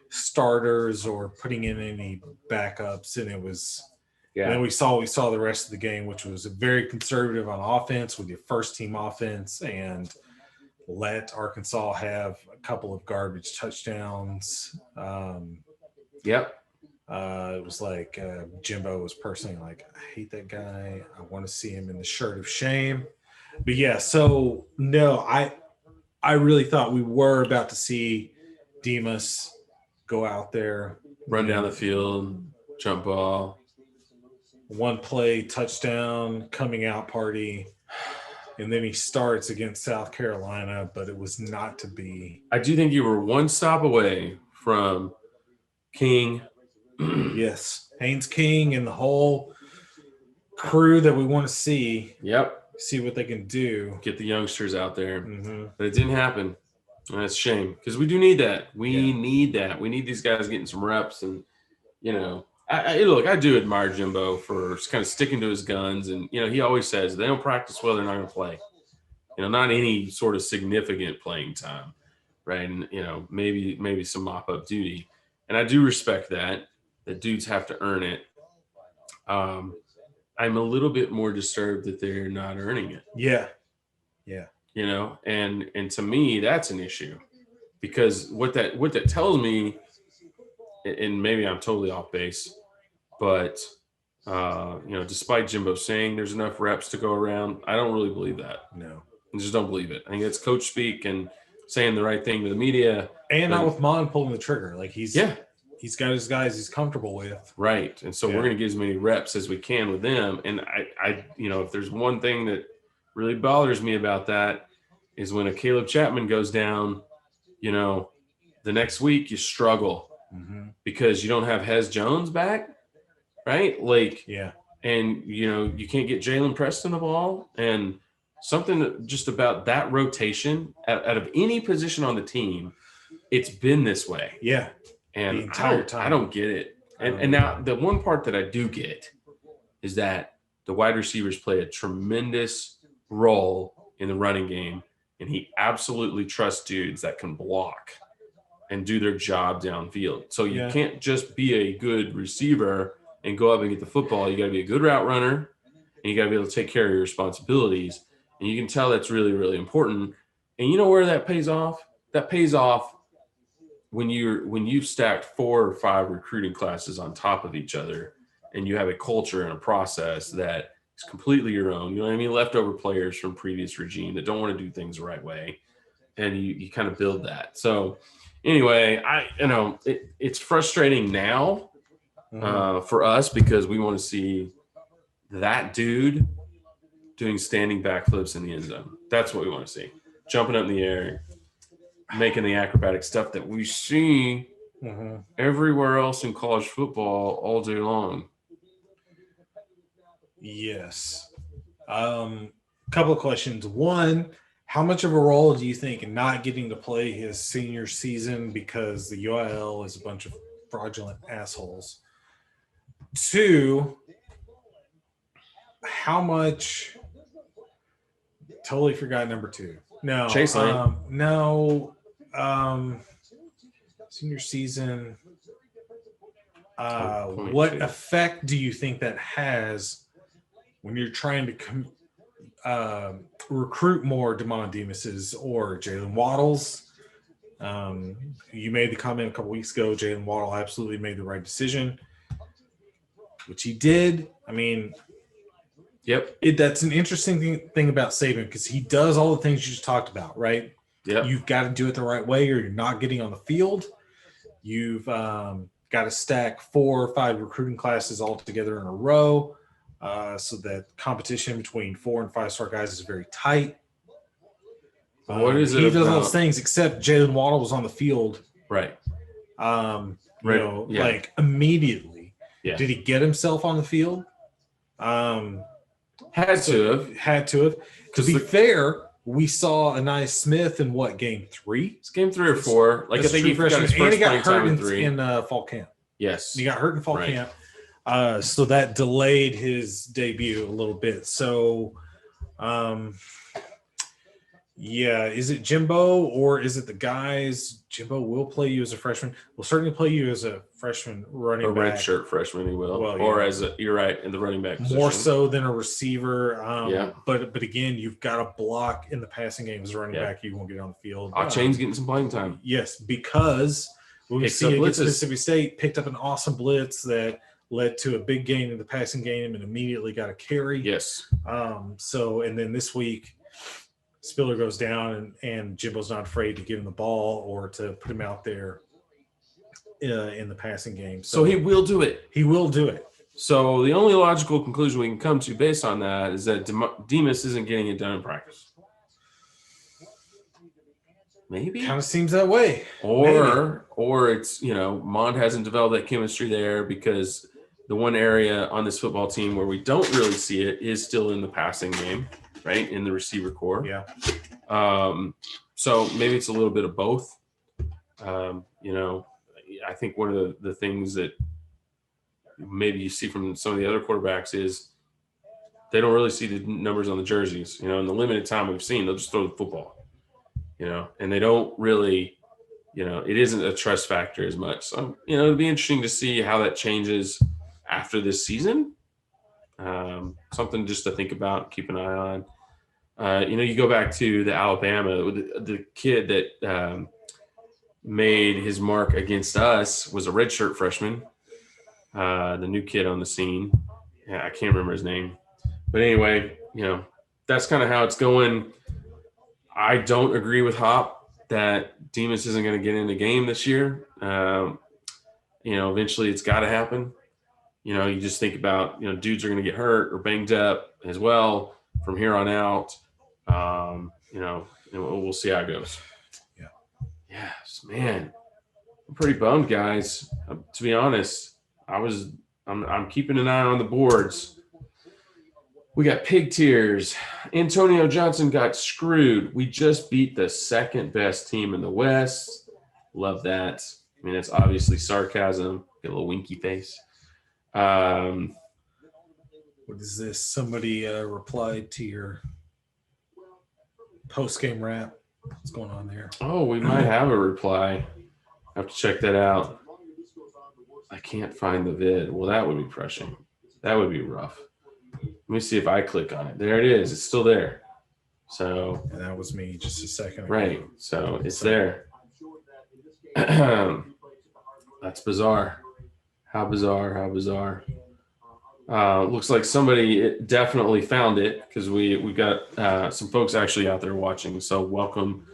starters or putting in any backups. And it was, and then we saw the rest of the game, which was very conservative on offense with your first team offense, and let Arkansas have a couple of garbage touchdowns. It was like Jimbo was personally like, I hate that guy. I want to see him in the shirt of shame. But yeah, so no, I really thought we were about to see Demas go out there, run down the field, jump ball. One play touchdown coming out party, and then he starts against South Carolina, but it was not to be. I do think you were one stop away from King. Yes, Haynes King and the whole crew that we want to see. See what they can do. Get the youngsters out there. But it didn't happen. And that's a shame, because we do need that. We need that. We need these guys getting some reps. And, look, I do admire Jimbo for kind of sticking to his guns. And, he always says, they don't practice well, they're not going to play. Not any sort of significant playing time, right? And, maybe some mop-up duty. And I do respect that dudes have to earn it. I'm a little bit more disturbed that they're not earning it. Yeah. And to me, that's an issue, because what that tells me, and maybe I'm totally off base, but despite Jimbo saying there's enough reps to go around, I don't really believe that. No, I just don't believe it. I think it's coach speak and saying the right thing to the media, and not with Mon pulling the trigger. Like he's got his guys he's comfortable with, right? And so we're going to get as many reps as we can with them. And I if there's one thing that really bothers me about that is when a Caleb Chapman goes down, the next week you struggle because you don't have Hez Jones back, right? And you can't get Jalen Preston the ball, and something just about that rotation out of any position on the team, it's been this way. Yeah. And the entire time. I don't get it. And now the one part that I do get is that the wide receivers play a tremendous role in the running game, and he absolutely trusts dudes that can block and do their job downfield. So you can't just be a good receiver and go up and get the football. You got to be a good route runner, and you got to be able to take care of your responsibilities. And you can tell that's really, really important. And you know where that pays off? That pays off when you've stacked 4 or 5 recruiting classes on top of each other, and you have a culture and a process that is completely your own, you know what I mean? Leftover players from previous regime that don't want to do things the right way, and you kind of build that. So anyway, it's frustrating now for us because we want to see that dude doing standing backflips in the end zone. That's what we want to see. Jumping up in the air, making the acrobatic stuff that we see everywhere else in college football all day long. Yes. Couple of questions. One, how much of a role do you think in not getting to play his senior season because the UIL is a bunch of fraudulent assholes? 2, how much – totally forgot number 2. No. Chase Lane. No. Senior season. What effect do you think that has when you're trying to recruit more Damon Demuses or Jalen Waddles? You made the comment a couple weeks ago, Jalen Waddle absolutely made the right decision, which he did. I mean, yep. That's an interesting thing about Saban because he does all the things you just talked about, right? Yep. You've got to do it the right way or you're not getting on the field. You've got to stack 4 or 5 recruiting classes all together in a row so that competition between 4 and 5-star guys is very tight. What is it he does about? all those things except Jalen Waddle was on the field. Right. Like immediately. Yeah. Did he get himself on the field? Had to have. To be fair, we saw Anais Smith in what, game 3? It's game 3 or 4. Like I think he got his first playing time in 3. In fall camp. Yes. He got hurt in fall camp. So that delayed his debut a little bit. So, yeah, is it Jimbo or is it the guys? Jimbo will play you as a freshman. Will certainly play you as a freshman running back. A red shirt freshman, he will. Well, or yeah. you're right, in the running back position. More so than a receiver. Yeah. But again, you've got to block in the passing game as a running back. You won't get on the field. Chain's getting some playing time. Yes, because we see against blitzes. Mississippi State, picked up an awesome blitz that led to a big gain in the passing game and immediately got a carry. Yes. And then this week, Spiller goes down and Jimbo's not afraid to give him the ball or to put him out there in the passing game. So he will do it. He will do it. So the only logical conclusion we can come to based on that is that Demus isn't getting it done in practice. Maybe. Kind of seems that way. Or it's, Mond hasn't developed that chemistry there because the one area on this football team where we don't really see it is still in the passing game. Right, in the receiver core. Yeah. So maybe it's a little bit of both. I think one of the things that maybe you see from some of the other quarterbacks is they don't really see the numbers on the jerseys. In the limited time we've seen, they'll just throw the football. And they don't really, it isn't a trust factor as much. So, it'll be interesting to see how that changes after this season. Something just to think about, keep an eye on. You go back to the Alabama, the kid that made his mark against us was a redshirt freshman, the new kid on the scene. Yeah, I can't remember his name. But anyway, that's kind of how it's going. I don't agree with Hop that Demus isn't going to get in the game this year. Eventually it's got to happen. You just think about, dudes are going to get hurt or banged up as well from here on out. And we'll see how it goes. Yeah. Yes, man. I'm pretty bummed, guys. To be honest, I'm keeping an eye on the boards. We got pig tears. Antonio Johnson got screwed. We just beat the second best team in the West. Love that. I mean, it's obviously sarcasm. Get a little winky face. What is this? Somebody replied to your post-game rap. What's going on there? Oh, we might have a reply. I have to check that out. I can't find the vid. Well, that would be crushing. That would be rough. Let me see if I click on it. There it is. It's still there. So and that was me just a second ago. Right. So it's there. That's bizarre. How bizarre. How bizarre. Looks like somebody definitely found it because we got some folks actually out there watching. So welcome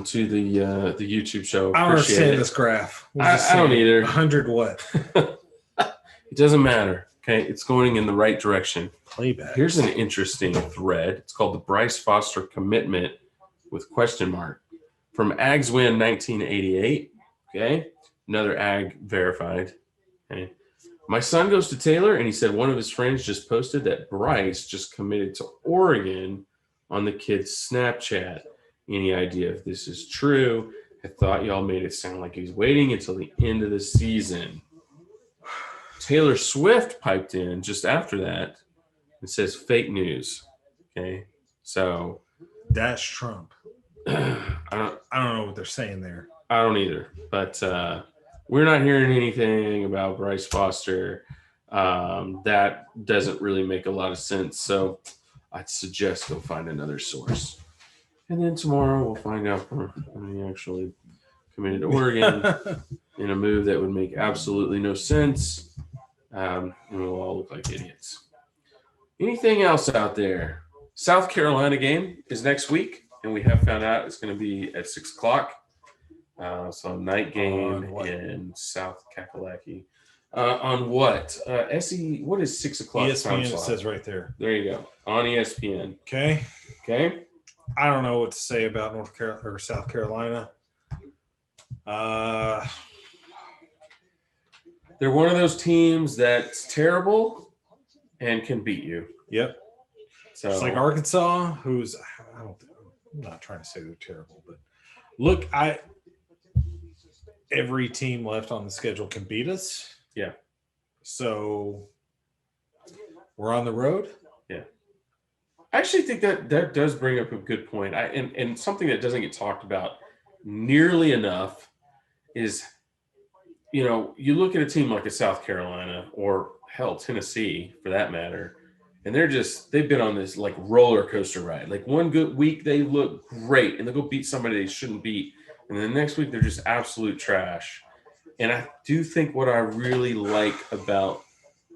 to the YouTube show. I don't Appreciate understand it. this graph. I don't either. 100 what? It doesn't matter. Okay, it's going in the right direction. Playback. Here's an interesting thread. It's called the Bryce Foster commitment with question mark from Ags win 1988. Okay, another Ag verified. Okay. My son goes to Taylor, and he said one of his friends just posted that Bryce just committed to Oregon on the kid's Snapchat. Any idea if this is true? I thought y'all made it sound like he's waiting until the end of the season. Taylor Swift piped in just after that. It says fake news. Okay, so That's Trump. I I don't know what they're saying there. don't either, but we're not hearing anything about Bryce Foster. That doesn't really make a lot of sense. So I'd suggest go find another source. And then tomorrow we'll find out when he actually committed to Oregon in a move that would make absolutely no sense. And we'll all look like idiots. Anything else out there? South Carolina game is next week, and we have found out it's going to be at 6 o'clock. So night game in South Kakalaki. On what? SE, what is 6 o'clock? ESPN, it says right there. There you go. On ESPN. Okay. Okay. I don't know what to say about North Carolina or South Carolina. They're one of those teams that's terrible and can beat you. Yep. So It's like Arkansas, who's I'm not trying to say they're terrible, but look, every team left on the schedule can beat us. Yeah. So we're on the road. Yeah. I actually think that does bring up a good point. And something that doesn't get talked about nearly enough is, you look at a team like a South Carolina or hell, Tennessee for that matter, and they've been on this like roller coaster ride. Like one good week they look great and they go beat somebody they shouldn't beat, and then the next week they're just absolute trash. And I do think what I really like about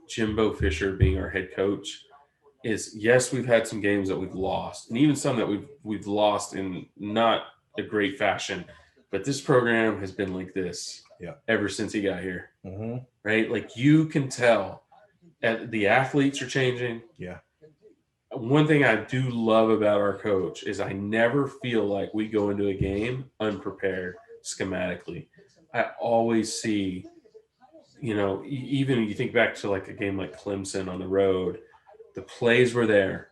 Jimbo Fisher being our head coach is, yes, we've had some games that we've lost, and even some that we've lost in not a great fashion, but this program has been like this ever since he got here. Mm-hmm. Right? Like you can tell the athletes are changing. Yeah. One thing I do love about our coach is I never feel like we go into a game unprepared schematically. I always see, even you think back to like a game like Clemson on the road, the plays were there.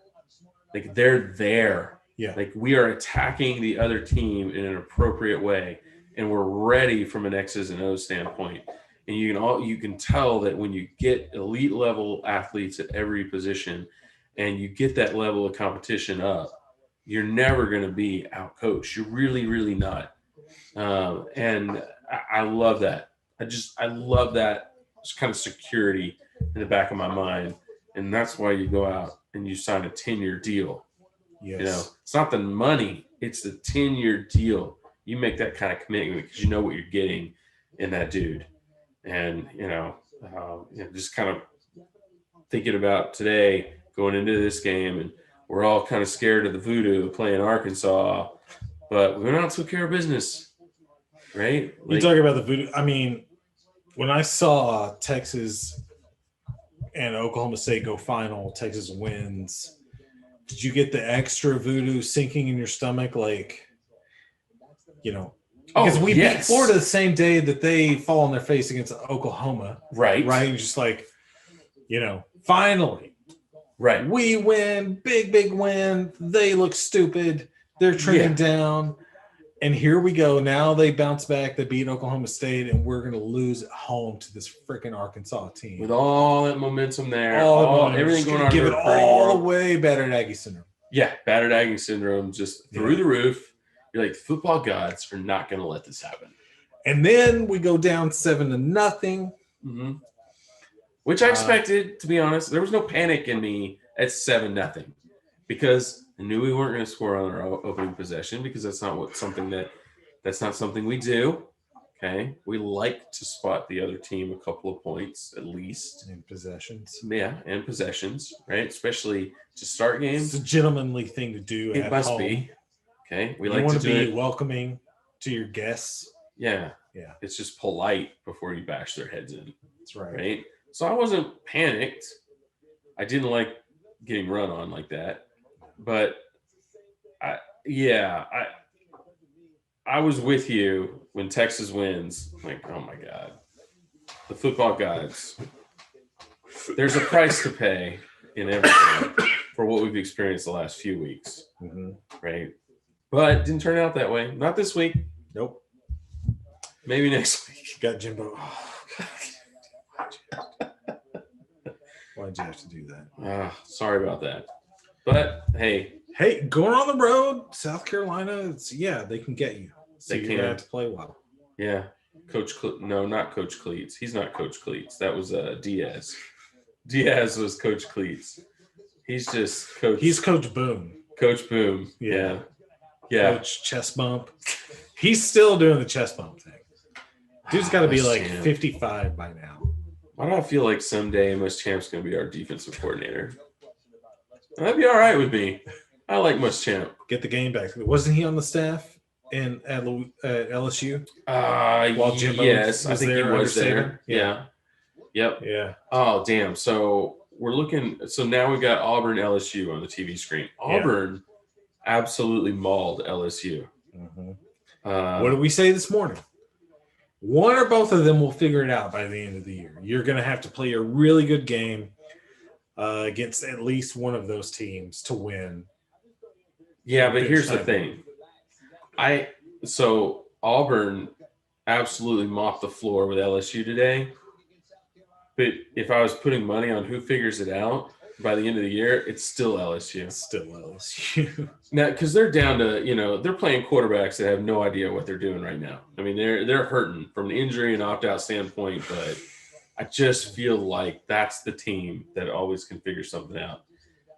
Like they're there. Yeah. Like we are attacking the other team in an appropriate way, and we're ready from an X's and O's standpoint. And you can tell that when you get elite level athletes at every position and you get that level of competition up, you're never going to be outcoached. You're really, really not. And I love that. I love that kind of security in the back of my mind. And that's why you go out and you sign a 10-year deal. Yes. It's not the money, it's the 10-year deal. You make that kind of commitment because you know what you're getting in that dude. And, just kind of thinking about today going into this game, and we're all kind of scared of the voodoo playing Arkansas, but we went out and took care of business, right? You talk about the voodoo. I mean, when I saw Texas and Oklahoma State go final, Texas wins, did you get the extra voodoo sinking in your stomach? Like, because we beat Florida the same day that they fall on their face against Oklahoma. Right. Right. Just like, finally. Right. We win. Big win. They look stupid. They're trending down. And here we go. Now they bounce back. They beat Oklahoma State, and we're going to lose at home to this freaking Arkansas team. With all that momentum there, everything going on. Give it all the way battered Aggie syndrome. Yeah, battered Aggie syndrome just through the roof. You're like, football gods are not going to let this happen. And then we go down 7-0. Mm-hmm. Which I expected, to be honest. There was no panic in me at 7-0 because I knew we weren't going to score on our opening possession because that's not something we do. Okay, we like to spot the other team a couple of points at least. In possessions. Yeah, and possessions, right? Especially to start It's games. a gentlemanly thing to do. It at must home. be. Okay, we You like want to to do be it. welcoming to your guests. Yeah, Yeah, it's just polite before you bash their heads in, that's right. right? So I wasn't panicked. I didn't like getting run on like that, but I was with you when Texas wins. Like, oh my God, the football gods. There's a price to pay in everything for what we've experienced the last few weeks, right? But it didn't turn out that way. Not this week. Nope. Maybe next week. Got Jimbo. Why'd you have to do that? Sorry about that. But hey, going on the road, South Carolina. They can get you. So They you're can. gonna have to play well. yeah, no, not Coach Cleats. He's not Coach Cleats. That was Diaz. Diaz was Coach Cleats. He's just Coach. He's Coach Boom. Coach Boom. Yeah. Coach chest bump. He's still doing the chest bump thing. Dude's got to be like 55 by now. Why do I feel like someday Muschamp's going to be our defensive coordinator? That'd be all right with me. I like Muschamp. Get the game back. Wasn't he on the staff at LSU? While Jimbo yes, I was think he there was under there. Saban? Yeah. Yep. Yeah. Oh, damn. So we're looking. So now we've got Auburn LSU on the TV screen. Auburn absolutely mauled LSU. What did we say this morning? One or both of them will figure it out by the end of the year. You're going to have to play a really good game against at least one of those teams to win. Yeah, but here's the thing. So Auburn absolutely mopped the floor with LSU today. But if I was putting money on who figures it out by the end of the year, it's still LSU. It's still LSU. Now, because they're down to, they're playing quarterbacks that have no idea what they're doing right now. I mean, they're hurting from an injury and opt-out standpoint, but I just feel like that's the team that always can figure something out.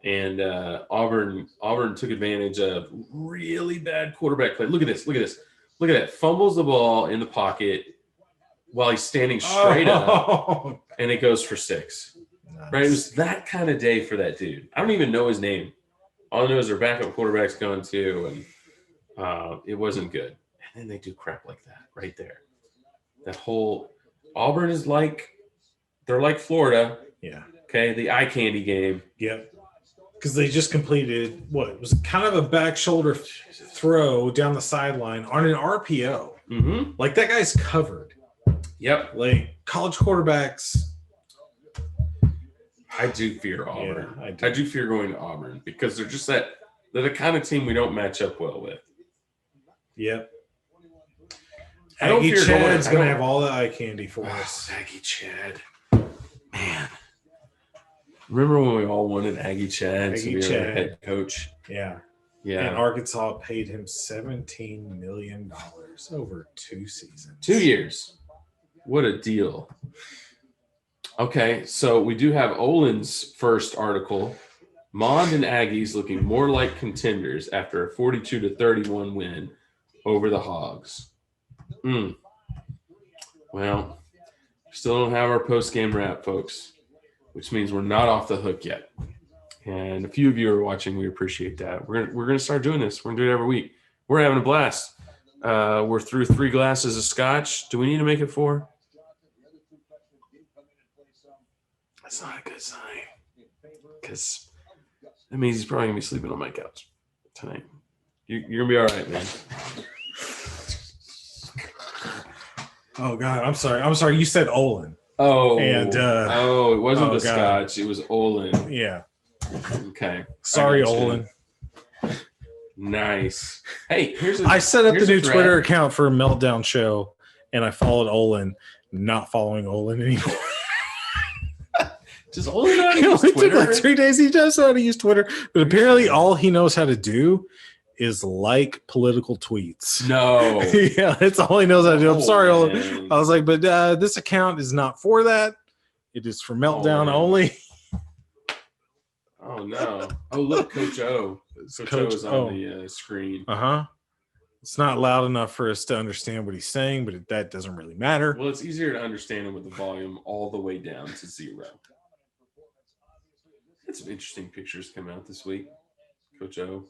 And Auburn took advantage of really bad quarterback play. Look at this. Look at that. Fumbles the ball in the pocket while he's standing straight up, and it goes for 6. Nice. Right? It was that kind of day for that dude. I don't even know his name. All I know is their backup quarterback's gone too, and it wasn't good. And then they do crap like that right there. That whole Auburn is they're like Florida. Yeah. Okay, the eye candy game. Yep. Because they just completed what was kind of a back shoulder throw down the sideline on an RPO. Mm-hmm. Like that guy's covered. Yep. Like college quarterbacks. I do fear Auburn. Yeah, I do fear going to Auburn because they're the kind of team we don't match up well with. Yep. I don't Aggie fear Chad's going. going to have all the eye candy for us. Aggie Chad. Man. Remember when we all wanted Aggie Chad to be our head coach? Yeah. Yeah. And Arkansas paid him $17 million over 2 seasons. 2 years. What a deal. Okay, so we do have Olin's first article. Mond and Aggies looking more like contenders after a 42-31 win over the Hogs. Well, still don't have our post-game wrap, folks, which means we're not off the hook yet. And a few of you are watching. We appreciate that. We're gonna start doing this. We're gonna do it every week. We're having a blast. We're through 3 glasses of scotch. Do we need to make it 4? That's not a good sign, because that means he's probably gonna be sleeping on my couch tonight. You're gonna be all right, man. Oh God, I'm sorry. You said Olin. Oh, and it wasn't the God. scotch. It was Olin. Yeah. Okay. Sorry, I got you. Olin. Nice. Hey, I set up the new thread. Twitter account for a Meltdown show, and I followed Olin. Not following Olin anymore. Does Olin not It use only took Twitter? like 3 days. He does know how to use Twitter, but apparently all he knows how to do is like political tweets. No. Yeah, that's all he knows how to do. I'm sorry, Olin. man. I was like, but this account is not for that. It is for Meltdown man. only. Oh no. Oh look, Coach O. Coach O is on the screen. Uh-huh. It's not loud enough for us to understand what he's saying, but that doesn't really matter. Well, it's easier to understand him with the volume all the way down to 0. Had some interesting pictures come out this week, Coach O.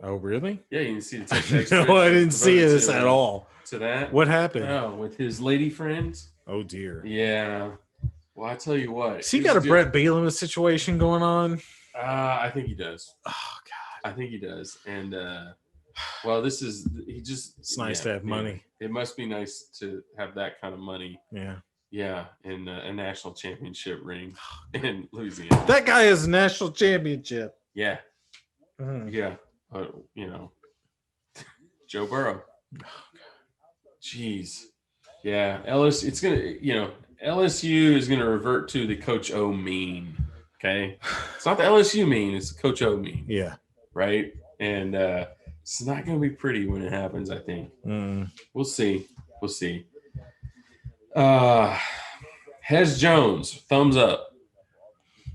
Oh, really? Yeah, you can see the text. No, I didn't see this at all. To that. What happened? Oh, with his lady friends. Oh, dear. Yeah. Well, I tell you what. Has he got a Brett Bielema situation going on? I think he does. Oh, God. I think he does. And, well, it's nice to have money. It must be nice to have that kind of money. Yeah. Yeah. And a national championship ring in Louisiana. That guy has a national championship. Yeah. Mm. Yeah. Joe Burrow. Jeez. Yeah. LSU is going to revert to the Coach O mean. Okay. It's not the LSU mean. It's the Coach O mean. Yeah. Right. And, it's not going to be pretty when it happens, I think. We'll see. Hez Jones, thumbs up.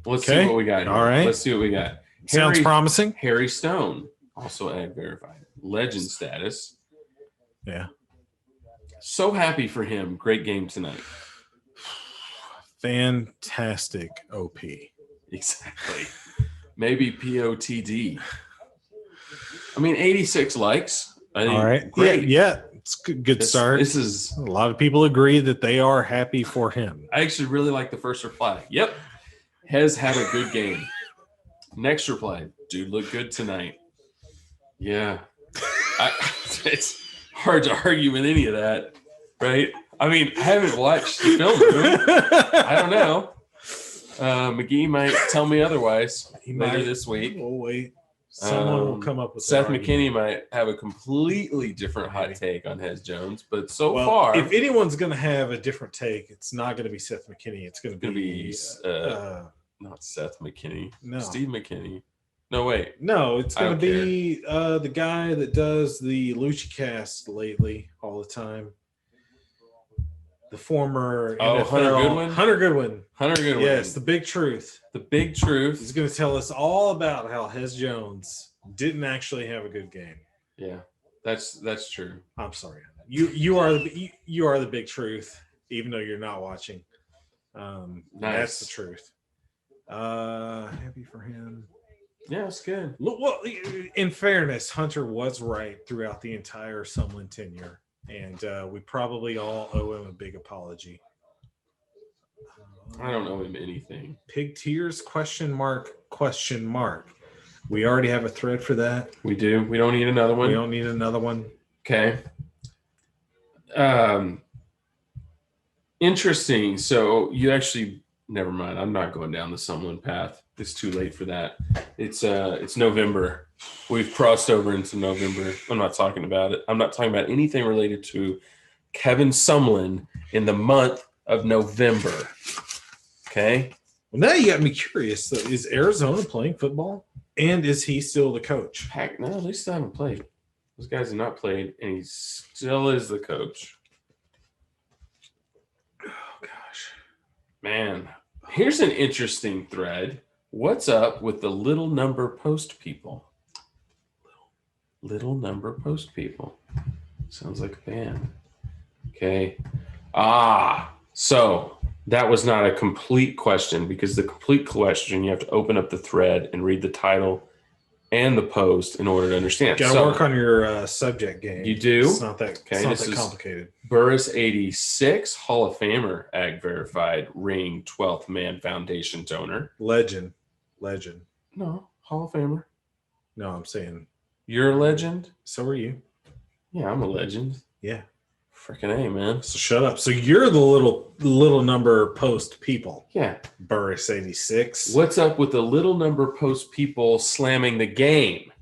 Let's see what we got here. All right. Let's see what we got. Sounds promising. Harry Stone, also Ag verified. Legend status. Yeah. So happy for him. Great game tonight. Fantastic OP. Exactly. Maybe POTD. I mean, 86 likes. I think, all right. Great. Yeah. It's a good start. This is a lot of people agree that they are happy for him. I actually really like the first reply. Yep. Has had a good game. Next reply. Dude looked good tonight. Yeah. It's hard to argue with any of that, right? I mean, I haven't watched the film. I don't know. McGee might tell me otherwise later this week. We'll wait. Someone will come up with Seth McKinney might have a completely different hot take on Hez Jones, but so far, if anyone's going to have a different take, it's not going to be Seth McKinney. It's going to be not Seth McKinney. No, Steve McKinney. No, wait. No, it's going to be the guy that does the LuchaCast lately all the time. The former NFL, Hunter Goodwin. Hunter Goodwin. Yes, the big truth. The big truth. He's going to tell us all about how Hez Jones didn't actually have a good game. Yeah, that's true. I'm sorry. You are the big truth, even though you're not watching. Nice. That's the truth. Happy for him. Yeah, it's good. Well, in fairness, Hunter was right throughout the entire Sumlin tenure. And we probably all owe him a big apology. I don't owe him anything. Pig tears? ? We already have a thread for that. We do. We don't need another one. We don't need another one. Okay. Interesting. So you actually never mind. I'm not going down the Sumlin path. It's too late for that. It's November. We've crossed over into November. I'm not talking about it. I'm not talking about anything related to Kevin Sumlin in the month of November. Okay. Well, now you got me curious. So is Arizona playing football? And is he still the coach? Heck, no, they still haven't played. Those guys have not played, and he still is the coach. Oh, gosh. Man, here's an interesting thread. What's up with the little number post people? Little number post people. Sounds like a band. Okay. So that was not a complete question, because the complete question, you have to open up the thread and read the title and the post in order to understand. Got to work on your subject game. You do? It's not that, okay, it's not that complicated. Burris 86, Hall of Famer, Ag verified, ring 12th man foundation donor. Legend. No, Hall of Famer. No, I'm saying you're a legend. So are you. Yeah, I'm a legend. Yeah. Freaking A, man. So shut up. So you're the little number post people. Yeah. Burris 86. What's up with the little number post people slamming the game? ?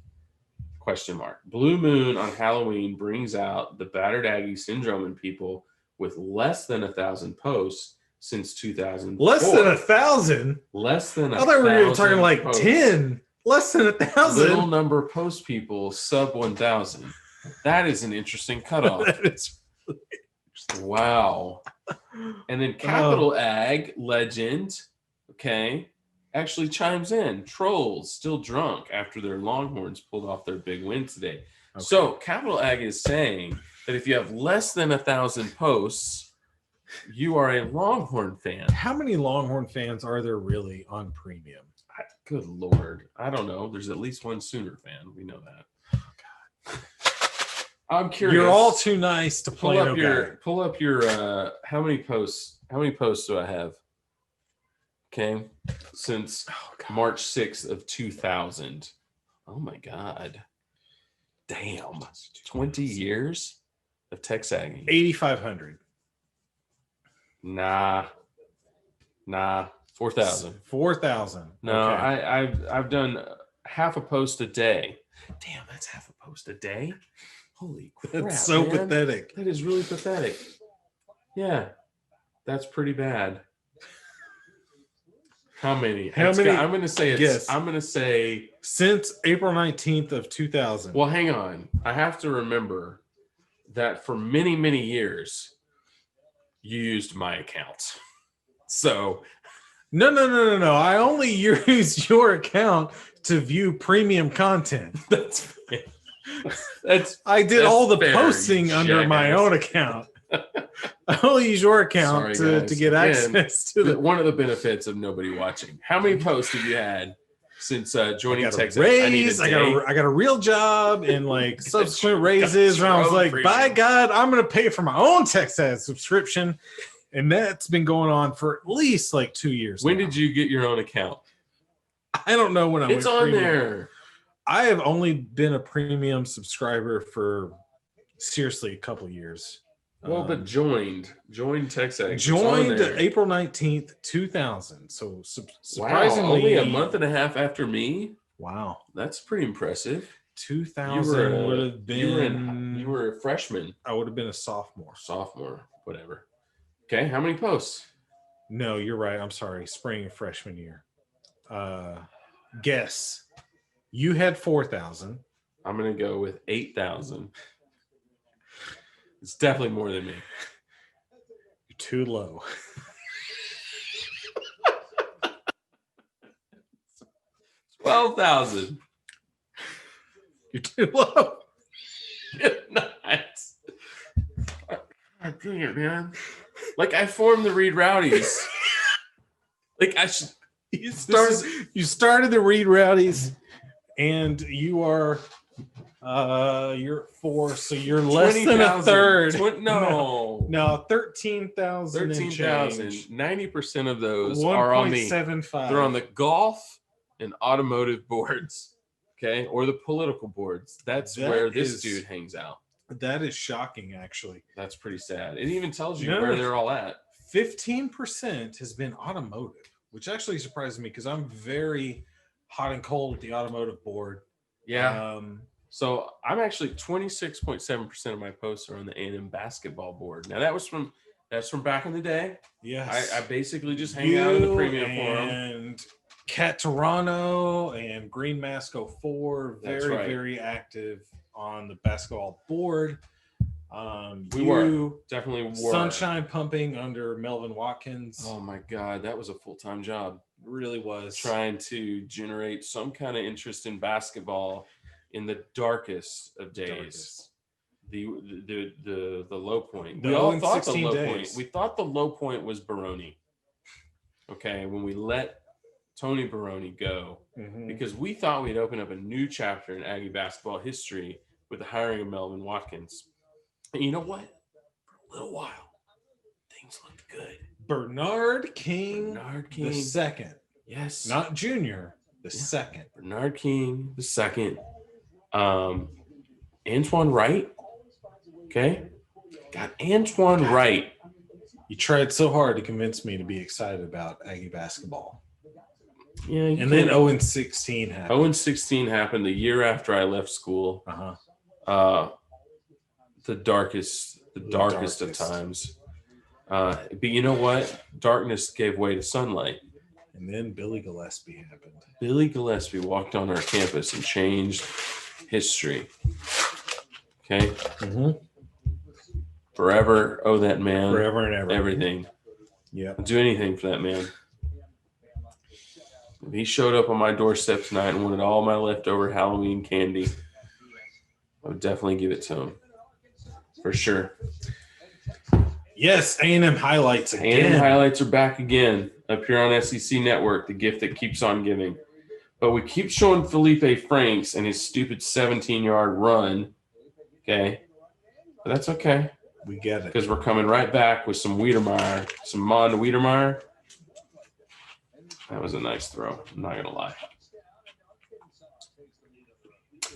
Blue Moon on Halloween brings out the battered Aggie syndrome in people with less than 1,000 posts since 2004. Less than 1,000? Less than 1,000. I thought we were talking like posts. 10. Less than 1,000. Little number post people sub 1,000. That is an interesting cutoff. That is really interesting. Wow. And then Capital Ag legend, okay, actually chimes in. Trolls still drunk after their Longhorns pulled off their big win today. Okay. So Capital Aggie is saying that if you have less than 1,000 posts, you are a Longhorn fan. How many Longhorn fans are there really on premium? Good Lord. I don't know. There's at least one Sooner fan. We know that. I'm curious. You're all too nice to play. Pull up your how many posts do I have? Okay. Since March 6th of 2000. Oh my God. Damn. 20 years of Tex Aggie. 8,500. Nah. 4,000. 4,000. No, Okay. I've done half a post a day. Damn, that's half a post a day. Holy crap! That's so man. pathetic. That is really pathetic. Yeah, that's pretty bad. How many? How many? I'm gonna say it's. Guess. I'm gonna say Since April 19th of 2000. Well, hang on. I have to remember that for many, many years, you used my account. So No. I only use your account to view premium content. I did all the fair, posting you under my jackass. own account. I only use your account Sorry, to get Again, access to the. one of the benefits of nobody watching. How many posts have you had since joining I got Texas? a raise. I need I got a real job and like subsequent raises. And I was like, by God, I'm gonna pay for my own Texas subscription, and that's been going on for at least like 2 years. When now. did you get your own account? I don't know when I It's went on premium. there. I have only been a premium subscriber for seriously a couple years. Well, but joined Texas. Joined April 19th, 2000. So surprisingly, wow, only a month and a half after me. Wow, That's pretty impressive. 2000 would have been. You were a freshman, I would have been a sophomore. whatever. Okay, how many posts? No, you're right. I'm sorry. Spring of freshman year. Guess. You had 4,000. I'm gonna go with 8,000. It's definitely more than me. You're too low. 12,000. You're too low. Nice. God dang it, man. Like I formed the Reed Rowdies. Like I should. You started the Reed Rowdies, and you are you're 4, so you're less than a third. No, 13,000. 13,000. 90% of those are on the. 1.75. They're on the golf and automotive boards, okay, or the political boards. That's where this dude hangs out. That is shocking, actually. That's pretty sad. It even tells you where they're all at. 15% has been automotive, which actually surprises me because I'm very hot and cold with the automotive board. Yeah. So I'm actually 26.7% of my posts are on the A&M basketball board. Now that's from back in the day. Yes. I basically just hang out in the premium forum. And Cat Toronto and Green Mask 04, very active on the basketball board. We definitely were. Sunshine pumping under Melvin Watkins. Oh my God, that was a full-time job. It really was. Trying to generate some kind of interest in basketball in the darkest of days. The low point. We all thought the low point. We thought the low point was Baroni. Okay, when we let Tony Baroni go, because we thought we'd open up a new chapter in Aggie basketball history with the hiring of Melvin Watkins. And you know what? For a little while, things looked good. Bernard King the second. Yes. Not Junior, the second. Bernard King the second. Antoine Wright. Okay. Got Antoine Wright. You tried so hard to convince me to be excited about Aggie basketball. Yeah. And then 0-16 happened. 0-16 happened the year after I left school. The darkest of times. But you know what? Darkness gave way to sunlight. And then Billy Gillespie happened. Billy Gillespie walked on our campus and changed history. Okay? Forever owe that man. Forever and ever. Everything. Yeah. I'll do anything for that man. He showed up on my doorstep tonight and wanted all my leftover Halloween candy. I would definitely give it to him for sure. Yes, A&M highlights again. A&M highlights are back again up here on SEC Network, the gift that keeps on giving. But we keep showing Felipe Franks and his stupid 17-yard run. Okay. But that's okay. We get it. Because we're coming right back with some Wiedemeyer, some Mond Wiedemeyer. That was a nice throw. I'm not going to lie.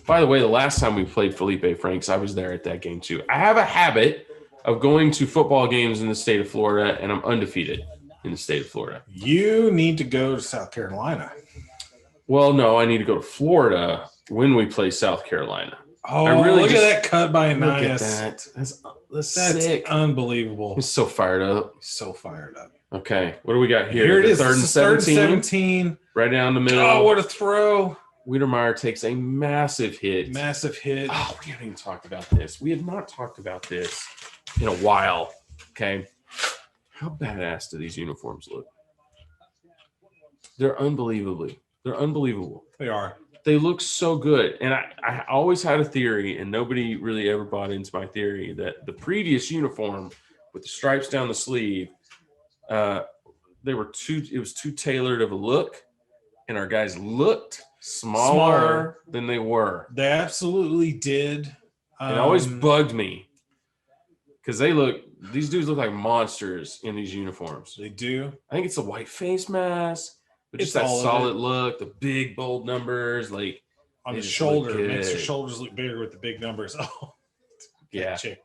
By the way, the last time we played Felipe Franks, I was there at that game too. I have a habit of going to football games in the state of Florida, and I'm undefeated in the state of Florida. You need to go to South Carolina. Well, no, I need to go to Florida when we play South Carolina. Oh, I really look just, at that cut by look at Anais. that. That's That's sick. unbelievable. He's so fired up. So fired up. Okay, what do we got here? Here it is. Third and This is third and 17. Right down the middle. Oh, what a throw. Wiedemeyer takes a massive hit. Massive hit. Oh, we haven't even talked about this. We have not talked about this in a while. Okay. How badass do these uniforms look? They're unbelievable. They are. They look so good. And I always had a theory, and nobody really ever bought into my theory, that the previous uniform with the stripes down the sleeve, it was too tailored of a look, and our guys looked smaller than they were. They absolutely did. It always bugged me because these dudes look like monsters in these uniforms. They do. I think it's the white face mask, but just It's that all of solid look, the big bold numbers, like On they the just look shoulder. It makes your good. shoulders look bigger with the big numbers. Oh, Yeah, that chick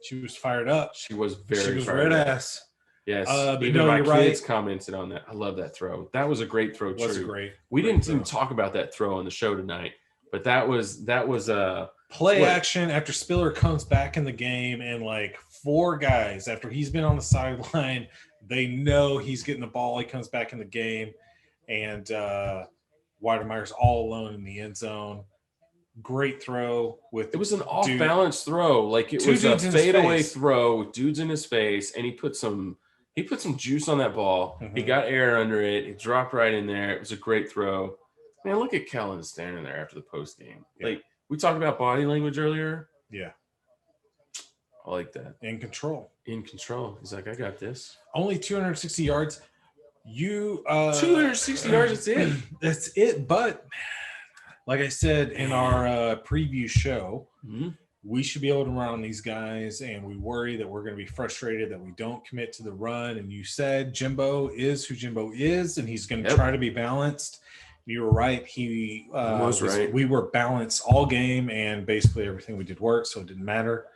she was fired up. she was She very was fired red up. ass. Yes, But even no, my you're kids right. commented on that. I love that throw. That was a great throw. It was True. great. We great didn't throw. even talk about that throw on the show tonight, but that was Play What? action after Spiller comes back in the game, and like four guys after he's been on the sideline, they know he's getting the ball. He comes back in the game, and Weidermeyer's all alone in the end zone. Great throw with it was an off-balance throw. Like it Two was a dudes in his fadeaway face. throw with dudes in his face, and he put some juice on that ball. He Mhm. got air under it. It dropped right in there. It was a great throw. Man, look at Kellen standing there after the post game. Yeah. Like we talked about body language earlier. Yeah, I like that. in control. In control. He's like, I got this. Only 260 yards. 260 yards, that's it. That's it. But like I said in our preview show, Mhm. we should be able to run on these guys, and we worry that we're going to be frustrated that we don't commit to the run. And you said Jimbo is who Jimbo is, and he's going to try to be balanced. You were right. He was right. We were balanced all game, and basically everything we did worked, so it didn't matter.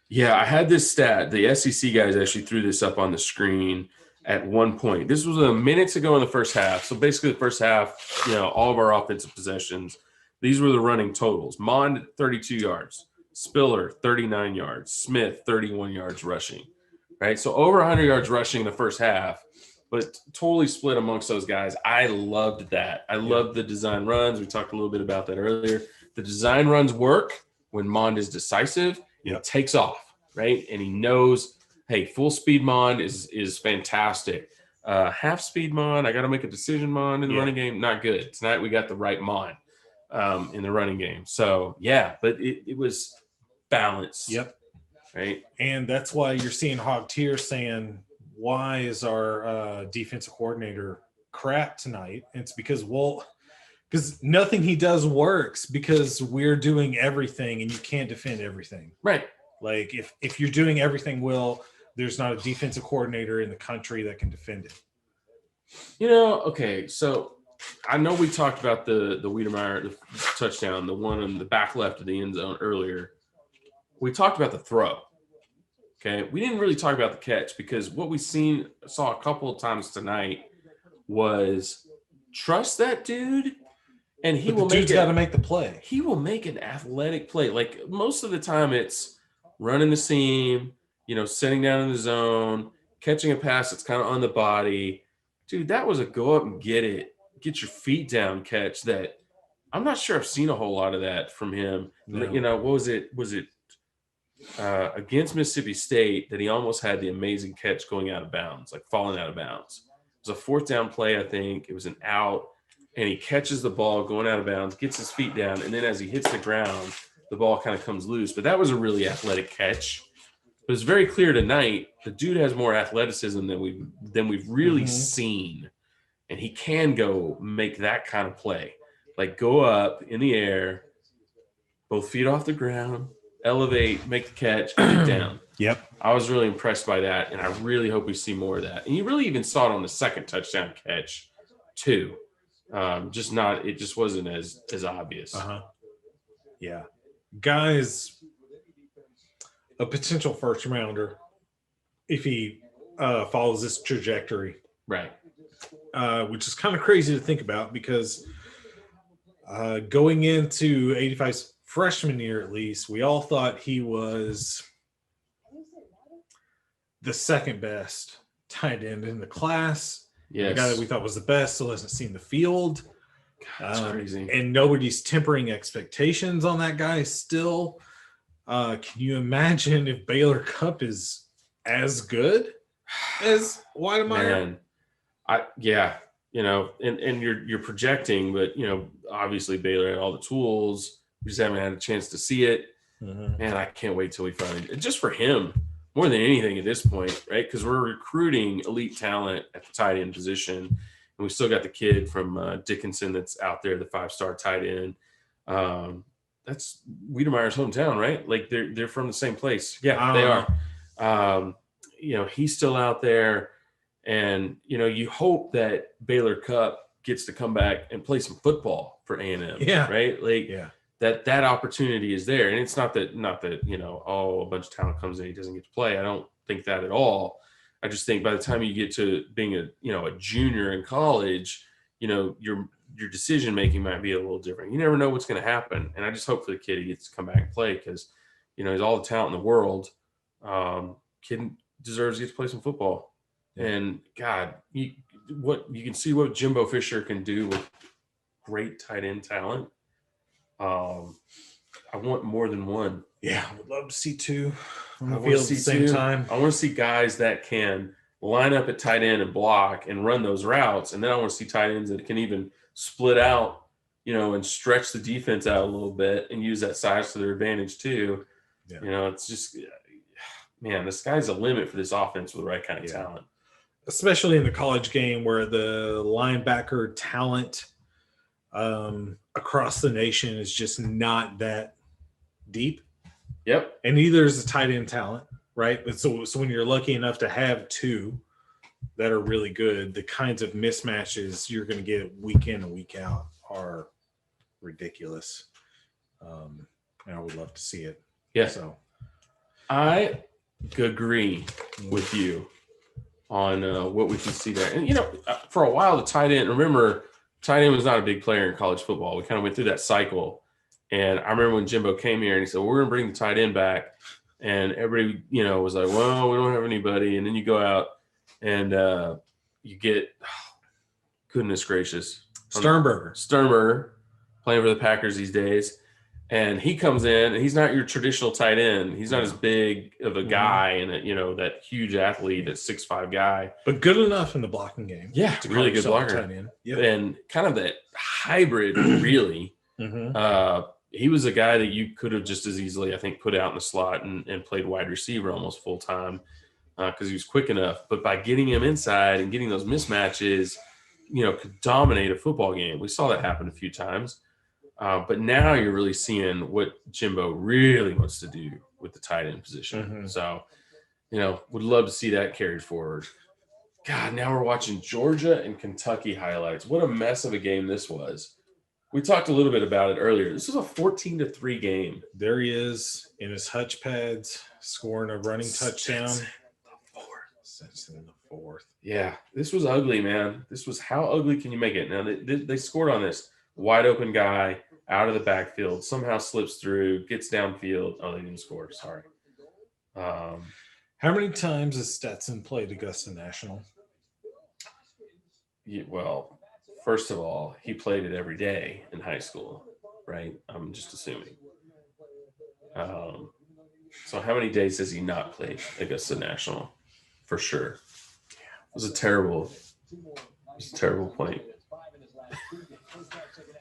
Yeah, I had this stat. The SEC guys actually threw this up on the screen at one point. This was a minute to go in the first half. So basically the first half, all of our offensive possessions, these were the running totals. Mond, 32 yards. Spiller, 39 yards. Smith, 31 yards rushing. Right? So over 100 yards rushing in the first half, but totally split amongst those guys. I loved that. I loved the design runs. We talked a little bit about that earlier. The design runs work when Mond is decisive. It takes off, right? And he knows, hey, full speed Mond is fantastic. Half speed Mond, I got to make a decision Mond in the running game. Not good. Tonight we got the right Mond in the running game. So, yeah, but it was balanced. Yep. Right? And that's why you're seeing Hog Tier saying, why is our defensive coordinator crap tonight? And it's because nothing he does works, because we're doing everything and you can't defend everything. Right. Like if you're doing everything well, there's not a defensive coordinator in the country that can defend it. Okay, so I know we talked about the Wiedemeyer the touchdown, the one on the back left of the end zone earlier. We talked about the throw. Okay, we didn't really talk about the catch, because what we saw a couple of times tonight was trust that dude, and he will dude's got to make the play. He will make an athletic play. Like most of the time, it's running the seam, sitting down in the zone, catching a pass that's kind of on the body. Dude, that was a go up and get your feet down catch that I'm not sure I've seen a whole lot of that from him. No. What was it? Was it against Mississippi State that he almost had the amazing catch going out of bounds, like falling out of bounds? It was a fourth down play, I think. It was an out. and he catches the ball going out of bounds, gets his feet down, and then as he hits the ground, the ball kind of comes loose. But that was a really athletic catch. But it's very clear tonight the dude has more athleticism than we've really seen, and he can go make that kind of play, like go up in the air, both feet off the ground, elevate, make the catch, get down. Yep. I was really impressed by that, and I really hope we see more of that. And you really even saw it on the second touchdown catch, too. It just wasn't as obvious. Yeah. Guys, a potential first rounder if he follows this trajectory. Right. Which is kind of crazy to think about because going into 85's freshman year, at least, we all thought he was the second best tight end in the class. Yes. The guy that we thought was the best still hasn't seen the field. That's crazy. And nobody's tempering expectations on that guy still. Can you imagine if Baylor Cup is as good as Weidemeyer? Man, and you're projecting, but obviously Baylor had all the tools. We just haven't had a chance to see it. Man, I can't wait till we finally, just for him more than anything at this point, right? Because we're recruiting elite talent at the tight end position, and we still got the kid from Dickinson that's out there, the 5-star tight end. That's Wiedemeyer's hometown, right? Like they're from the same place. Yeah, they are. He's still out there, and you hope that Baylor Cup gets to come back and play some football for A&M. Yeah. Right. Like that opportunity is there, and it's not that a bunch of talent comes in, he doesn't get to play. I don't think that at all. I just think by the time you get to being a junior in college, your decision making might be a little different. You never know what's going to happen, and I just hope for the kid he gets to come back and play because he's all the talent in the world. Kid deserves to get to play some football, and God, you can see what Jimbo Fisher can do with great tight end talent. I want more than one. Yeah, I would love to see two on the I field at the same time. I want to see guys that can line up at tight end and block and run those routes, and then I want to see tight ends that can even split out, and stretch the defense out a little bit and use that size to their advantage too. Yeah. It's just, man, the sky's the limit for this offense with the right kind of talent. Especially in the college game where the linebacker talent across the nation is just not that deep. Yep. And neither is the tight end talent, right? But so when you're lucky enough to have two that are really good, the kinds of mismatches you're going to get week in and week out are ridiculous. And I would love to see it. Yeah. So I agree with you on what we can see there. And, for a while, the tight end, remember, tight end was not a big player in college football. We kind of went through that cycle. And I remember when Jimbo came here and he said, we're going to bring the tight end back. And everybody, was like, well, we don't have anybody. And then you go out and you get, goodness gracious, Sternberger playing for the Packers these days. And he comes in and he's not your traditional tight end. He's not as big of a guy and that huge athlete, that 6'5" guy. But good enough in the blocking game. Yeah, really good blocker. Yep. And kind of that hybrid, really. He was a guy that you could have just as easily, I think, put out in the slot and played wide receiver almost full time because he was quick enough. But by getting him inside and getting those mismatches, could dominate a football game. We saw that happen a few times. But now you're really seeing what Jimbo really wants to do with the tight end position. So, would love to see that carried forward. God, now we're watching Georgia and Kentucky highlights. What a mess of a game this was. We talked a little bit about it earlier. This was a 14-3 game. There he is in his hutch pads, scoring a running touchdown. Stetson in the fourth. Yeah, this was ugly, man. This was, how ugly can you make it? Now, they scored on this wide open guy out of the backfield, somehow slips through, gets downfield. Oh, they didn't score. Sorry. How many times has Stetson played Augusta National? Well, first of all, he played it every day in high school, right? I'm just assuming. So how many days has he not played Augusta National? For sure. It was a terrible point.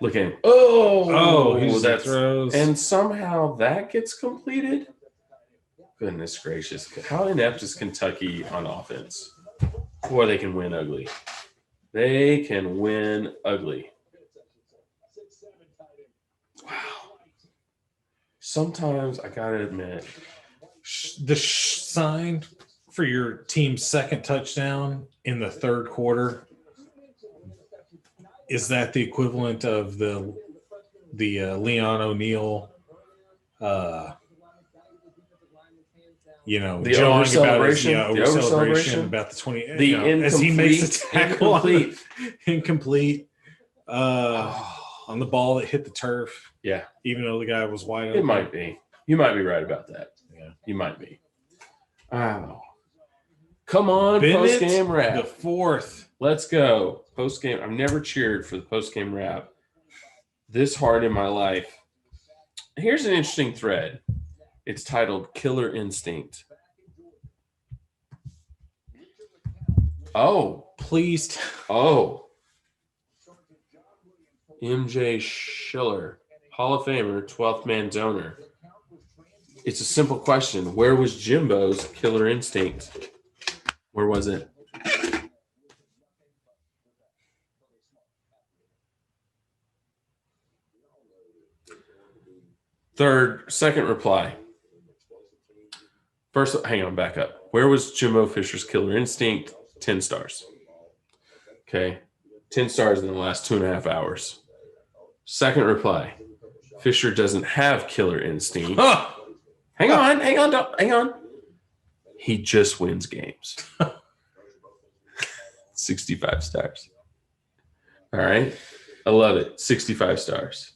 Look at him. Oh, Oh, he that's throws. and somehow that gets completed. Goodness gracious. How inept is Kentucky on offense? Boy, they can win ugly. They can win ugly. Wow. Sometimes I got to admit. The sign for your team's second touchdown in the third quarter, is that the equivalent of the Leon O'Neal, The jawing about his over celebration about the 20, the as he makes a tackle incomplete. On the ball that hit the turf. Yeah, even though the guy was wide open. It might be. You might be right about that. Yeah, you might be. Oh, come on, Bennett, post-game rap. The fourth. Let's go. Post-game. I've never cheered for the post-game rap this hard in my life. Here's an interesting thread. It's titled Killer Instinct. Oh. Please. Oh. MJ Schiller, Hall of Famer, 12th man donor. It's a simple question. Where was Jimbo's Killer Instinct? Where was it? Second reply. First, hang on, back up. Where was Jimbo Fisher's Killer Instinct? 10 stars. Okay. 10 stars in the last 2.5 hours. Second reply. Fisher doesn't have Killer Instinct. Hang on. He just wins games. 65 stars. All right. I love it. 65 stars.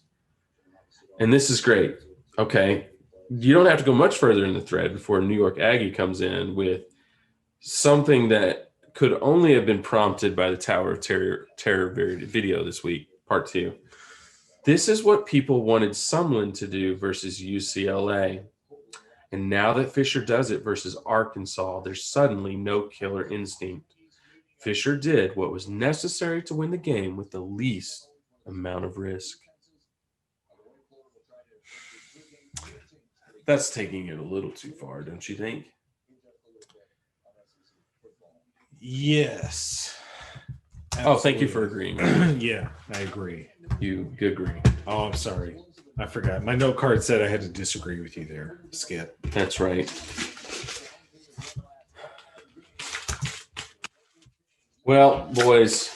And this is great. Okay. You don't have to go much further in the thread before New York Aggie comes in with something that could only have been prompted by the Tower of Terror video this week, part 2. This is what people wanted Sumlin to do versus UCLA. And now that Fisher does it versus Arkansas, there's suddenly no killer instinct. Fisher did what was necessary to win the game with the least amount of risk. That's taking it a little too far, don't you think? Yes. Absolutely. Oh, thank you for agreeing. Yeah, I agree. You agree. Oh, I'm sorry. I forgot. My note card said I had to disagree with you there, Skip. That's right. Well, boys,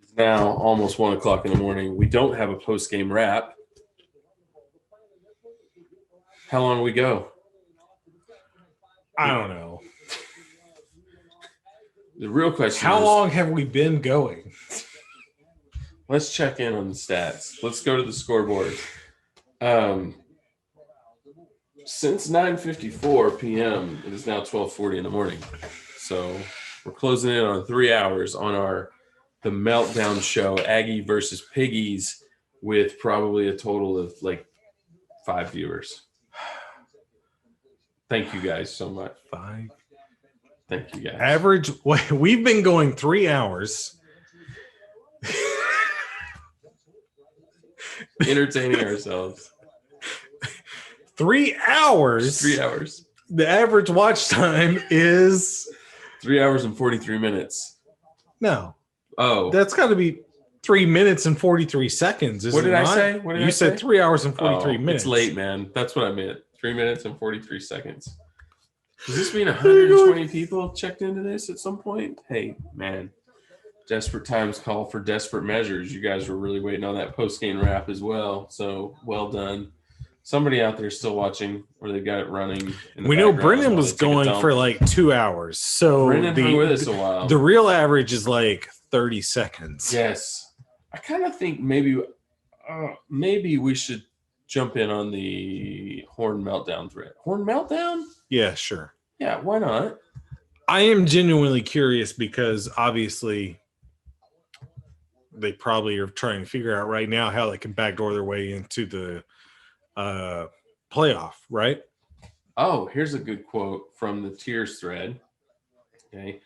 it's now almost 1 o'clock in the morning. We don't have a post-game wrap. How long do we go? I don't know. The real question How is, long have we been going? Let's check in on the stats. Let's go to the scoreboard. Since 9:54 p.m., it is now 12:40 in the morning. So we're closing in on 3 hours on the Meltdown show, Aggie versus Piggies, with probably a total of like 5 viewers. Thank you guys so much. 5. Thank you guys. Average. We've been going 3 hours. Entertaining ourselves. 3 hours. 3 hours. The average watch time is 3 hours and 43 minutes. No. Oh, that's got to be 3 minutes and 43 seconds. What did I say? What did you I said say? 3 hours and 43 minutes. It's late, man. That's what I meant. 3 minutes and 43 seconds. Does this mean 120 people checked into this at some point? Hey, man. Desperate times call for desperate measures. You guys were really waiting on that post-game wrap as well. So, well done. Somebody out there still watching, or they got it running. We know Brendan was going for like 2 hours. So Brendan hung with us a while. The real average is like 30 seconds. Yes. I kind of think maybe we should jump in on the Horn Meltdown thread. Horn Meltdown? Yeah, sure. Yeah, why not? I am genuinely curious because obviously they probably are trying to figure out right now how they can backdoor their way into the playoff, right? Oh, here's a good quote from the Tiers thread. Okay.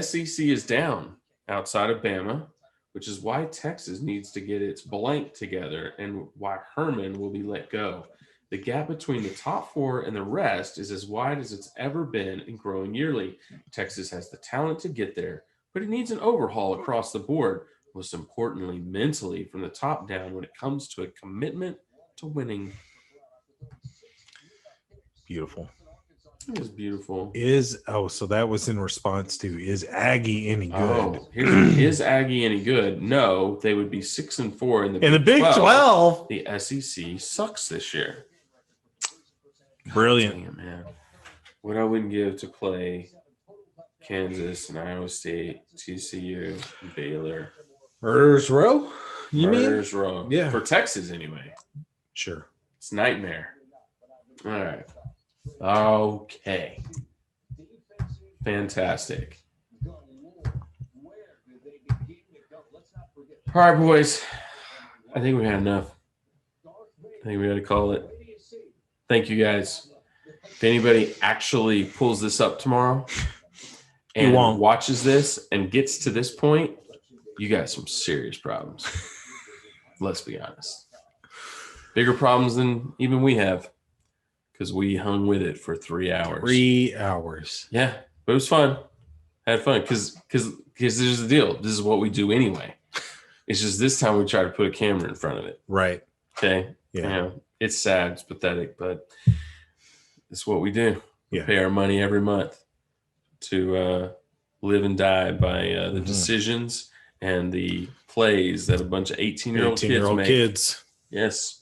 SEC is down outside of Bama. which is why Texas needs to get its blank together and why Herman will be let go. The gap between the top 4 and the rest is as wide as it's ever been and growing yearly. Texas has the talent to get there, but it needs an overhaul across the board, most importantly, mentally from the top down when it comes to a commitment to winning. Beautiful. It was beautiful. So that was in response to, is Aggie any good? Oh, is Aggie any good? No, they would be 6-4 in the Big 12. The SEC sucks this year. Brilliant. Damn, man. What I wouldn't give to play Kansas and Iowa State, TCU, Baylor. Murderers Row? Murderers Row. Yeah. For Texas, anyway. Sure. It's nightmare. All right. Okay. Fantastic. All right, boys. I think we had enough. I think we got to call it. Thank you, guys. If anybody actually pulls this up tomorrow and watches this and gets to this point, you got some serious problems. Let's be honest. Bigger problems than even we have, because we hung with it for 3 hours. 3 hours. Yeah, but it was fun. Had fun because there's the deal. This is what we do anyway. It's just this time we try to put a camera in front of it. Right. Okay. Yeah. You know, it's sad. It's pathetic, but it's what we do. We Yeah. pay our money every month to live and die by the decisions and the plays that a bunch of 18-year-old kids make. Yes.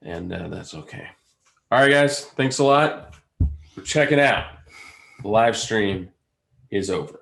And that's okay. All right, guys. Thanks a lot for checking out. The live stream is over.